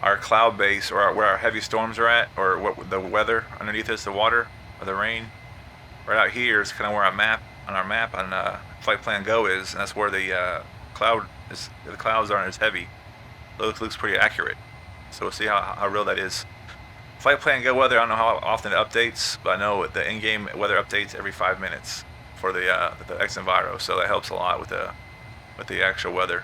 our cloud base, or where our heavy storms are at, or what the weather underneath us, the water or the rain. Right out here is kind of where our map on Flight Plan Go is, and that's where the clouds aren't as heavy. Looks pretty accurate. So we'll see how real that is. Flight Plan Go weather, I don't know how often it updates, but I know the in-game weather updates every 5 minutes for the X and Vario, so that helps a lot with the actual weather.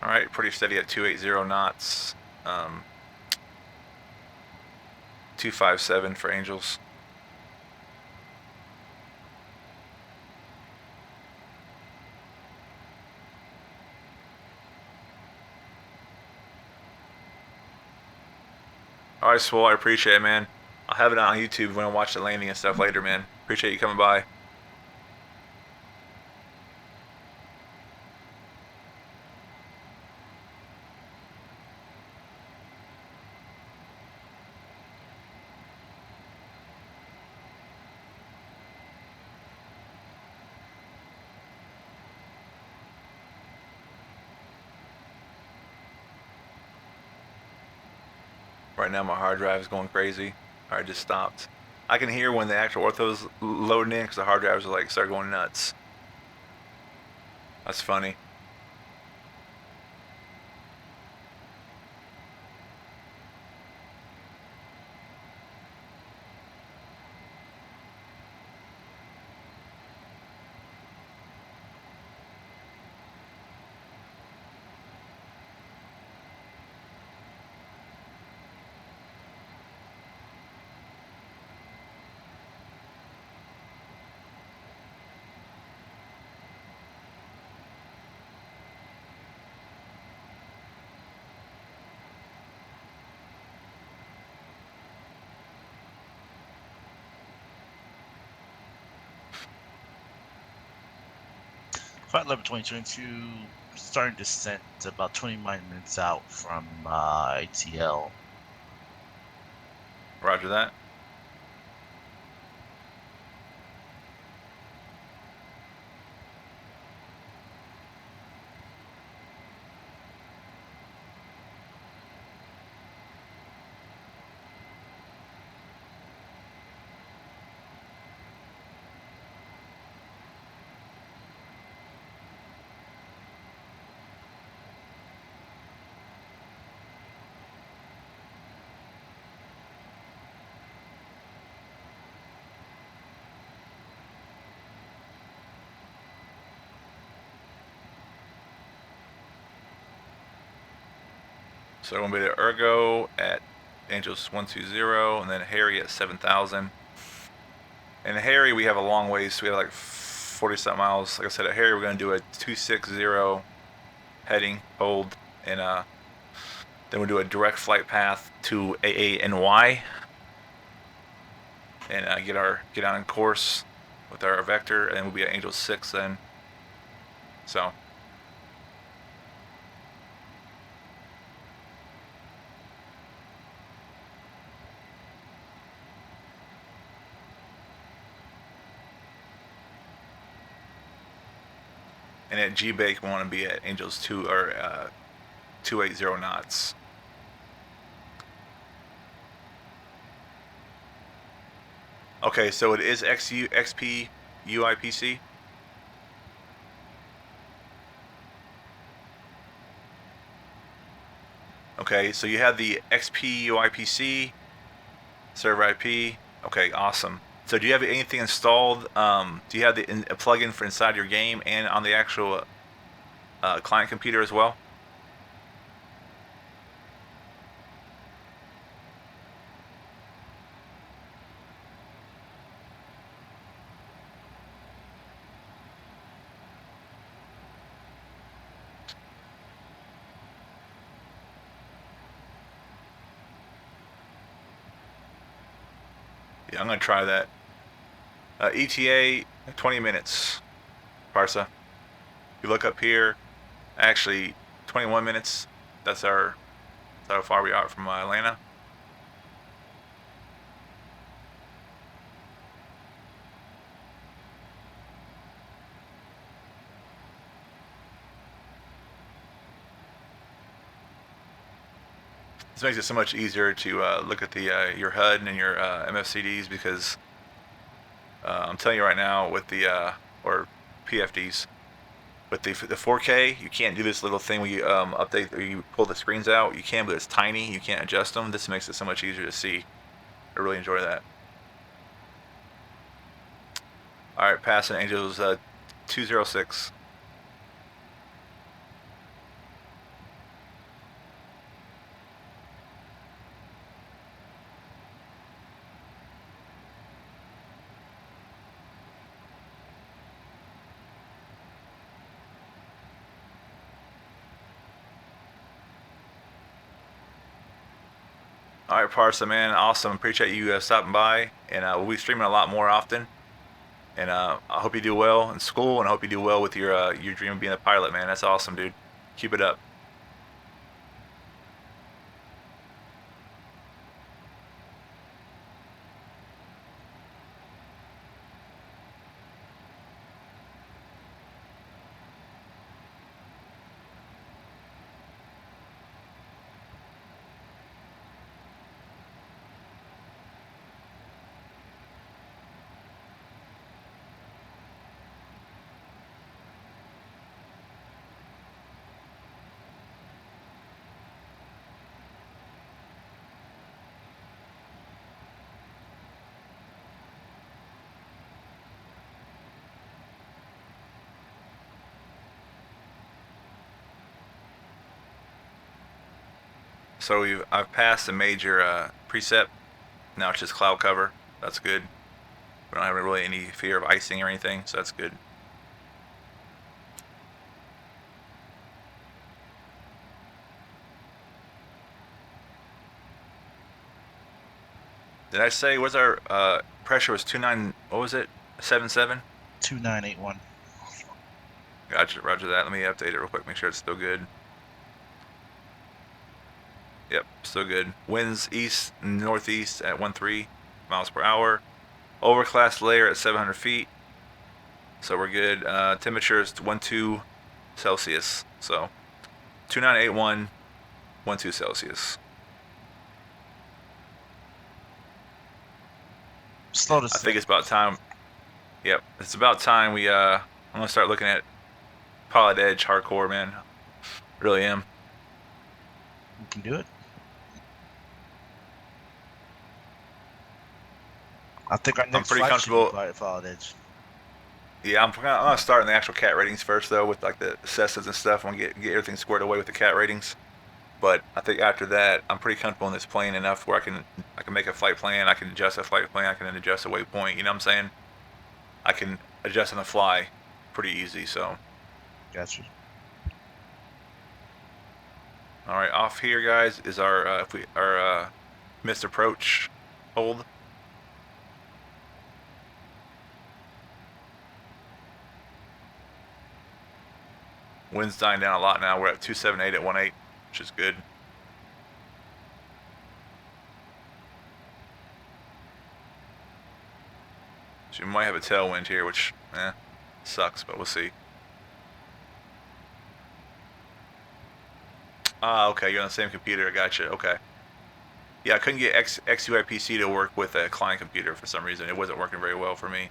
All right, pretty steady at 280 knots. 257 for Angels. All right, Swole, I appreciate it, man. I'll have it on YouTube when I watch the landing and stuff later, man. Appreciate you coming by. Right now my hard drive is going crazy. Alright, just stopped. I can hear when the actual ortho's loading in because the hard drives are like start going nuts. That's funny. Flight level 2022, starting descent about 29 minutes out from ATL. Roger that. So we're going to be to Ergo at Angels 120, and then Harry at 7,000. And Harry, we have a long ways. So we have like 40-something miles. Like I said, at Harry, we're going to do a 260 heading, hold, and then we'll do a direct flight path to AANY, and get on course with our vector, and then we'll be at Angels 6 then. So. And at G-Bake, we want to be at Angels 280 knots. Okay, so it is XP UIPC. Okay, so you have the XP UIPC server IP. Okay, awesome. So do you have anything installed? Do you have a plugin for inside your game and on the actual client computer as well? Yeah, I'm gonna try that. ETA 20 minutes, Parsa. You look up here, actually 21 minutes. That's how far we are from Atlanta. This makes it so much easier to look at your HUD and your MFCDs, because I'm telling you right now, with the or PFDs, with the 4K, you can't do this little thing where you update or you pull the screens out. You can, but it's tiny. You can't adjust them. This makes it so much easier to see. I really enjoy that. All right, passing Angels 206. All right, Parsa, man, awesome. Appreciate you stopping by, and we'll be streaming a lot more often. And I hope you do well in school, and I hope you do well with your dream of being a pilot, man. That's awesome, dude. Keep it up. So I've passed the major precept. Now it's just cloud cover. That's good. We don't have really any fear of icing or anything, so that's good. Did I say what's our pressure was 29? What was it? 77? 2981. Gotcha, roger that. Let me update it real quick, make sure it's still good. Yep, still good. Winds east and northeast at 13 miles per hour. Overcast layer at 700 feet. So we're good. Temperature is 12 Celsius. So 2981, 12 Celsius. Slow to I think it's about time. Yep, it's about time we I'm gonna start looking at Pilot Edge hardcore, man. Really am. You can do it. I think our next pretty flight comfortable. should be Pilot Edge. Yeah, I'm gonna start in the actual cat ratings first though, with like the Cessnas and stuff. I'm gonna get everything squared away with the cat ratings. But I think after that, I'm pretty comfortable in this plane enough where I can make a flight plan. I can adjust a flight plan. I can adjust a waypoint. You know what I'm saying? I can adjust on the fly, pretty easy. So, Gotcha. all right, off here, guys, is our missed approach hold. Wind's dying down a lot now. We're at 278 at 18, which is good. So you might have a tailwind here, which sucks, but we'll see. Ah, okay, you're on the same computer. I gotcha. Okay. Yeah, I couldn't get XUIPC to work with a client computer for some reason. It wasn't working very well for me.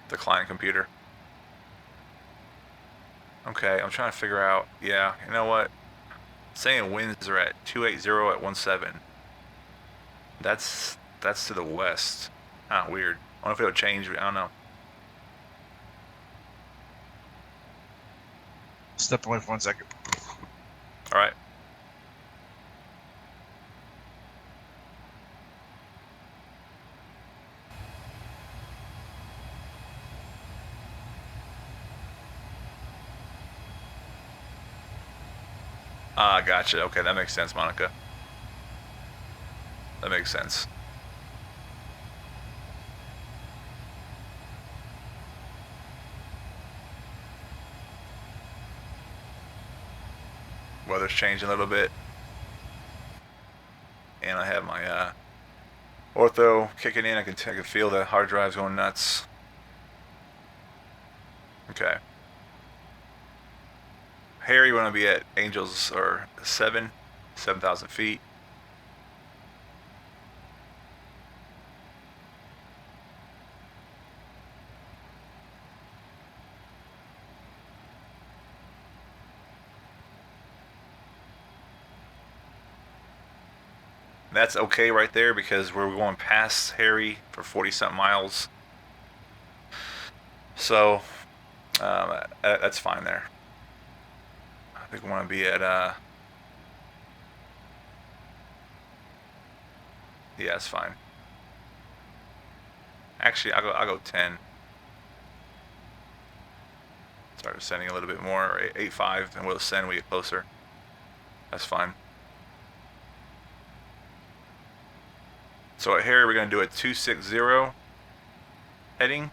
The client computer. Okay, I'm trying to figure out. Yeah, you know what? It's saying winds are at 280 at 17. That's to the west. Ah, weird. I don't know if it'll change. I don't know. Step away for 1 second. All right. Ah, gotcha. Okay, that makes sense, Monica. That makes sense. Weather's changing a little bit. And I have my ortho kicking in. I can feel the hard drives going nuts. Okay. Harry, we want to be at Angels or 7,000 feet. That's okay right there because we're going past Harry for 40-something miles. So that's fine there. I think we want to be at yeah, it's fine. Actually, I'll go 10. Start ascending a little bit more, 8.5, and we'll ascend when we get closer. That's fine. So at Harry, we're going to do a 260 heading.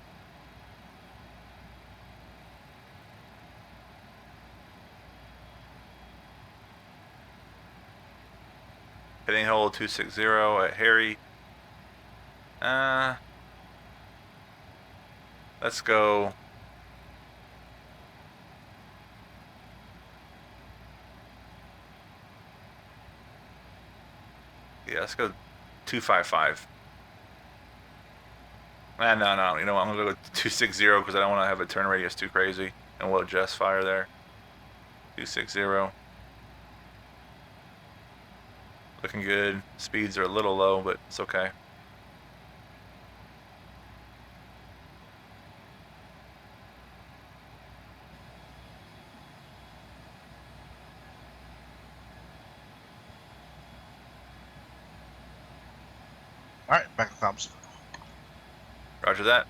Heading hold 260 at Harry. Let's go. Yeah, let's go 255. No. You know what? I'm gonna go 260 because I don't want to have a turn radius too crazy, and we'll adjust fire there. 260. Looking good. Speeds are a little low, but it's okay. All right, back to Thompson. Roger that.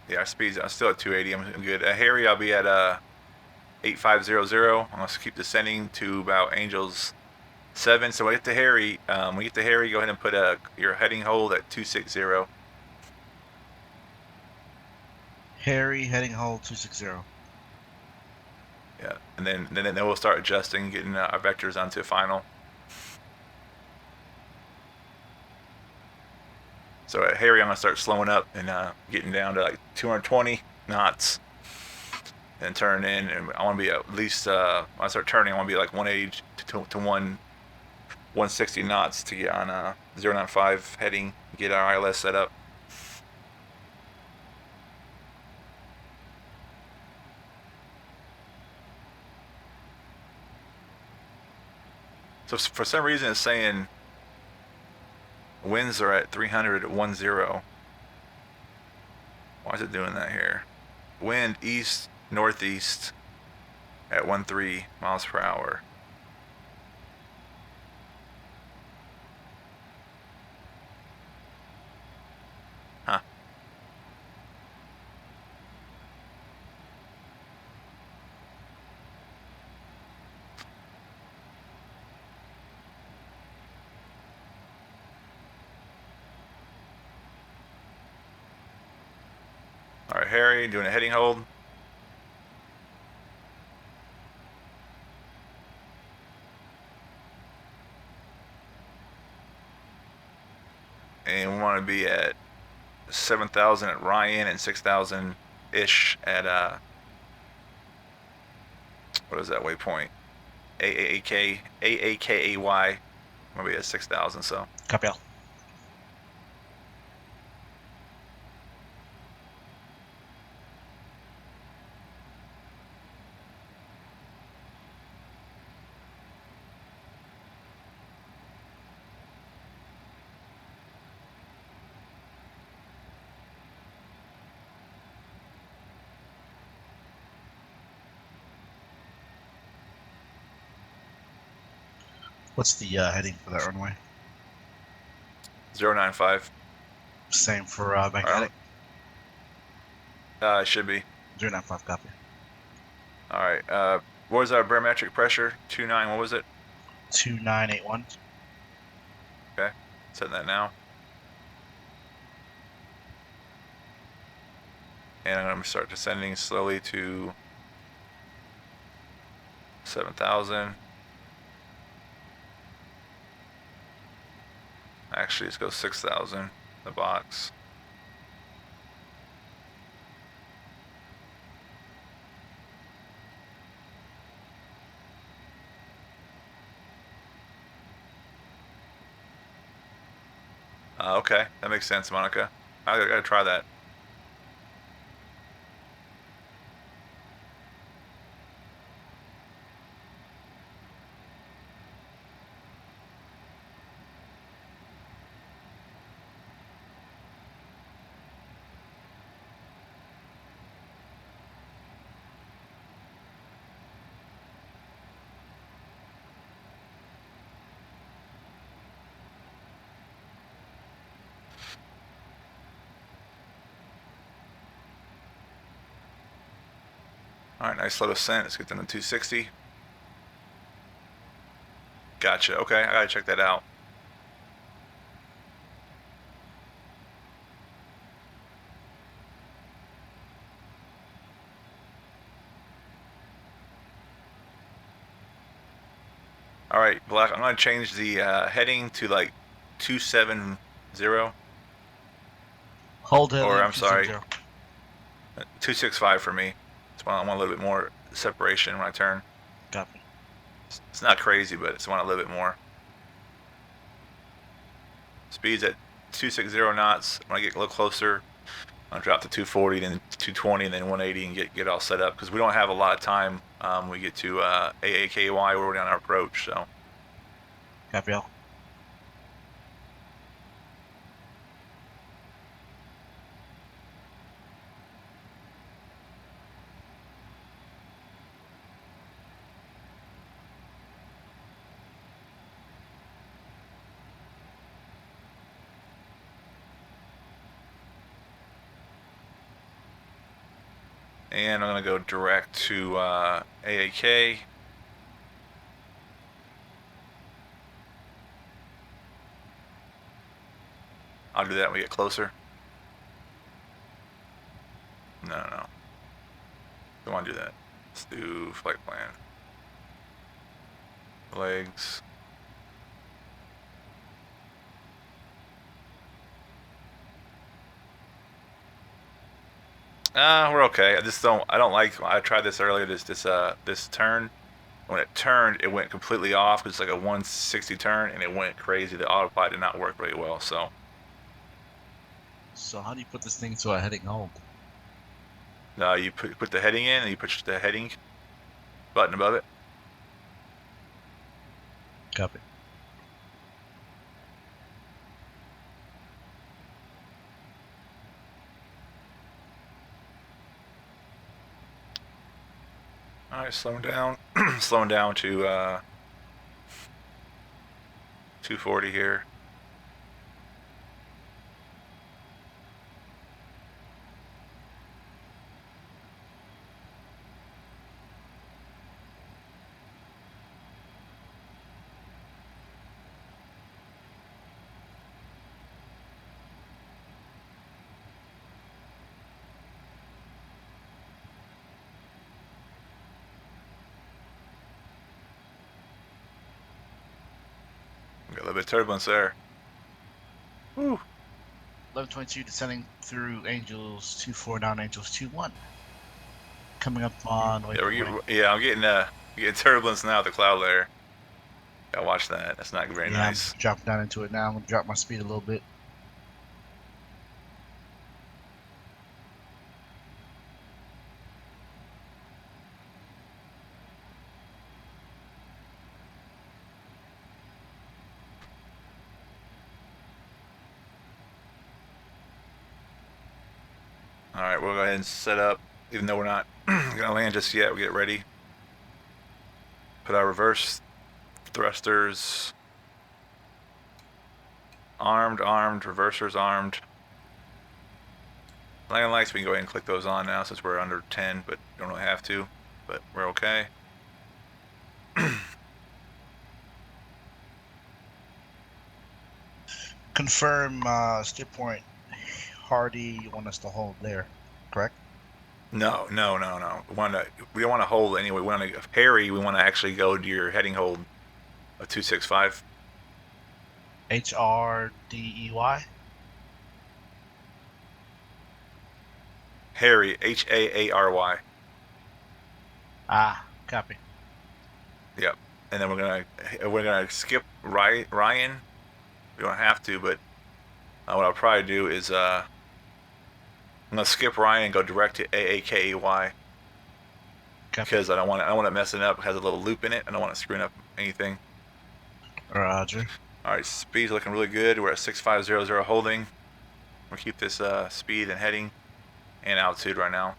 Yeah, speeds. I'm still at 280. I'm good. At Harry, I'll be at 8500. I'm gonna keep descending to about Angels 7. So when we get to Harry, go ahead and put your heading hold at 260. Harry, heading hold 260. Yeah, and then we'll start adjusting, getting our vectors onto final. So at Harry, I'm gonna start slowing up and getting down to like 220 knots, and turn in. And I want to be at least when I start turning, I want to be like 180 to 160 knots to get on 095 heading, get our ILS set up. So for some reason, it's saying winds are at 300 at 10. Why is it doing that here? Wind east northeast at 13 miles per hour. Huh. All right, Harry, doing a heading hold. And we want to be at 7,000 at Ryan and 6,000-ish at what is that waypoint? AAKAY. Maybe at 6,000. So Copy all. What's the heading for that runway? 095. Same for magnetic. It should be. 095, copy. All right. What was our barometric pressure? 29. What was it? 2981. Okay. Setting that now. And I'm going to start descending slowly to 7,000. Actually, let's go 6,000. The box. Okay, that makes sense, Monica. I gotta try that. All right, nice slow descent. Let's get them to 260. Gotcha. Okay, I gotta check that out. All right, Black. I'm gonna change the heading to like 270. Hold heading. Or I'm sorry, 270. 265 for me. I want a little bit more separation when I turn. Copy. It's not crazy, but it's want a little bit more. Speed's at 260 knots. When I get a little closer, I'll drop to 240, then 220, and then 180, and get all set up because we don't have a lot of time. We get to AAKY, we're already on our approach. So. Copy all. And I'm going to go direct to AAK. I'll do that when we get closer. No. Don't want to do that. Let's do flight plan. Legs. We're okay. I don't like, I tried this earlier, this turn. When it turned, it went completely off. It's like a 160 turn, and it went crazy. The autopilot did not work very well, so. So how do you put this thing to a heading hold? You put the heading in, and you push the heading button above it. Copy. All right, slowing down, slowing down to 240 here. Got a little bit of turbulence there. Woo. 1122 descending through Angels 24 down Angels 21. Coming up on. I'm getting turbulence now at the cloud layer. Gotta watch that. That's not very nice. I'm dropping down into it now. I'm gonna drop my speed a little bit. All right, we'll go ahead and set up, even though we're not gonna land just yet. We get ready. Put our reverse thrusters armed, reversers armed. Landing lights, we can go ahead and click those on now since we're under 10, but don't really have to, but we're okay. Confirm steer point Hardy, you want us to hold there, correct? No. We don't want to hold anyway. We want to Harry. We want to actually go to your heading hold of 265. HRDEY. Harry, HAARY. Ah, copy. Yep. And then we're gonna skip Ryan. We don't have to, but what I'll probably do is I'm gonna skip Ryan and go direct to AAKEY. Because I don't want it messing up. It has a little loop in it. I don't want it screwing up anything. Roger. All right, speed's looking really good. We're at 6500 holding. We'll keep this speed and heading and altitude right now.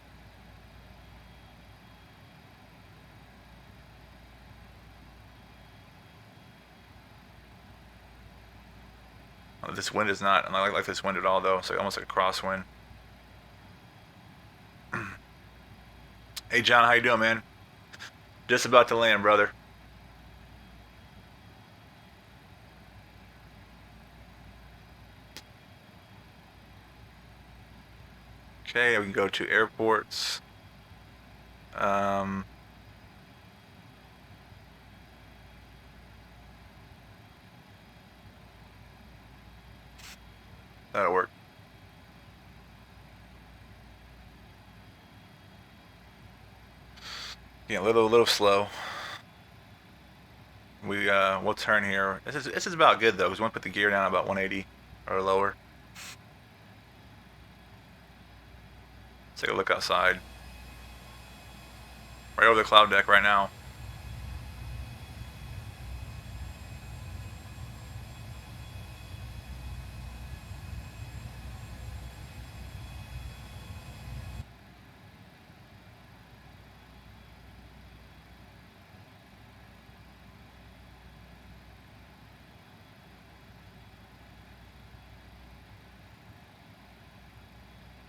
This wind is not, I don't like this wind at all though. It's like almost like a crosswind. Hey John, how you doing, man? Just about to land, brother. Okay, we can go to airports. That'll work. Yeah, a little slow. We'll turn here. This is about good though, because we want to put the gear down about 180 or lower. Let's take a look outside. Right over the cloud deck right now.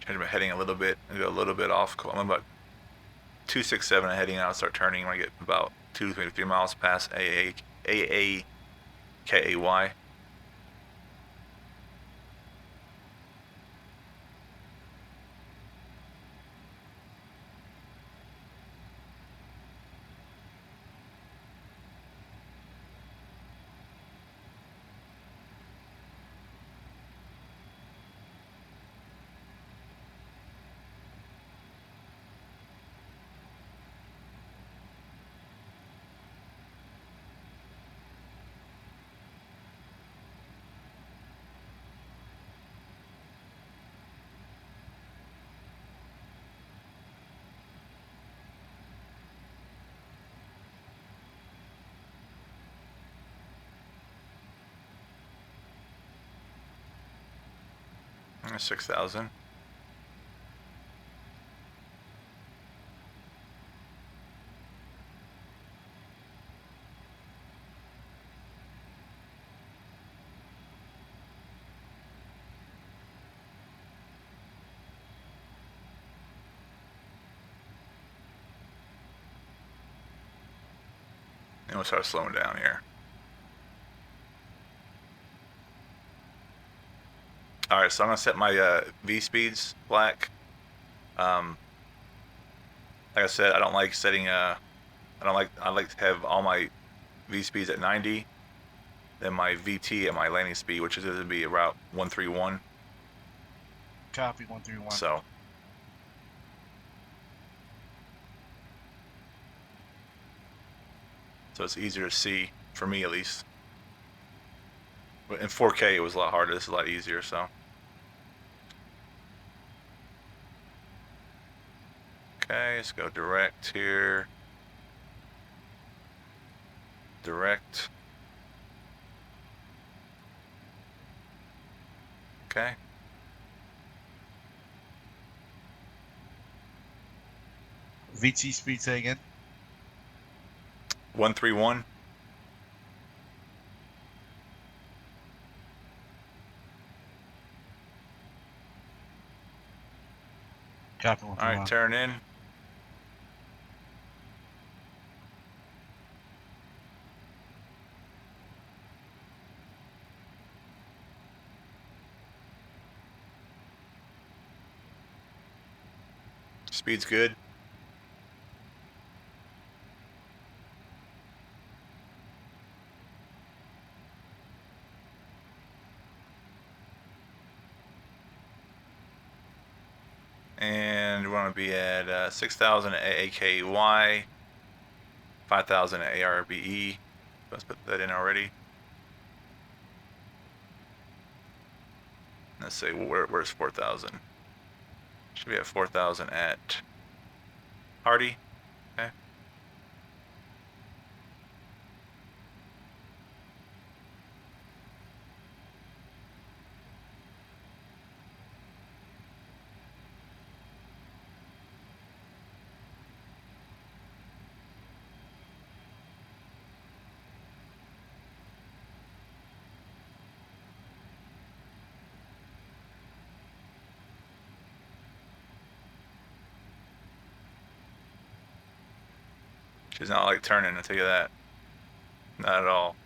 Change my heading a little bit and go a little bit off. I'm about 267 heading out, start turning when I get about 2, maybe 3 miles past AAKAY. And 6,000. And we'll start slowing down here. Alright, so I'm going to set my V speeds black. Like I said, I don't like setting, I like to have all my V speeds at 90. Then my VT at my landing speed, which is going to be about 131. Copy 131. So it's easier to see, for me at least. But in 4K it was a lot harder, this is a lot easier, so. Okay, let's go direct here. Direct. Okay. VT speed, say again. 131. Copy All 131. right, turn in. Speed's good. And we want to be at 6,000 at AAKY, 5,000 at ARBE. Let's put that in already. Let's say, where's 4,000? Should be at 4,000 at Hardy. Okay. She's not like turning, I'll tell you that. Not at all.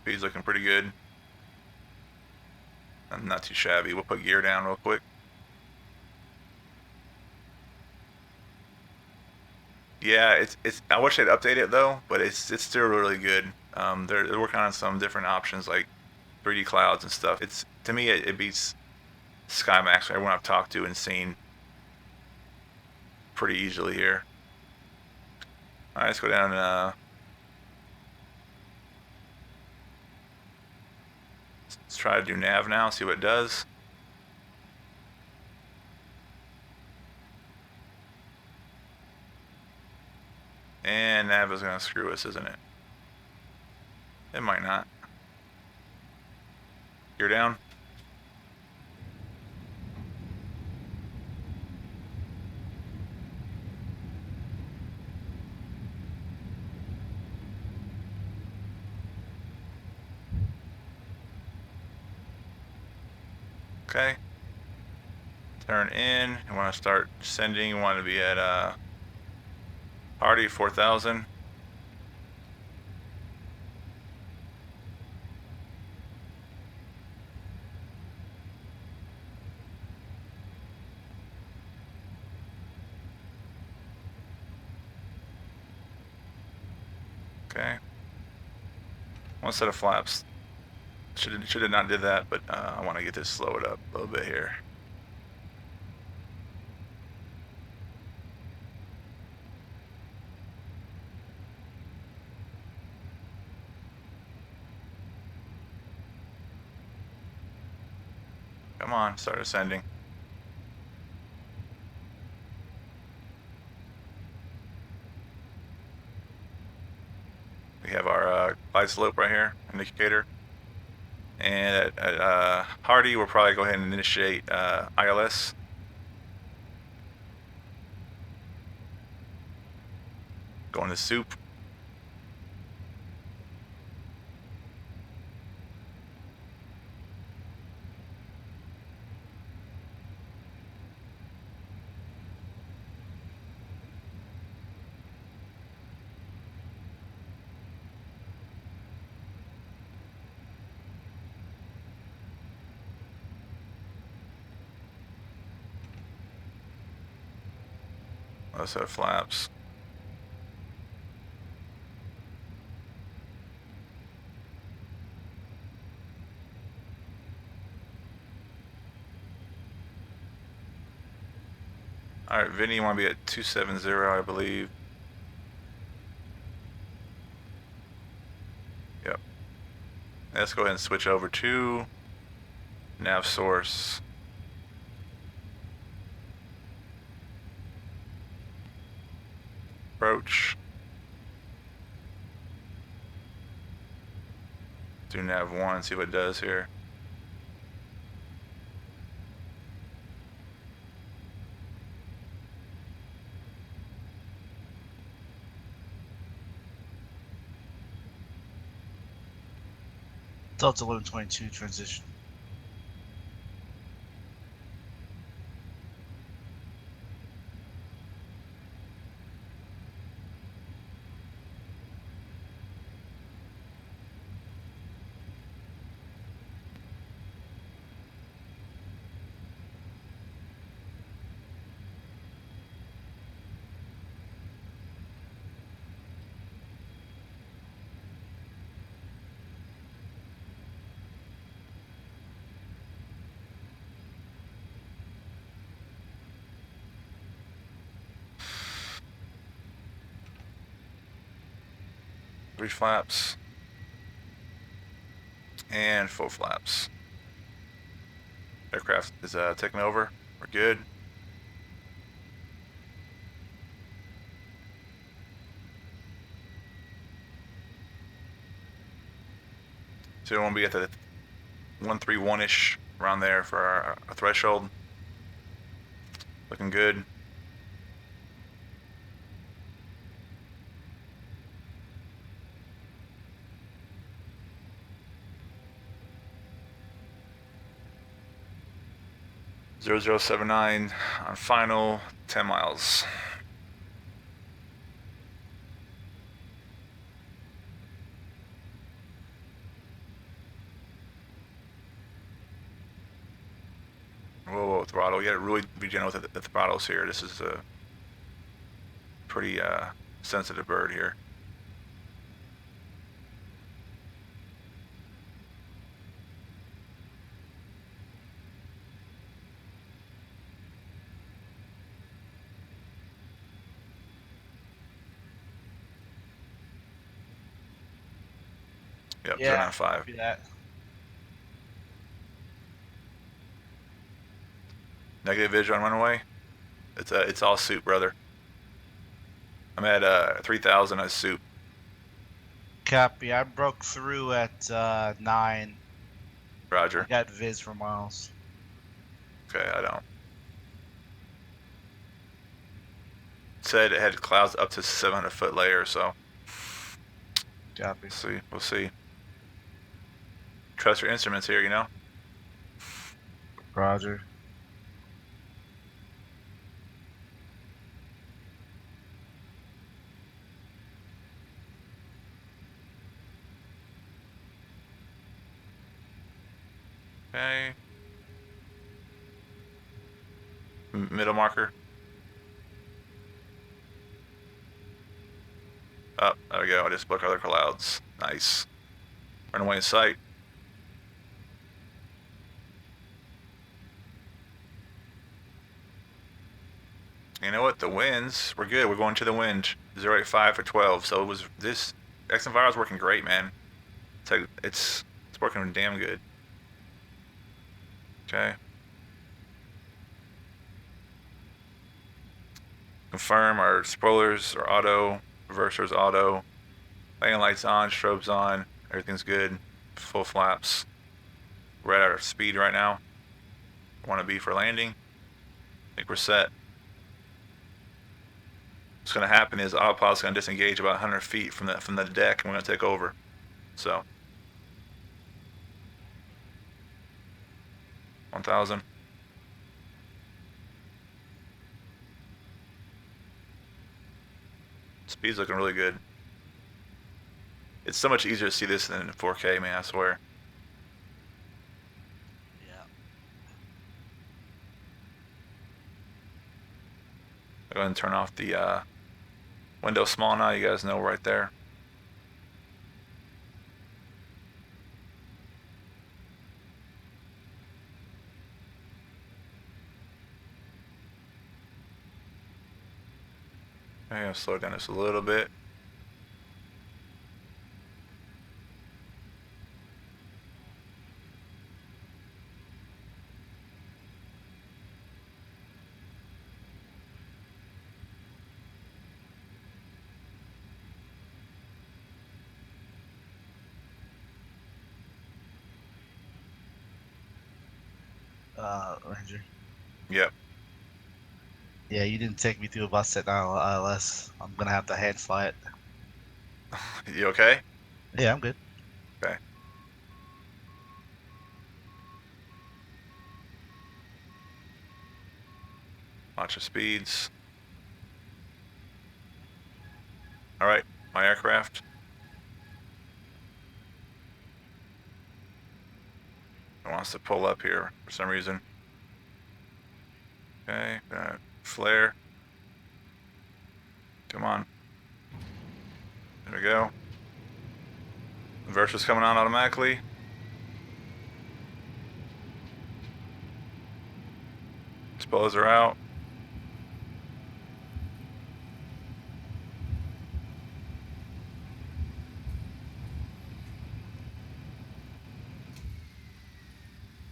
Speed's looking pretty good. Not too shabby. We'll put gear down real quick. Yeah, it's. I wish they'd update it though, but it's still really good. They're working on some different options like 3D clouds and stuff. To me it beats SkyMax, everyone I've talked to and seen pretty easily here. Alright, let's go down let's try to do nav now, see what it does. And nav is going to screw us, isn't it? It might not. You're down. Okay. Turn in. You want to start sending. You want to be at Hardy 4000. Okay. One set of flaps. Should have not did that, but I want to get this slowed up a little bit here. Come on, start ascending. We have our glide slope right here, indicator. And at Hardy, we'll probably go ahead and initiate ILS. Go into soup. Another set of flaps. Alright, Vinny, you want to be at 270, I believe. Yep. Let's go ahead and switch over to nav source. Approach. Do nav 1, see what it does here. Delta 1122 transition. Three flaps and full flaps. Aircraft is taking over. We're good. So we want to be at the 131-ish around there for our threshold. Looking good. .0079 on final 10 miles. Whoa, throttle. You gotta really be gentle with the throttles here. This is a pretty sensitive bird here. Yep, Yeah, 095. copy that. Negative visual on runway. It's all soup, brother. I'm at 3,000 as soup. Copy. I broke through at 9. I Roger. got viz for miles. Okay, I don't. Said it had clouds up to 700-foot layer, so Copy. we'll see. Trust your instruments here, you know. Roger. Okay. Middle marker. Oh, there we go. I just broke other clouds. Nice. Runway in sight. You know what? The winds, we're good. We're going to the wind. 085 for 12. So it was this Vario is working great, man. It's like it's working damn good. Okay. Confirm our spoilers are auto, reversers auto, landing lights on, strobes on, everything's good. Full flaps. We're at our speed right now. Want to be for landing. I think we're set. What's going to happen is autopilot's going to disengage about 100 feet from the deck, and we're going to take over. So 1,000. Speed's looking really good. It's so much easier to see this than in 4K, man, I swear. Yeah. I'll go ahead and turn off the window small now. You guys know right there. Okay, I'll slow down just a little bit. Ranger. Yep. Yeah, you didn't take me through a bus set now, ILS. I'm gonna have to hand fly it. You okay? Yeah, I'm good. Okay. Watch the speeds. Alright, my aircraft. It wants to pull up here for some reason. Okay, flare. Come on. There we go. Inverter's coming on automatically. Spoilers are out.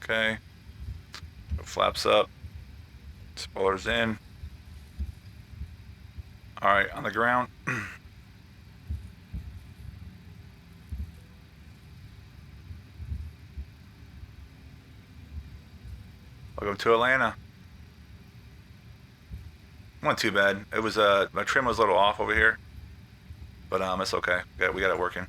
Okay. Flaps up. Spoilers in. Alright, on the ground. Welcome to Atlanta. Wasn't too bad. It was my trim was a little off over here, but it's okay. We got it working.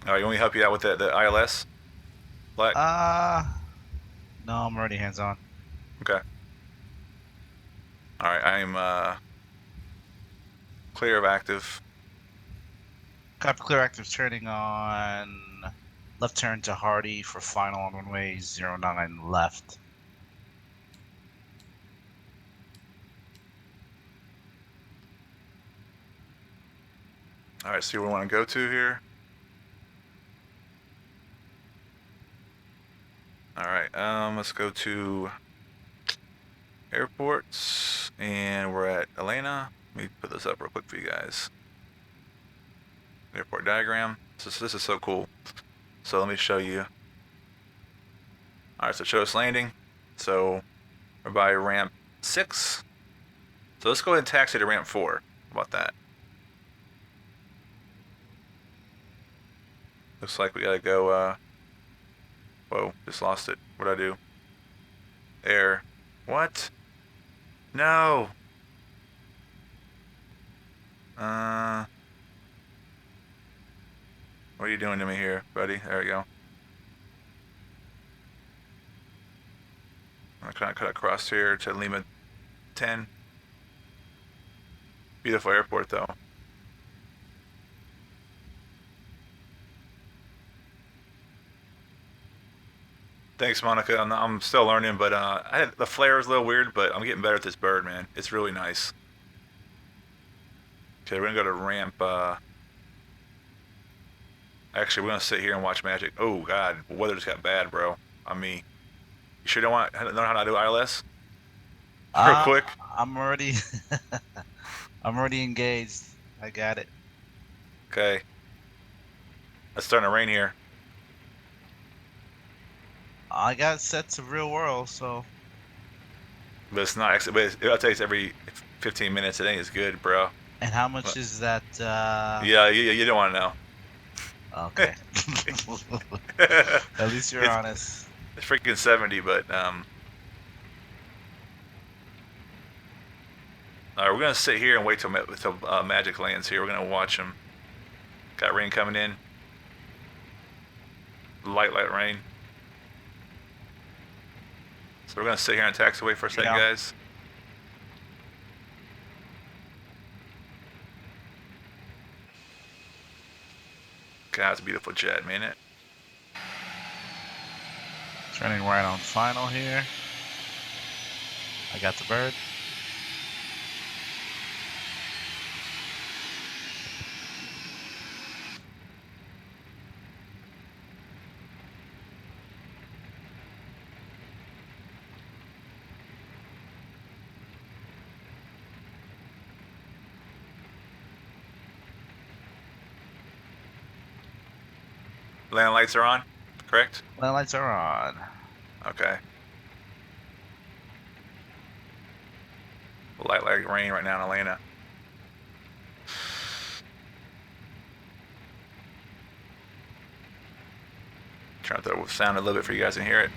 All right, you want me to help you out with the ILS? Black. No, I'm already hands on. Okay. All right, I am clear of active. Copy, clear active turning on left turn to Hardy for final on runway 09 left. All right, see where we want to go to here. All right, let's go to airports, and we're at Atlanta. Let me put this up real quick for you guys. Airport diagram. This is so cool. So let me show you. Alright, so show us landing. So we're by ramp 6. So let's go ahead and taxi to ramp 4. How about that? Looks like we gotta go, whoa, just lost it. What'd I do? Air. What? No! What are you doing to me here, buddy? There we go. I'm gonna cut across here to Lima 10. Beautiful airport, though. Thanks, Monica. I'm still learning, but the flare is a little weird, but I'm getting better at this bird, man. It's really nice. Okay, we're gonna go to ramp. Actually, we're gonna sit here and watch magic. Oh God, the weather just got bad, bro. On me. You sure don't want to know how to do ILS? Real quick. I'm already, I'm already engaged. I got it. Okay. It's starting to rain here. I got set to real world, so. But it's not actually. But I'll tell you, it's every 15 minutes. It ain't as good, bro. And how much is that? Yeah, you don't want to know. Okay. At least you're honest. It's freaking 70, but Alright, we're gonna sit here and wait till Magic lands here. We're gonna watch them. Got rain coming in. Light rain. So we're gonna sit here and taxiway for a second, guys. God, it's a beautiful jet, man. It. Turning right on final here. I got the bird. Land lights are on, correct? Land lights are on. Okay. Light like rain right now in Atlanta. Trying to throw the sound a little bit for you guys to hear it.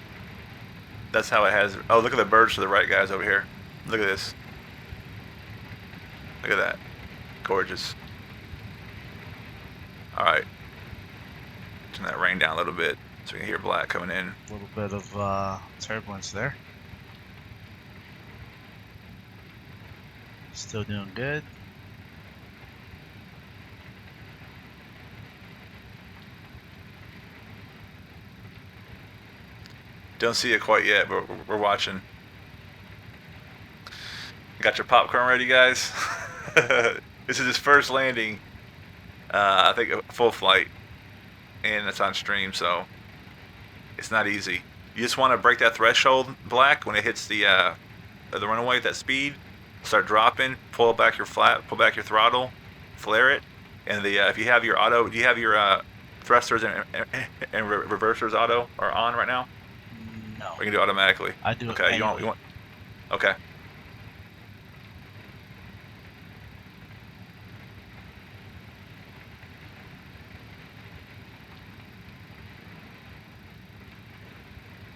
That's how it has. Oh, look at the birds to the right, guys, over here. Look at this. Look at that. Gorgeous. All right. Turn that rain down a little bit so we can hear black coming in. A little bit of turbulence there. Still doing good. Don't see it quite yet, but we're watching. Got your popcorn ready, guys? This is his first landing. I think a full flight. And it's on stream, so it's not easy. You just want to break that threshold, Black, when it hits the runaway at that speed. Start dropping, pull back your throttle, flare it, and if you have your auto, do you have your thrusters and reversers auto are on right now? No. We can do it automatically. I do it Okay, you manually. want okay.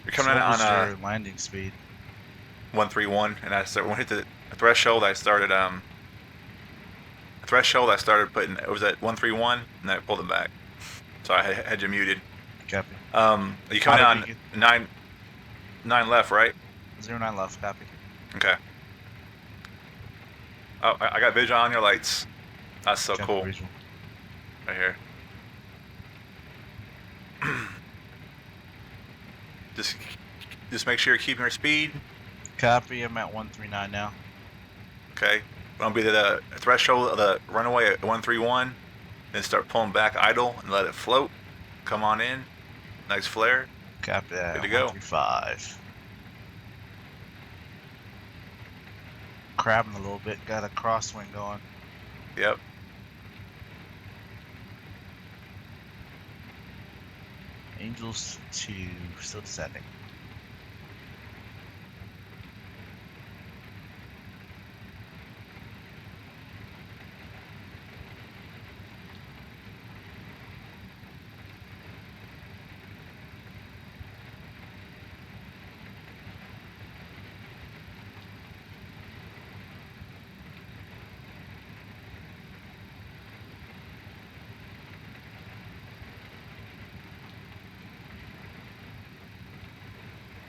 You're coming in So on what was your landing speed? 131, and when I hit the threshold, I started putting, it was at 131, and I pulled it back. So I had you muted. Copy. Are you coming on Beacon. 9 left, right? 09 left, copy. Okay. Oh, I got vision on your lights. That's so Copy, cool. regional. Right here. Just make sure you're keeping your speed. Copy, I'm at 139 now. Okay. We're gonna be the threshold of the runaway at 131. Then start pulling back idle and let it float. Come on in. Nice flare. Copy that. Good to go. 135. crabbing a little bit. Got a crosswind going. Yep. Angels 2 still descending.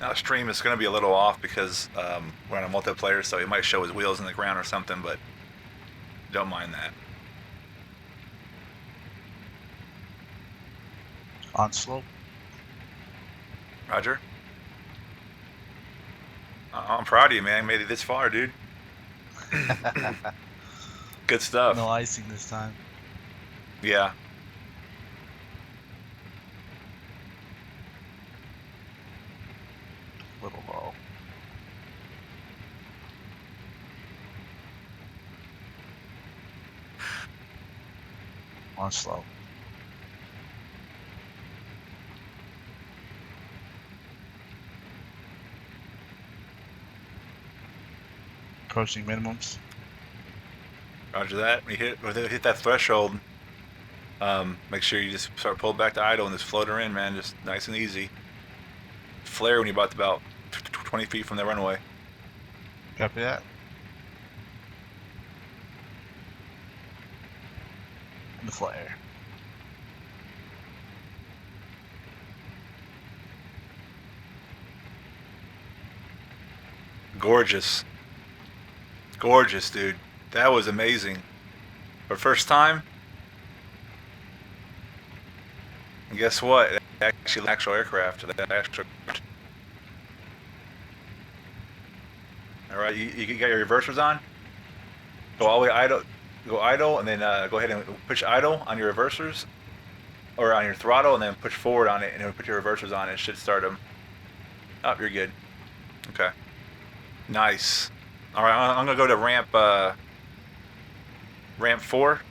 Now the stream is going to be a little off because we're on a multiplayer, so he might show his wheels in the ground or something, but don't mind that. On slope. Roger. I'm proud of you, man. Made it this far, dude. Good stuff. No icing this time. Yeah. Little low. On slow. Approaching minimums. Roger that. When you hit that threshold, make sure you just start pull back to idle and just float her in, man. Just nice and easy. Flare when you're about 20 feet from the runway. Copy that. And the flare. Gorgeous. Gorgeous, dude. That was amazing. For first time. And guess what? It actually actual aircraft. That actual. All right, you got your reversers on. Go all the way idle. Go idle, and then go ahead and push idle on your reversers, or on your throttle, and then push forward on it, and then put your reversers on. It should start them. Oh, you're good. Okay. Nice. All right, I'm gonna go to ramp 4.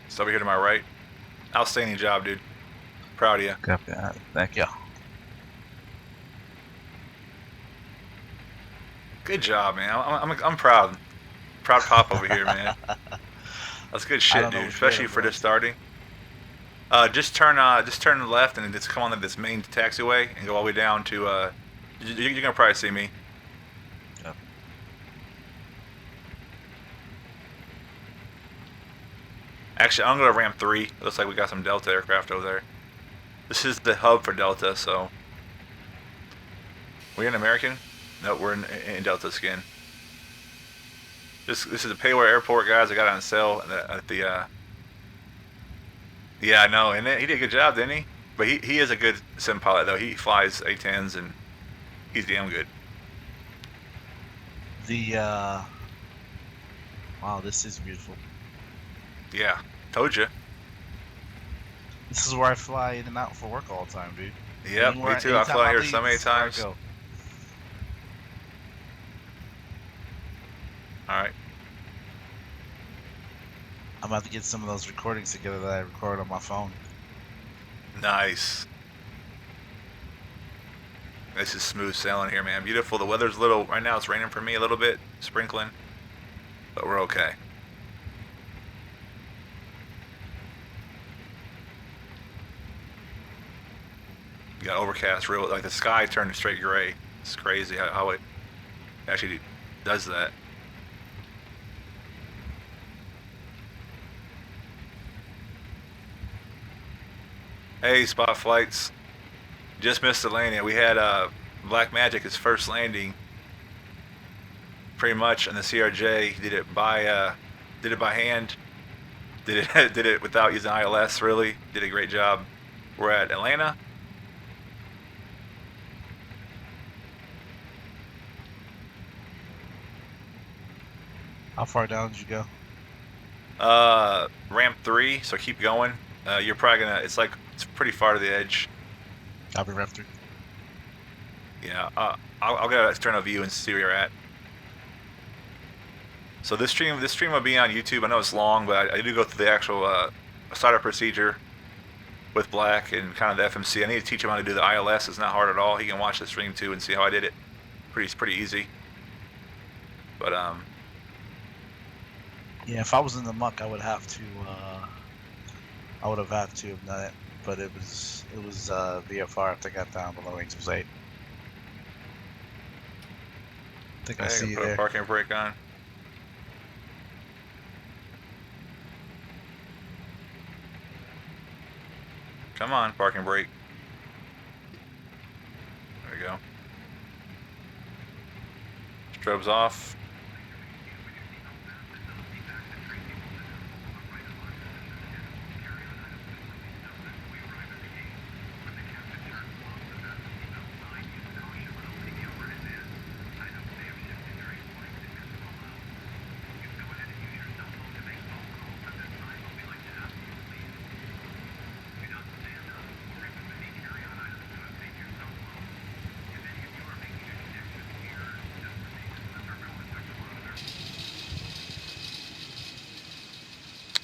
It's over here to my right. Outstanding job, dude. Proud of you. Copy that. Thank you. Good job, man. I'm proud. Proud pop over here, man. That's good shit, dude. Especially for just starting. Just turn left and just come on to this main taxiway and go all the way down to. You're gonna probably see me. Yep. Actually, I'm gonna go to ramp 3. It looks like we got some Delta aircraft over there. This is the hub for Delta, so. We're an American? No, we're in Delta skin. This is the Payware Airport, guys. I got it on sale at the. Yeah, I know, and he did a good job, didn't he? But he is a good sim pilot, though. He flies A-10s, and he's damn good. Wow, this is beautiful. Yeah, told you. This is where I fly in and out for work all the time, dude. Yep, me too. I fly here so many times. Alright. I'm about to get some of those recordings together that I record on my phone. Nice. This is smooth sailing here, man. Beautiful. The weather's a little, right now it's raining for me a little bit, sprinkling, but we're okay. You got overcast, real, like the sky turned straight gray. It's crazy how it actually does that. Hey, Spot Flights. Just missed the landing. We had BLACKMAJIC his first landing. Pretty much on the CRJ. He did it by hand. Did it without using ILS. Really did a great job. We're at Atlanta. How far down did you go? Ramp 3. So keep going. You're probably gonna. It's pretty far to the edge. Copy, ramp 3. Yeah. I'll get an external view and see where you're at. So this stream will be on YouTube. I know it's long, but I do go through the actual startup procedure with Black and kind of the FMC. I need to teach him how to do the ILS. It's not hard at all. He can watch the stream too and see how I did it. Pretty easy. But Yeah, if I was in the muck, I would have to. I would have had to have done it, but it was VFR if they got down below Angels 8. I think I see you put a there. parking brake on. Come on, parking brake. There we go. Strobes off.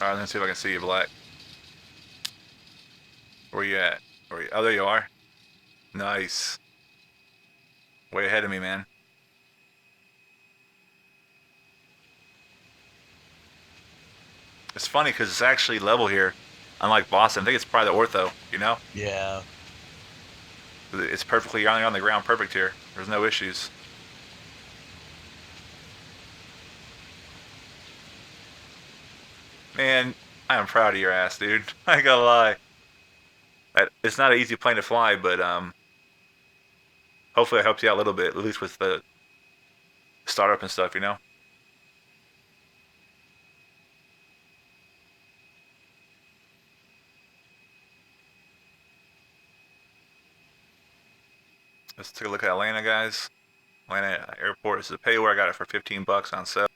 Alright, let's see if I can see you, Black. Where you at? Oh, there you are. Nice. Way ahead of me, man. It's funny because it's actually level here, unlike Boston. I think it's probably the ortho, you know? Yeah. It's perfectly on the ground, perfect here. There's no issues. Man, I am proud of your ass, dude. I ain't gonna lie. It's not an easy plane to fly, but hopefully it helps you out a little bit, at least with the startup and stuff, you know? Let's take a look at Atlanta, guys. Atlanta Airport. This is a payware. I got it for $15 on sale.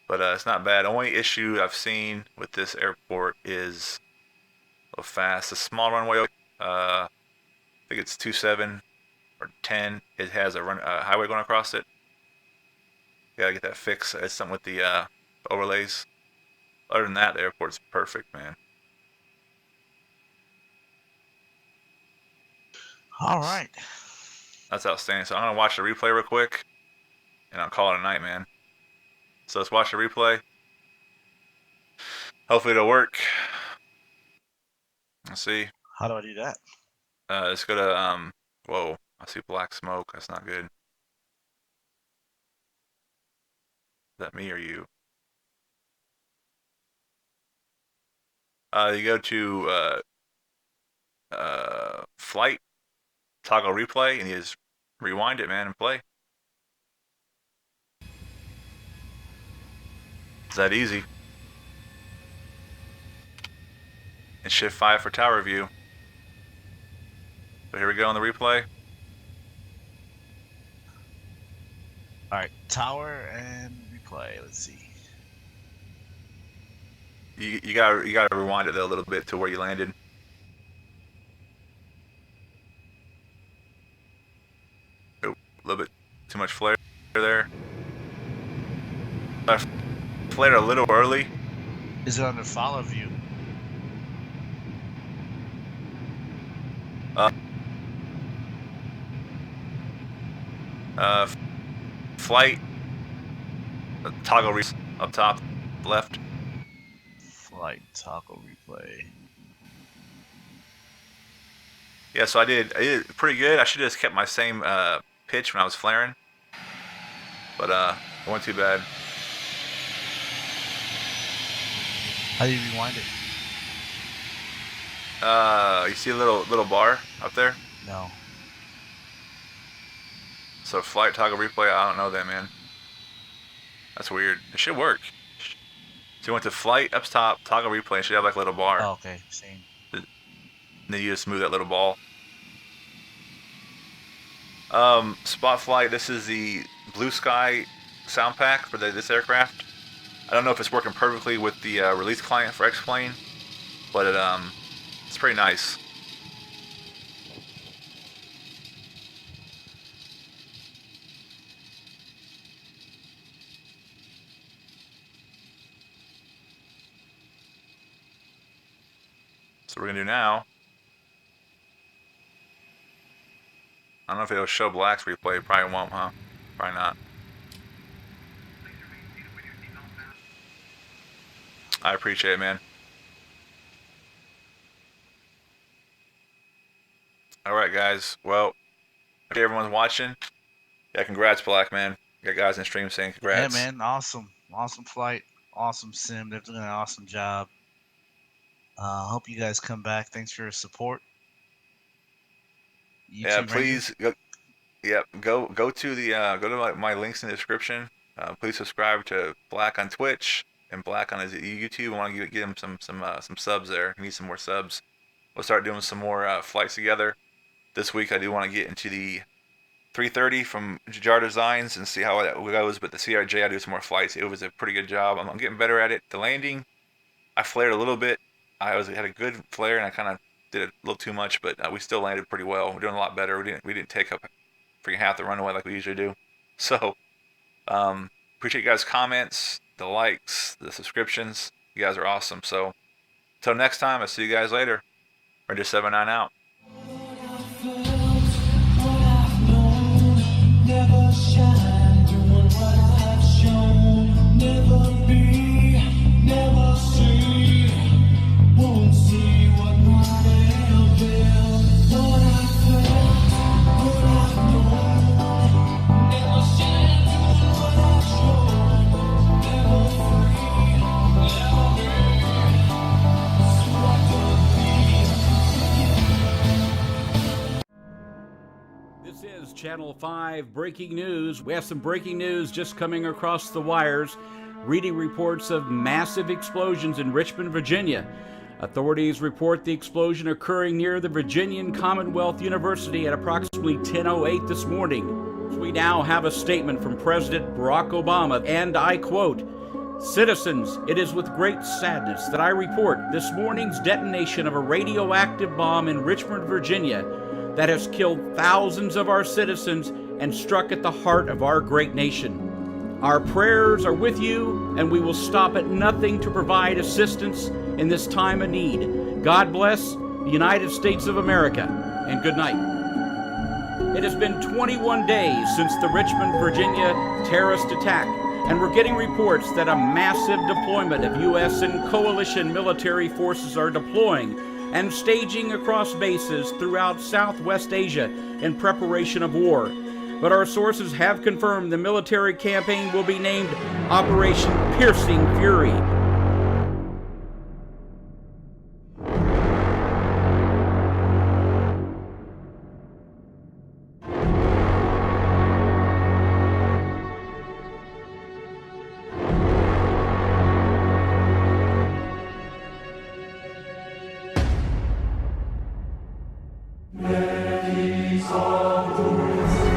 But it's not bad. The only issue I've seen with this airport is a little fast. A small runway. I think it's 27 or 10. It has a highway going across it. Gotta get that fixed. It's something with the overlays. Other than that, the airport's perfect, man. All right. That's outstanding. So I'm gonna watch the replay real quick, and I'll call it a night, man. So let's watch the replay. Hopefully it'll work. Let's see. How do I do that? Let's go to whoa, I see black smoke. That's not good. Is that me or you? You go to flight, toggle replay, and you just rewind it, man, and play. It's that easy. And shift 5 for tower view. So here we go on the replay. All right, tower and replay. Let's see. You gotta rewind it though a little bit to where you landed. Oh, a little bit too much flare there. I flared a little early. Is it under follow view? Flight toggle up top left. Flight toggle replay. Yeah, so I did pretty good. I should have just kept my same pitch when I was flaring, but it wasn't too bad. How do you rewind it? You see a little bar up there? No. So flight toggle replay, I don't know that, man. That's weird. It should work. So you went to flight up top, toggle replay, and should have like a little bar. Oh, okay, same. And then you just move that little ball. Spot flight, this is the Blue Sky sound pack for this aircraft. I don't know if it's working perfectly with the release client for X-Plane, but it's pretty nice. So we're gonna do now. I don't know if it'll show Black's replay. Probably won't, huh? Probably not. I appreciate it, man. Alright, guys. Well, if everyone's watching, yeah, congrats, Black, man. You got guys in stream saying congrats. Yeah, man. Awesome. Awesome flight. Awesome sim. They're doing an awesome job. Hope you guys come back. Thanks for your support. Yeah, please go, go to the go to my links in the description. Please subscribe to Black on Twitch and Black on his YouTube. I want to get him some subs there. He needs some more subs. We'll start doing some more flights together. This week I do want to get into the 330 from Jar Designs and see how that goes. But the CRJ, I do some more flights. It was a pretty good job. I'm getting better at it. The landing, I flared a little bit. I had a good flare and I kind of did it a little too much, but we still landed pretty well. We're doing a lot better. We didn't take up freaking half the runway like we usually do. So appreciate you guys' comments, the likes, the subscriptions. You guys are awesome. So until next time, I'll see you guys later. Ranger 79 out. Never shine, doing what I've shown. Never be, never see. Won't see what might have been. What I felt, what I've known. Never shine, doing what I've shown. Never free, never be. So I could be. This is Channel 5 Breaking News. We have some breaking news just coming across the wires. Reading reports of massive explosions in Richmond, Virginia. Authorities report the explosion occurring near the Virginian Commonwealth University at approximately 10:08 this morning. We now have a statement from President Barack Obama, and I quote, "Citizens, it is with great sadness that I report this morning's detonation of a radioactive bomb in Richmond, Virginia, that has killed thousands of our citizens and struck at the heart of our great nation. Our prayers are with you, and we will stop at nothing to provide assistance in this time of need. God bless the United States of America, and good night." It has been 21 days since the Richmond, Virginia terrorist attack, and we're getting reports that a massive deployment of U.S. and coalition military forces are deploying and staging across bases throughout Southwest Asia in preparation of war. But our sources have confirmed the military campaign will be named Operation Piercing Fury.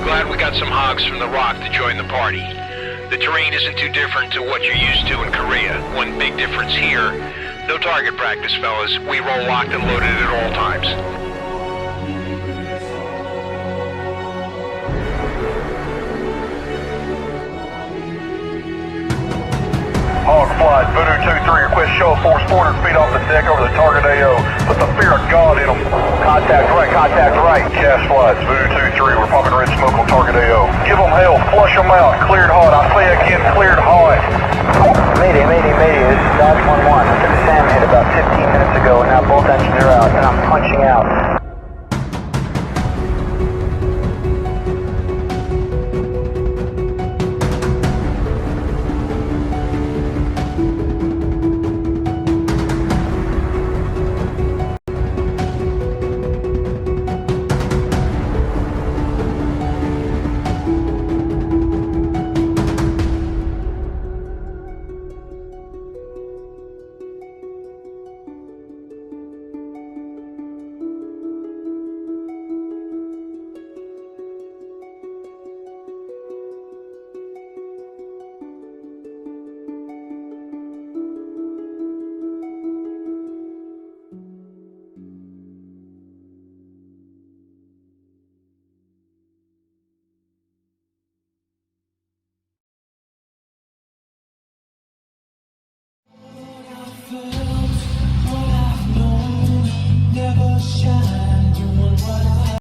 Glad we got some hogs from the rock to join the party. The terrain isn't too different to what you're used to in Korea. One big difference here, no target practice, fellas. We roll locked and loaded at all times. Hog flight, Voodoo 2-3, request show of force 400 feet off the deck over the target AO. Put the fear of God in them. Contact right. Cast flights, Voodoo 2-3, we're popping red smoke on target AO. Give them hell, flush them out, cleared hot. I say again, cleared hot. Mayday, this is Dodge 1-1. Took a SAM hit about 15 minutes ago, and now both engines are out, and I'm